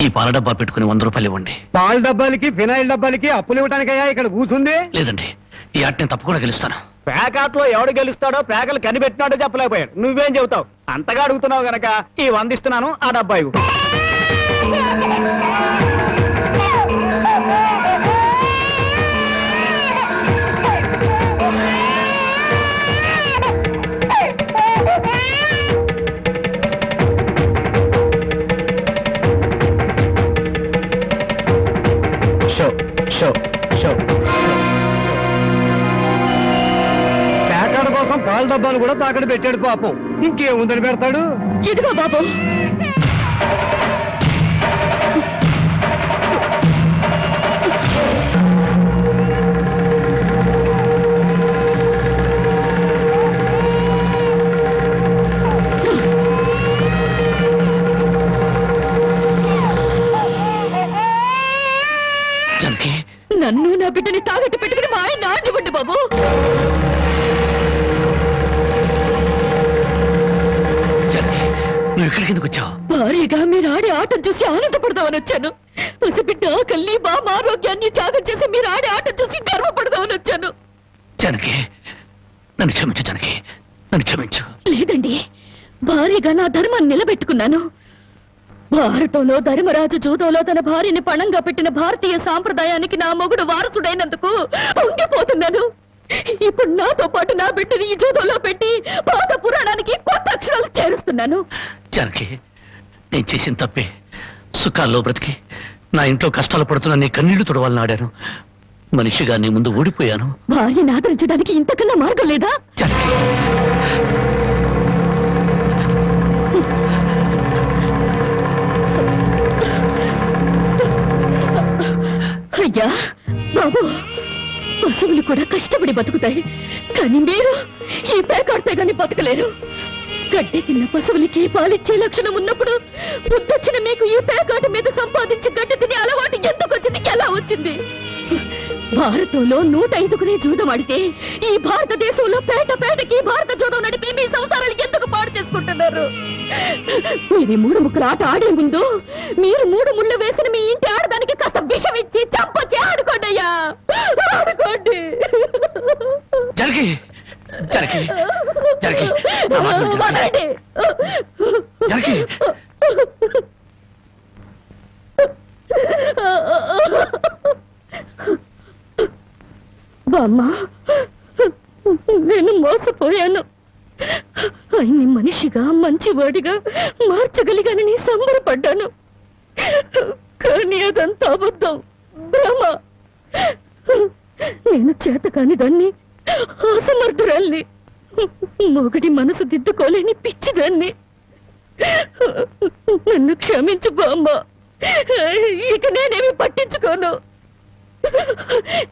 ఈ పాల డబ్బా పెట్టుకుని 100 రూపాయలు ఇవ్వండి. పాల డబ్బాలకి ఫినాయిల్ డబ్బాలకి అప్పులు ఇవ్వడానికయ్యా ఇక్కడ కూర్చుంది? లేదండి, ఈ ఆట నేను తప్పకుండా గెలుస్తాను. ప్యాకాట్లో ఎవడు గెలుస్తాడో ప్యాకలు కనిపెట్టినాడో చెప్పలేకపోయాడు. నువ్వేం చెబుతావు? అంతగా అడుగుతున్నావు గనక ఈ 100 ఇస్తున్నాను, ఆ డబ్బా ఇవ్వు. పాల డబ్బాలు కూడా తాకడ పెట్టాడు పాపం. ఇంకేముందని పెడతాడు? ఇదిగో బాబు, నన్ను నా బిడ్డని తాగట్టు పెట్టుకుని మా ఆయన ఆడివ్వండి బాబు. నువ్వు ఇక్కడికి ఎందుకు వచ్చావు? భారీగా మీరు ఆడే ఆటం చూసి ఆనందపడదామని వచ్చాను. పసిబిడ్డ ఆకలిని బామ్మ ఆరోగ్యాన్ని త్యాగం చేసి మీరు ఆడే ఆటం చూసి గర్వపడదామని వచ్చాను. జనకి, నన్ను క్షమించు జనకి, నన్ను క్షమించు. లేదండి, భారీగా నా ధర్మాన్ని నిలబెట్టుకున్నాను. భారతంలో ధర్మరాజు జూదంలో తన భార్యని పణంగా పెట్టిన భారతీయ సాంప్రదాయానికి నా మొగుడు వారసుడైనందుకు పొంగిపోతున్నాను. ఇప్పుడు నాతో పాటు నా బిడ్డని ఈ జూదంలో పెట్టి పాత పురాణానికి కొత్త అక్షరాలు చేరుస్తున్నాను. జనకి, నేను చేసిన తప్పే. సుఖాల్లో బ్రతికి నా ఇంట్లో కష్టాలు పడుతున్నా నీ కన్నీళ్లు తుడవాలని ఆడాను. మనిషిగా నీ ముందు ఓడిపోయాను. భార్యని ఆదరించడానికి ఇంతకన్నా మార్గం లేదా? అయ్యా బాబు, పశువులు కూడా కష్టపడి బతుకుతాయి, కానీ మీరు ఈ పేకాడితే గాని బతకలేరు. గడ్డి తిన్న పశువులకి పాలిచ్చే లక్షణం ఉన్నప్పుడు బుద్ధొచ్చిన మీకు ఈ పేకాట మీద సంపాదించి గడ్డి తినే అలవాటు ఎందుకు వచ్చింది, ఎలా వచ్చింది? భారతంలో 105 జూదం ఆడితే ఈ భారతదేశంలో పేటకి భారత జూదం నడిపి మీ సంసారాలు ఎందుకు పాడు చేసుకుంటున్నారు? మీరు 3 ముక్కల ఆట ఆడే ముందు మీరు 3 ముళ్ళు వేసిన మీ ఇంటి ఆడదానికి కాస్త విషం ఇచ్చి చంపొచ్చి ఆడుకోండి అయ్యా, ఆడుకోండి. జనకి, జనకి, జనకి, జనకి. బామ్మ, నేను మోసపోయాను. ఆయన్ని మనిషిగా మంచివాడిగా మార్చగలిగానని సంబరపడ్డాను. కానీ అదంతా అబద్ధం, భ్రమ. నేను చేతకాని దాన్ని, అసమర్థురాల్ని, మొగడి మనసు దిద్దుకోలేని పిచ్చిదాన్ని. నన్ను క్షమించు బామ్మ, ఇక నేనేమి పట్టించుకోను.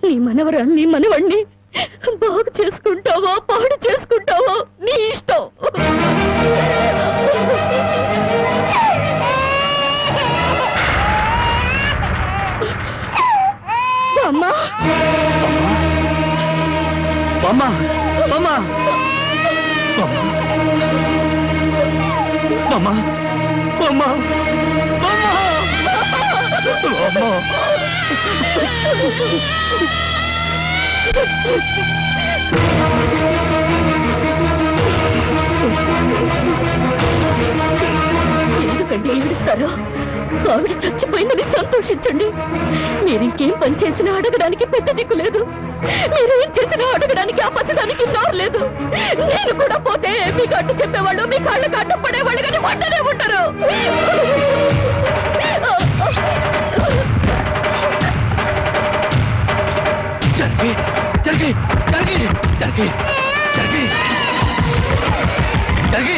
నీ మనవరాల్ని మనవణ్ణి బాగు చేసుకుంటావో పాడు చేసుకుంటావో నీ ఇష్టం. బామ్మ, బామ్మ, బామ్మ, బామ్మ, బామ్మ, బామ్మ. ఎందుకండి ఏడుస్తారో? ఆవిడ చచ్చిపోయిందని సంతోషించండి. మీరింకేం పని చేసినా అడగడానికి పెద్ద దిక్కు లేదు. మీరేం చేసినా అడగడానికి ఆ పసడానికి నోరు లేదు. నేను కూడా పోతే మీకు అడ్డు చెప్పేవాళ్ళు, మీ కాళ్ళకు అడ్డం పడేవాళ్ళు కానీ వంటనే ఉంటారు. జనకి, జనకి, జనకి, జనకి, జనకి, జనకి,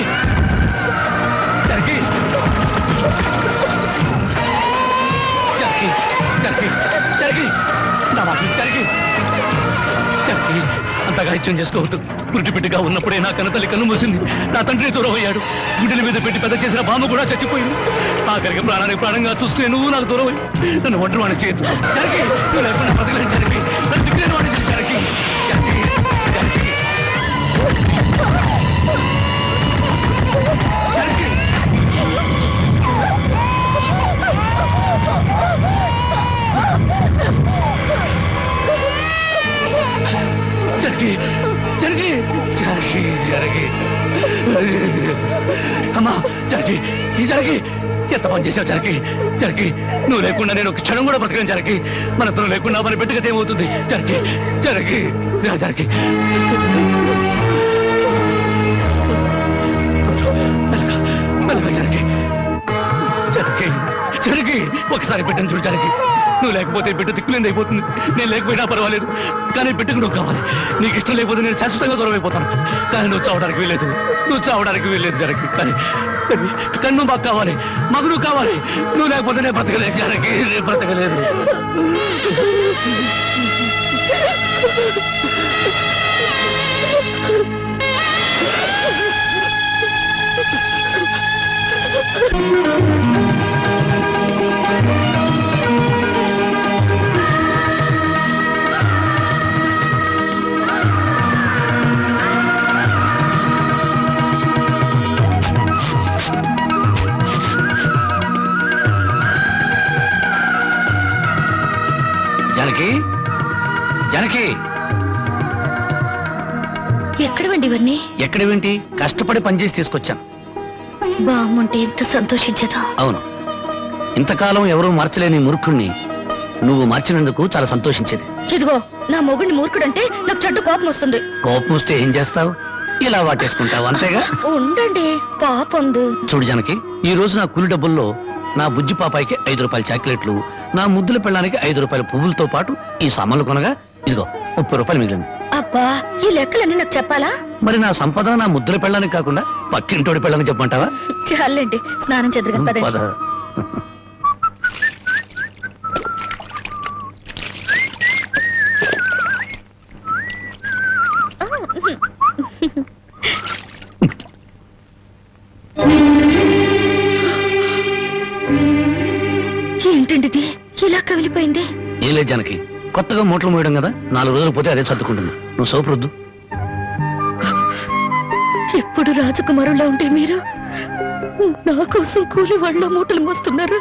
జనకి, జనకి, జనకి, జనకి, నా మాట జనకి, జనకి, అంతగా ఇచ్చం చేసుకోవద్దు. పురిటిపెట్టిగా ఉన్నప్పుడే నా కన్నతల్లి కన్ను మూసింది. నా తండ్రి దూరం అయ్యాడు. గుండెల మీద పెట్టి పెద్ద చేసిన బామ్మ కూడా చచ్చిపోయింది. ఆఖరికి ప్రాణానికి ప్రాణంగా చూసుకునే నువ్వు నాకు దూరం అయ్యి నన్ను ఒంటరివాణి చేయొద్దు. జనకి, నువ్వు లేకుండా బ్రతకలేను జనకి, నన్ను దిక్కులేని వాడిని జనకి, జనకి, జనకి, జనకి. జనకి, జనకి, జనకి, జనకి, అమ్మా, జనకి, ఈ జనకి, ఎంత పని చేసావు జనకి, జనకి, నువ్వు లేకుండా నేను ఒక క్షణం కూడా బ్రతకను జనకి. మనతో లేకుండా మన బిడ్డగత ఏమవుతుంది జనకి, జనకి, జనకి. మెల్లగా జనకి, జనకి, జనకి, ఒకసారి బిడ్డను చూడు జనకి, నువ్వు లేకపోతే బిడ్డ దిక్కులేని అయిపోతుంది. నేను లేకపోయినా పర్వాలేదు, కానీ బిడ్డకు నువ్వు కావాలి. నీకు ఇష్టం లేకపోతే నేను శాశ్వతంగా దూరం అయిపోతాను. కానీ నువ్వు చావడానికి వీల్లేదు, నువ్వు చావడానికి వీల్లేదు జనకి. కానీ కన్ను మాకు కావాలి, మగు నువ్వు కావాలి. నువ్వు లేకపోతే నేను బ్రతకలేదు జనకి, నేను బ్రతకలేదు. జానకి, జానకి, ఎక్కడవండి ఇవన్నీ? ఎక్కడేంటి? కష్టపడి పనిచేసి తీసుకొచ్చాను. బామ్మంటే ఎంత సంతోషించదా? అవును, ఇంతకాలం ఎవరూ మార్చలేని మూర్ఖుణ్ణి నువ్వు మార్చినందుకు చాలా సంతోషించేది. ఇదిగో, నా మొగుడిని మూర్ఖుడంటే నాకు చెడ్డ కోపం వస్తుంది. కోపం వస్తే ఏం చేస్తావు? ఇలా వాటేసుకుంటావు అంతేగా. ఉండండి, పాపంది. చూడు జానకి, ఈ రోజు నా కూలి డబ్బుల్లో నా బుజ్జి పాపాయికి 5 రూపాయల చాక్లెట్లు, నా ముద్దుల పెళ్ళానికి 5 రూపాయల పువ్వులతో పాటు ఈ సామాన్లు కొనగా ఇదిగో 30 రూపాయలు మిగిలింది. అబ్బా, ఈ లెక్కలన్నీ నాకు చెప్పాలా? మరి నా సంపద నా ముద్దుల పెళ్ళానికి కాకుండా పక్కింటోడి పెళ్ళానికి చెప్పమంటావా? చాలండి, స్నానం చేద్దరు పద. కదా. ఏంటండి ఇది ఇలా కవిలిపోయింది? ఏం లేదు జానకి, కొత్తగా మూటలు మోయడం కదా, 4 రోజులు పోతే అదే సర్దుకుంటుంది. నువ్వు సోపరొద్దు. ఎప్పుడు రాజకుమారులా ఉంటే మీరు నా కోసం కూలి వాళ్ళ మూటలు మోస్తున్నారు.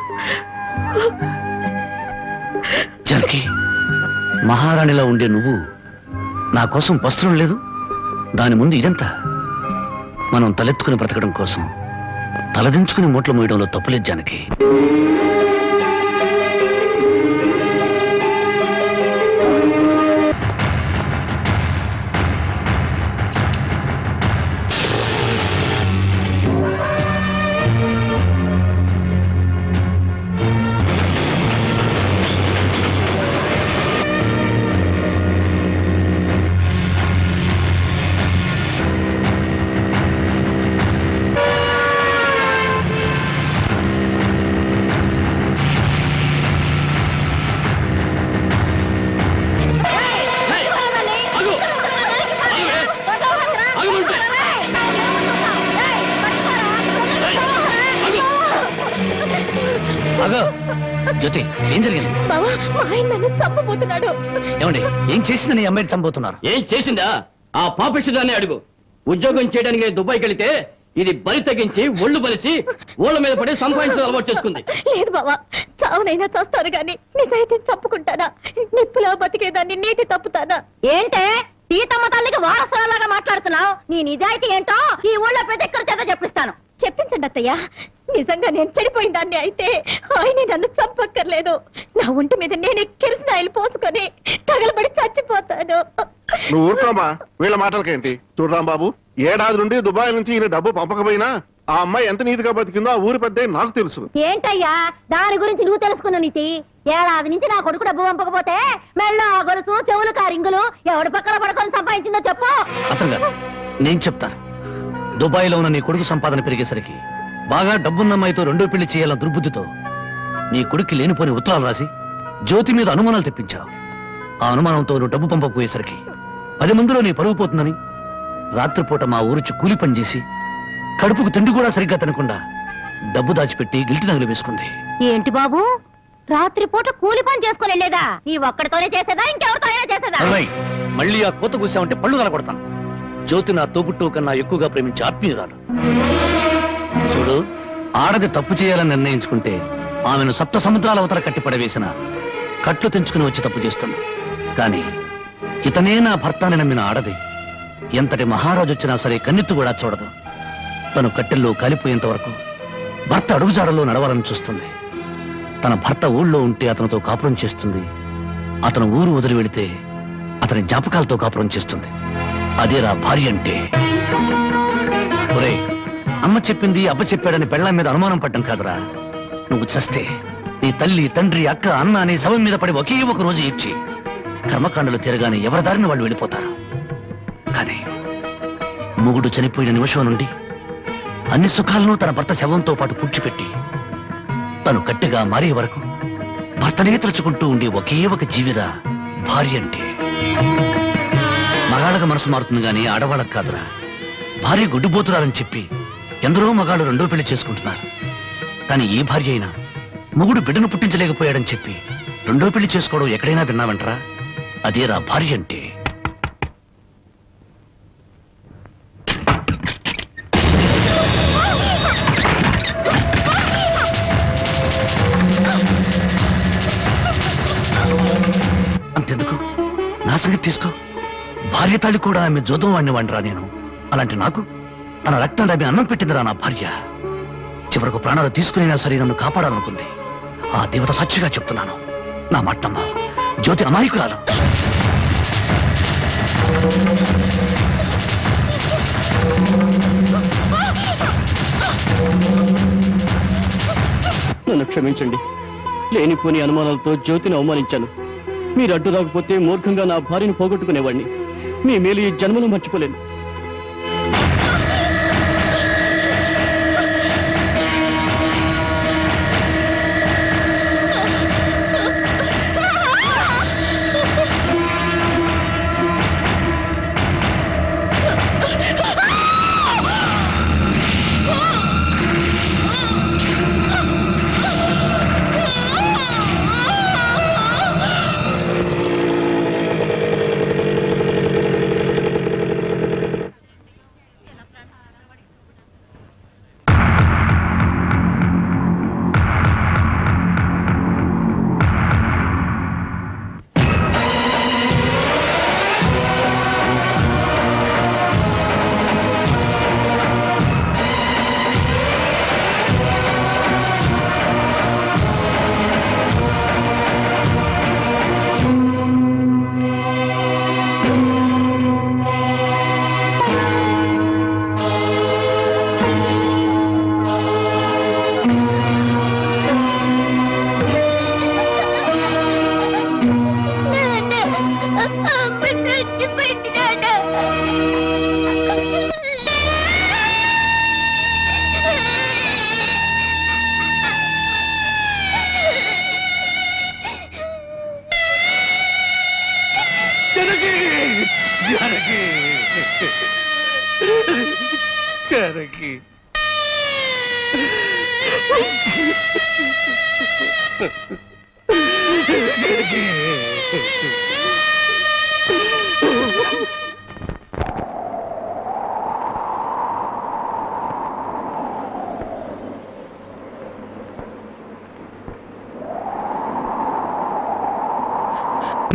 జానకి, మహారాణిలా ఉండే నువ్వు నా కోసం వస్త్రం లేదు, దాని ముందు ఇదంతా. మనం తలెత్తుకుని బ్రతకడం కోసం తలదించుకుని మూటలు మోయడంలో తప్పులేదు జానకి. జ్యోతి, ఏం జరిగింది? బావా, మా ఆయన నన్ను చంపబోతున్నాడు. ఏమండి, ఏం చేసిందని అమ్మాయిని చంపుతున్నారు? ఏం చేసిందా? ఆ పాపిష్టిదాన్ని అడుగు. ఉద్యోగం చేయడానికి నేను దుబాయ్కి వెళితే ఇది బలి తగ్గించి ఒళ్ళు బలిసి ఓళ్ళ మీద పడి సంపాదించడం అలవాటు చేసుకుంది. లేదు బావా, చావునైనా చేస్తాను గాని నిజాయితీ చంపుకుంటానా? నిప్పులో బతికేదాన్ని నీటి తప్పుతానా? ఏంటే సీతమ్మ తల్లికి వారసులాగా మాట్లాడుతున్నావు? నీ నిజాయితీ ఏంటో ఈ ఊళ్ళో ప్రతి ఒక్కరి చేత చెప్పిస్తాను. చెప్పించండి అత్తయ్య, నిజంగా నేను చెడిపోయిన దాన్ని అయితే ఆయన నన్ను చంపక్కర్లేదు. నా ఒంటి మీద నేనే కిరసనాయిలు పోసుకొని తగలబడి చచ్చిపోతాను. నువ్వు ఊరుకోమా, వీళ్ళ మాటలకేంటి? చూడరాం బాబు, ఏడాది నుండి దుబాయ్ నుంచి ఈయన డబ్బు పంపకపోయినా ఆ అమ్మాయి ఎంత నీతిగా బతికిందో ఆ ఊరి పెద్ద నాకు తెలుసు. ఏంటయ్యా దాని గురించి నువ్వు తెలుసుకున్న నీతి? ఏడాది నుంచి నా కొడుకు డబ్బు పంపకపోతే మెళ్ళ గొలుసు, చెవులు, కారింగులు ఎవడి పక్కన పడుకొని సంపాదించిందో చెప్పు. అతను గారు, నేను చెప్తాను. దుబాయ్లో ఉన్న నీ కొడుకు సంపాదన పెరిగేసరికి బాగా డబ్బున్న అమ్మాయితో 2వ పెళ్లి చేయాలన్న దుర్బుద్ధితో నీ కొడుక్కి లేనిపోని ఉత్తరాలు రాసి జ్యోతి మీద అనుమానాలు తెప్పించావు. ఆ అనుమానంతో నువ్వు డబ్బు పంపకపోయేసరికి 10 మందిలో నీ పరుగు పోతుందని రాత్రిపూట మా ఊరిచి కూలి పని చేసి కడుపుకు తిండి కూడా సరిగ్గా తినకుండా డబ్బు దాచిపెట్టి గిల్టి నగలు వేసుకుంది. ఏంటి బాబు, రాత్రిపూట కూలి పని చేసుకుని వెళ్ళేదా? ఈ ఒక్కడితోనే చేసేదా, ఇంకెవరితో అయినా చేసేదా? అరవై, మళ్ళీ ఆ కోత కూసావంటే పళ్ళు కలగొడతాను. జ్యోతి నా తోబుట్టు కన్నా ఎక్కువగా ప్రేమించే ఆత్మీయురాలు. చూడు, ఆడది తప్పు చేయాలని నిర్ణయించుకుంటే ఆమెను 7 సముద్రాల అవతల కట్టి పడవేసిన కట్లు తెంచుకుని వచ్చి తప్పు చేస్తుంది. కానీ ఇతనే నా భర్త అని నమ్మిన ఆడది ఎంతటి మహారాజు వచ్చినా సరే కన్నెత్తు కూడా చూడదు. తను కట్టెల్లో కాలిపోయేంత వరకు భర్త అడుగుజాడల్లో నడవాలని చూస్తుంది. తన భర్త ఊళ్ళో ఉంటే అతనితో కాపురం చేస్తుంది. అతను ఊరు వదిలి వెళితే అతని జ్ఞాపకాలతో కాపురం చేస్తుంది. అదేరా భార్య అంటే. ఒరేయ్, అమ్మ చెప్పింది అబ్బ చెప్పాడని పెళ్ళాం మీద అనుమానం పడ్డం కాదురా. నువ్వు చస్తే నీ తల్లి తండ్రి అక్క అన్న నీ శవం మీద పడి ఒకే ఒక రోజు ఇచ్చి కర్మకాండలు తిరగానే ఎవరి దారిని వాళ్ళు వెళ్ళిపోతారు. కానీ మొగుడు చనిపోయిన నిమిషం నుండి అన్ని సుఖాలను తన భర్త శవంతో పాటు పూడ్చిపెట్టి తను గట్టిగా మారే వరకు భర్తనే తలుచుకుంటూ ఉండే ఒకే ఒక జీవిరా భార్య అంటే. మగాళ్ళకి మనసు మారుతుంది గాని ఆడవాళ్ళకు కాదురా. భార్య గుడ్డుపోతురారని చెప్పి ఎందరో మగాళ్ళు రెండో పెళ్లి చేసుకుంటున్నారు. కానీ ఈ భార్య అయినా మొగుడు బిడ్డను పుట్టించలేకపోయాడని చెప్పి రెండో పెళ్లి చేసుకోవడం ఎక్కడైనా విన్నావంటరా? అదేరా భార్య అంటే. అంతెందుకు, నా సంగతి తీసుకో. భార్య తాళి కూడా ఆమె జోదం వాడిని వాడిరా నేను. అలాంటి నాకు తన రక్తం ఆమె అన్నం పెట్టిందిరా నా భార్య. చివరకు ప్రాణాలు తీసుకునేనా సరే నన్ను కాపాడాలనుకుంది. ఆ దేవత సాక్షిగా చెప్తున్నాను, నా మట్టమ్మ జ్యోతి అమాయకురాలు. నన్ను క్షమించండి. లేనిపోని అనుమానాలతో జ్యోతిని అవమానించాను. మీరు అడ్డు రాకపోతే మూర్ఖంగా నా భార్యను పోగొట్టుకునేవాడిని. మీ మేలు ఈ జన్మలో మర్చిపోలేను.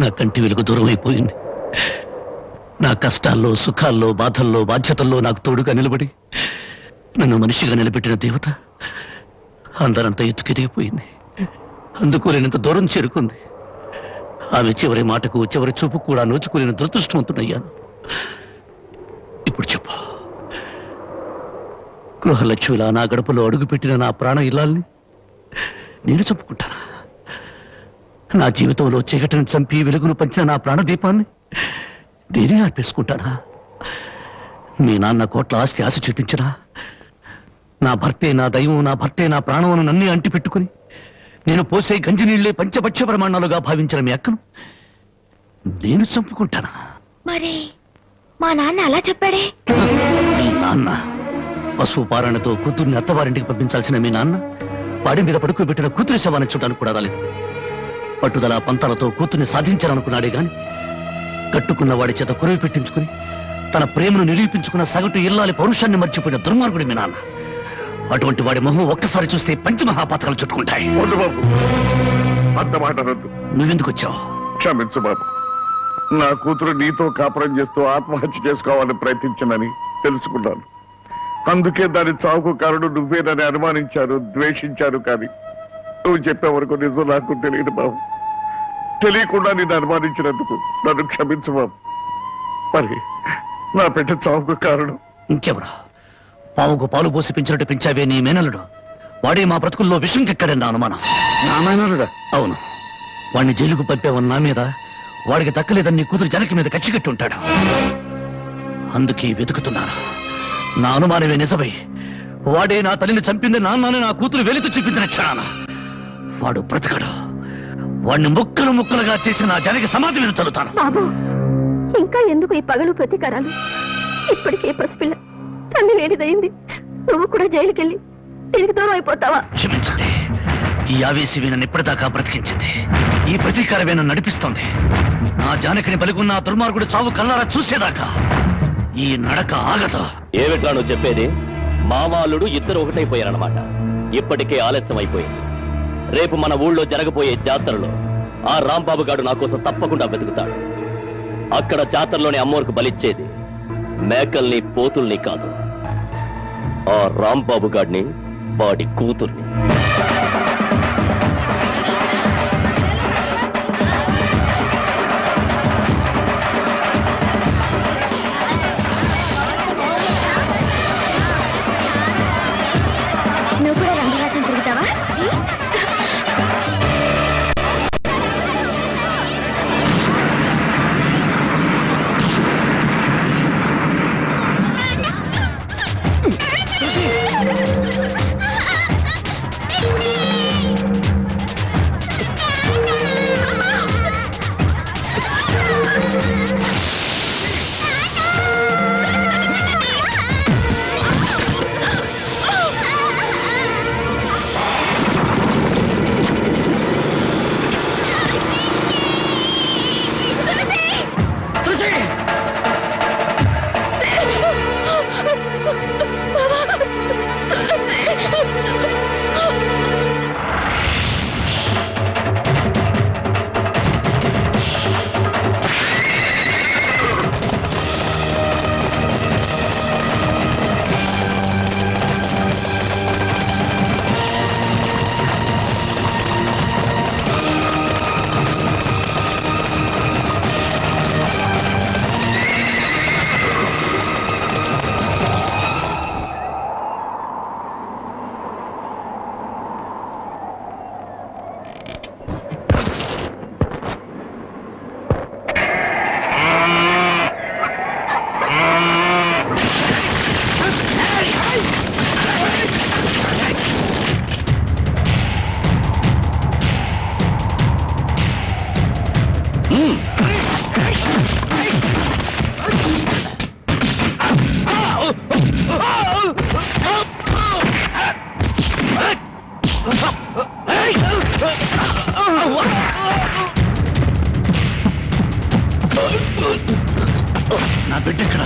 నా కంటి వెలుగు దూరం అయిపోయింది. నా కష్టాల్లో సుఖాల్లో బాధల్లో బాధ్యతల్లో నాకు తోడుగా నిలబడి నన్ను మనిషిగా నిలబెట్టిన దేవత అందరంతా ఎత్తుకెదిగిపోయింది. అందుకోలేనంత దూరం చేరుకుంది. ఆమె చివరి మాటకు చివరి చూపు కూడా నోచుకోలేని దురదృష్టవంతుడయ్యాను. ఇప్పుడు చెప్పు, గృహలక్ష్మిలా నా గడపలో అడుగుపెట్టిన నా ప్రాణ ఇల్లాల్ని నేను చంపుకుంటానా? నా జీవితంలో చీకటిని చంపి వెలుగును పంచిన నా ప్రాణదీపాన్ని నేనే ఆర్పేసుకుంటానా? మీ నాన్న కోట్ల ఆస్తి ఆశ చూపించరా? నా భర్తే నా దైవం, నా భర్తే నా ప్రాణమును నన్నే అంటి పెట్టుకుని నేను పోసే గంజినీళ్లే పంచపక్ష ప్రమాణాలుగా భావించిన మీ అక్కను నేను చంపుకుంటానా? మరి మా నాన్న అలా చెప్పాడే. మీ నాన్న పశువు పారాయణతో కూతుర్ని అత్తవారింటికి పంపించాల్సిన మీ నాన్న పాడి మీద పడుకోబెట్టిన కూతురి శవాన్ని చూడడానికి కూడా రాలేదు. పట్టుదల పంతాలతో కూతుర్ని సాధించాలనుకున్నాడే గాని కట్టుకున్న వాడి చేత కురవి పెట్టించుకుని తన ప్రేమను నిరూపించుకున్న సగటు ఇల్లాలి పౌరుషాన్ని మర్చిపోయిన దుర్మార్గుడి మీ నాన్న. అటువంటి వాడి మొహం ఒక్కసారి చూస్తే పంచమహాపాతకాలు చుట్టుకుంటాయి. నువ్వెందుకు వచ్చావు? క్షమించు బాబు, నా కూతురు నీతో కాపురం చేస్తూ ఆత్మహత్య చేసుకోవాలని ప్రయత్నించిందని తెలుసుకున్నాను. అందుకే దాని చావుకు కారణం నువ్వేనని అనుమానించారు, ద్వేషించారు. కానీ నువ్వు చెప్పే వరకు నిజం నాకు తెలియదు బాబు. తెలియకుండా నిన్ను అనుమానించినందుకు నన్ను క్షమించు బాబు. మరి నా బిడ్డ చావుకు కారణం ఇంకెవరా? పావుకు పాలు పోసి పెంచినట్టు పెంచావే నీ మేనల్లుడు. వాడే మా బ్రతుకుల్లో విషం కెక్కడని నా అనుమానం. అవును, వాడిని జైలుకు పంపేవన్న నా మీద, వాడికి దక్కలేదని నీ కూతురు జనకి మీద కచ్చి కట్టి ఉంటాడు. అందుకే వెతుకుతున్నాను. నా అనుమానమే నిజమై వాడే నా తల్లిని చంపింది నాన్నని నా కూతురు వెలితో చూపించిన క్షణాన వాడు బ్రతకడు. వాడిని ముక్కలు ముక్కలుగా చేసి నా జనకి సమాధి మీద చల్లుతాను. బాబు, ఇంకా ఎందుకు ఈ పగలు ప్రతీకారాలు? ఇప్పటికే పసిపిల్ల తల్లి లేనిదయింది. నువ్వు కూడా జైలుకెళ్ళి తిరిగి దూరం అయిపోతావా? క్షమించండి, ఈ ఆవేశమే నన్ను ఇప్పటిదాకా బ్రతికించింది. ఈ ప్రతీకారమే నన్ను నడిపిస్తోంది. నా జానకిని బలిగున్న ఆ దుర్మార్గుడు చావు కల్లారా చూసేదాకా ఈ నడక ఆగదు. ఏమిట్లా నువ్వు చెప్పేది? మామాలుడు ఇద్దరు ఒకటైపోయారన్నమాట. ఇప్పటికే ఆలస్యం అయిపోయింది. రేపు మన ఊళ్ళో జరగబోయే జాతరలో ఆ రాంబాబు గారు నా కోసం తప్పకుండా వెతుకుతాడు. అక్కడ జాతరలోని అమ్మోరికి బలిచ్చేది మేకల్ని పోతుల్ని కాదు, ఆ రాంబాబు గాడిని, వాడి కూతుర్ని. నువ్వు కూడా రంగరాటం తిరుగుతావా? నా బిడ్డ ఎక్కడ?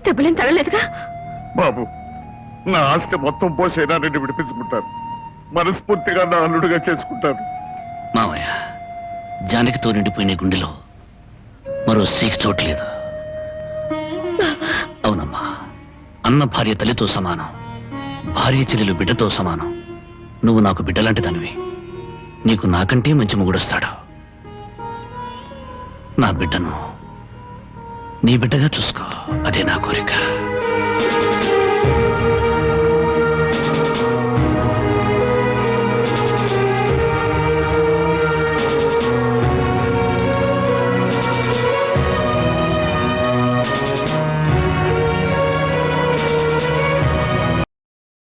దెబ్బలేం తగలేదుగా? బాబు, నా ఆస్తి మొత్తం పోసైనా నిన్ను విడిపించుకుంటాను. మనస్ఫూర్తిగా నా అల్లుడిగా చేసుకుంటాను. మావయ్య, జానకితో నిండిపోయిన గుండెలో మరో స్త్రీకి చోట్లేదు. అవునమ్మా, అన్న భార్య తల్లితో సమానం, భార్య చెల్లెలు బిడ్డతో సమానం. నువ్వు నాకు బిడ్డలాంటి దానివి. నీకు నాకంటే మంచి మొగుడొస్తాడు. నా బిడ్డను నీ బిడ్డగా చూసుకో, అదే నా కోరిక.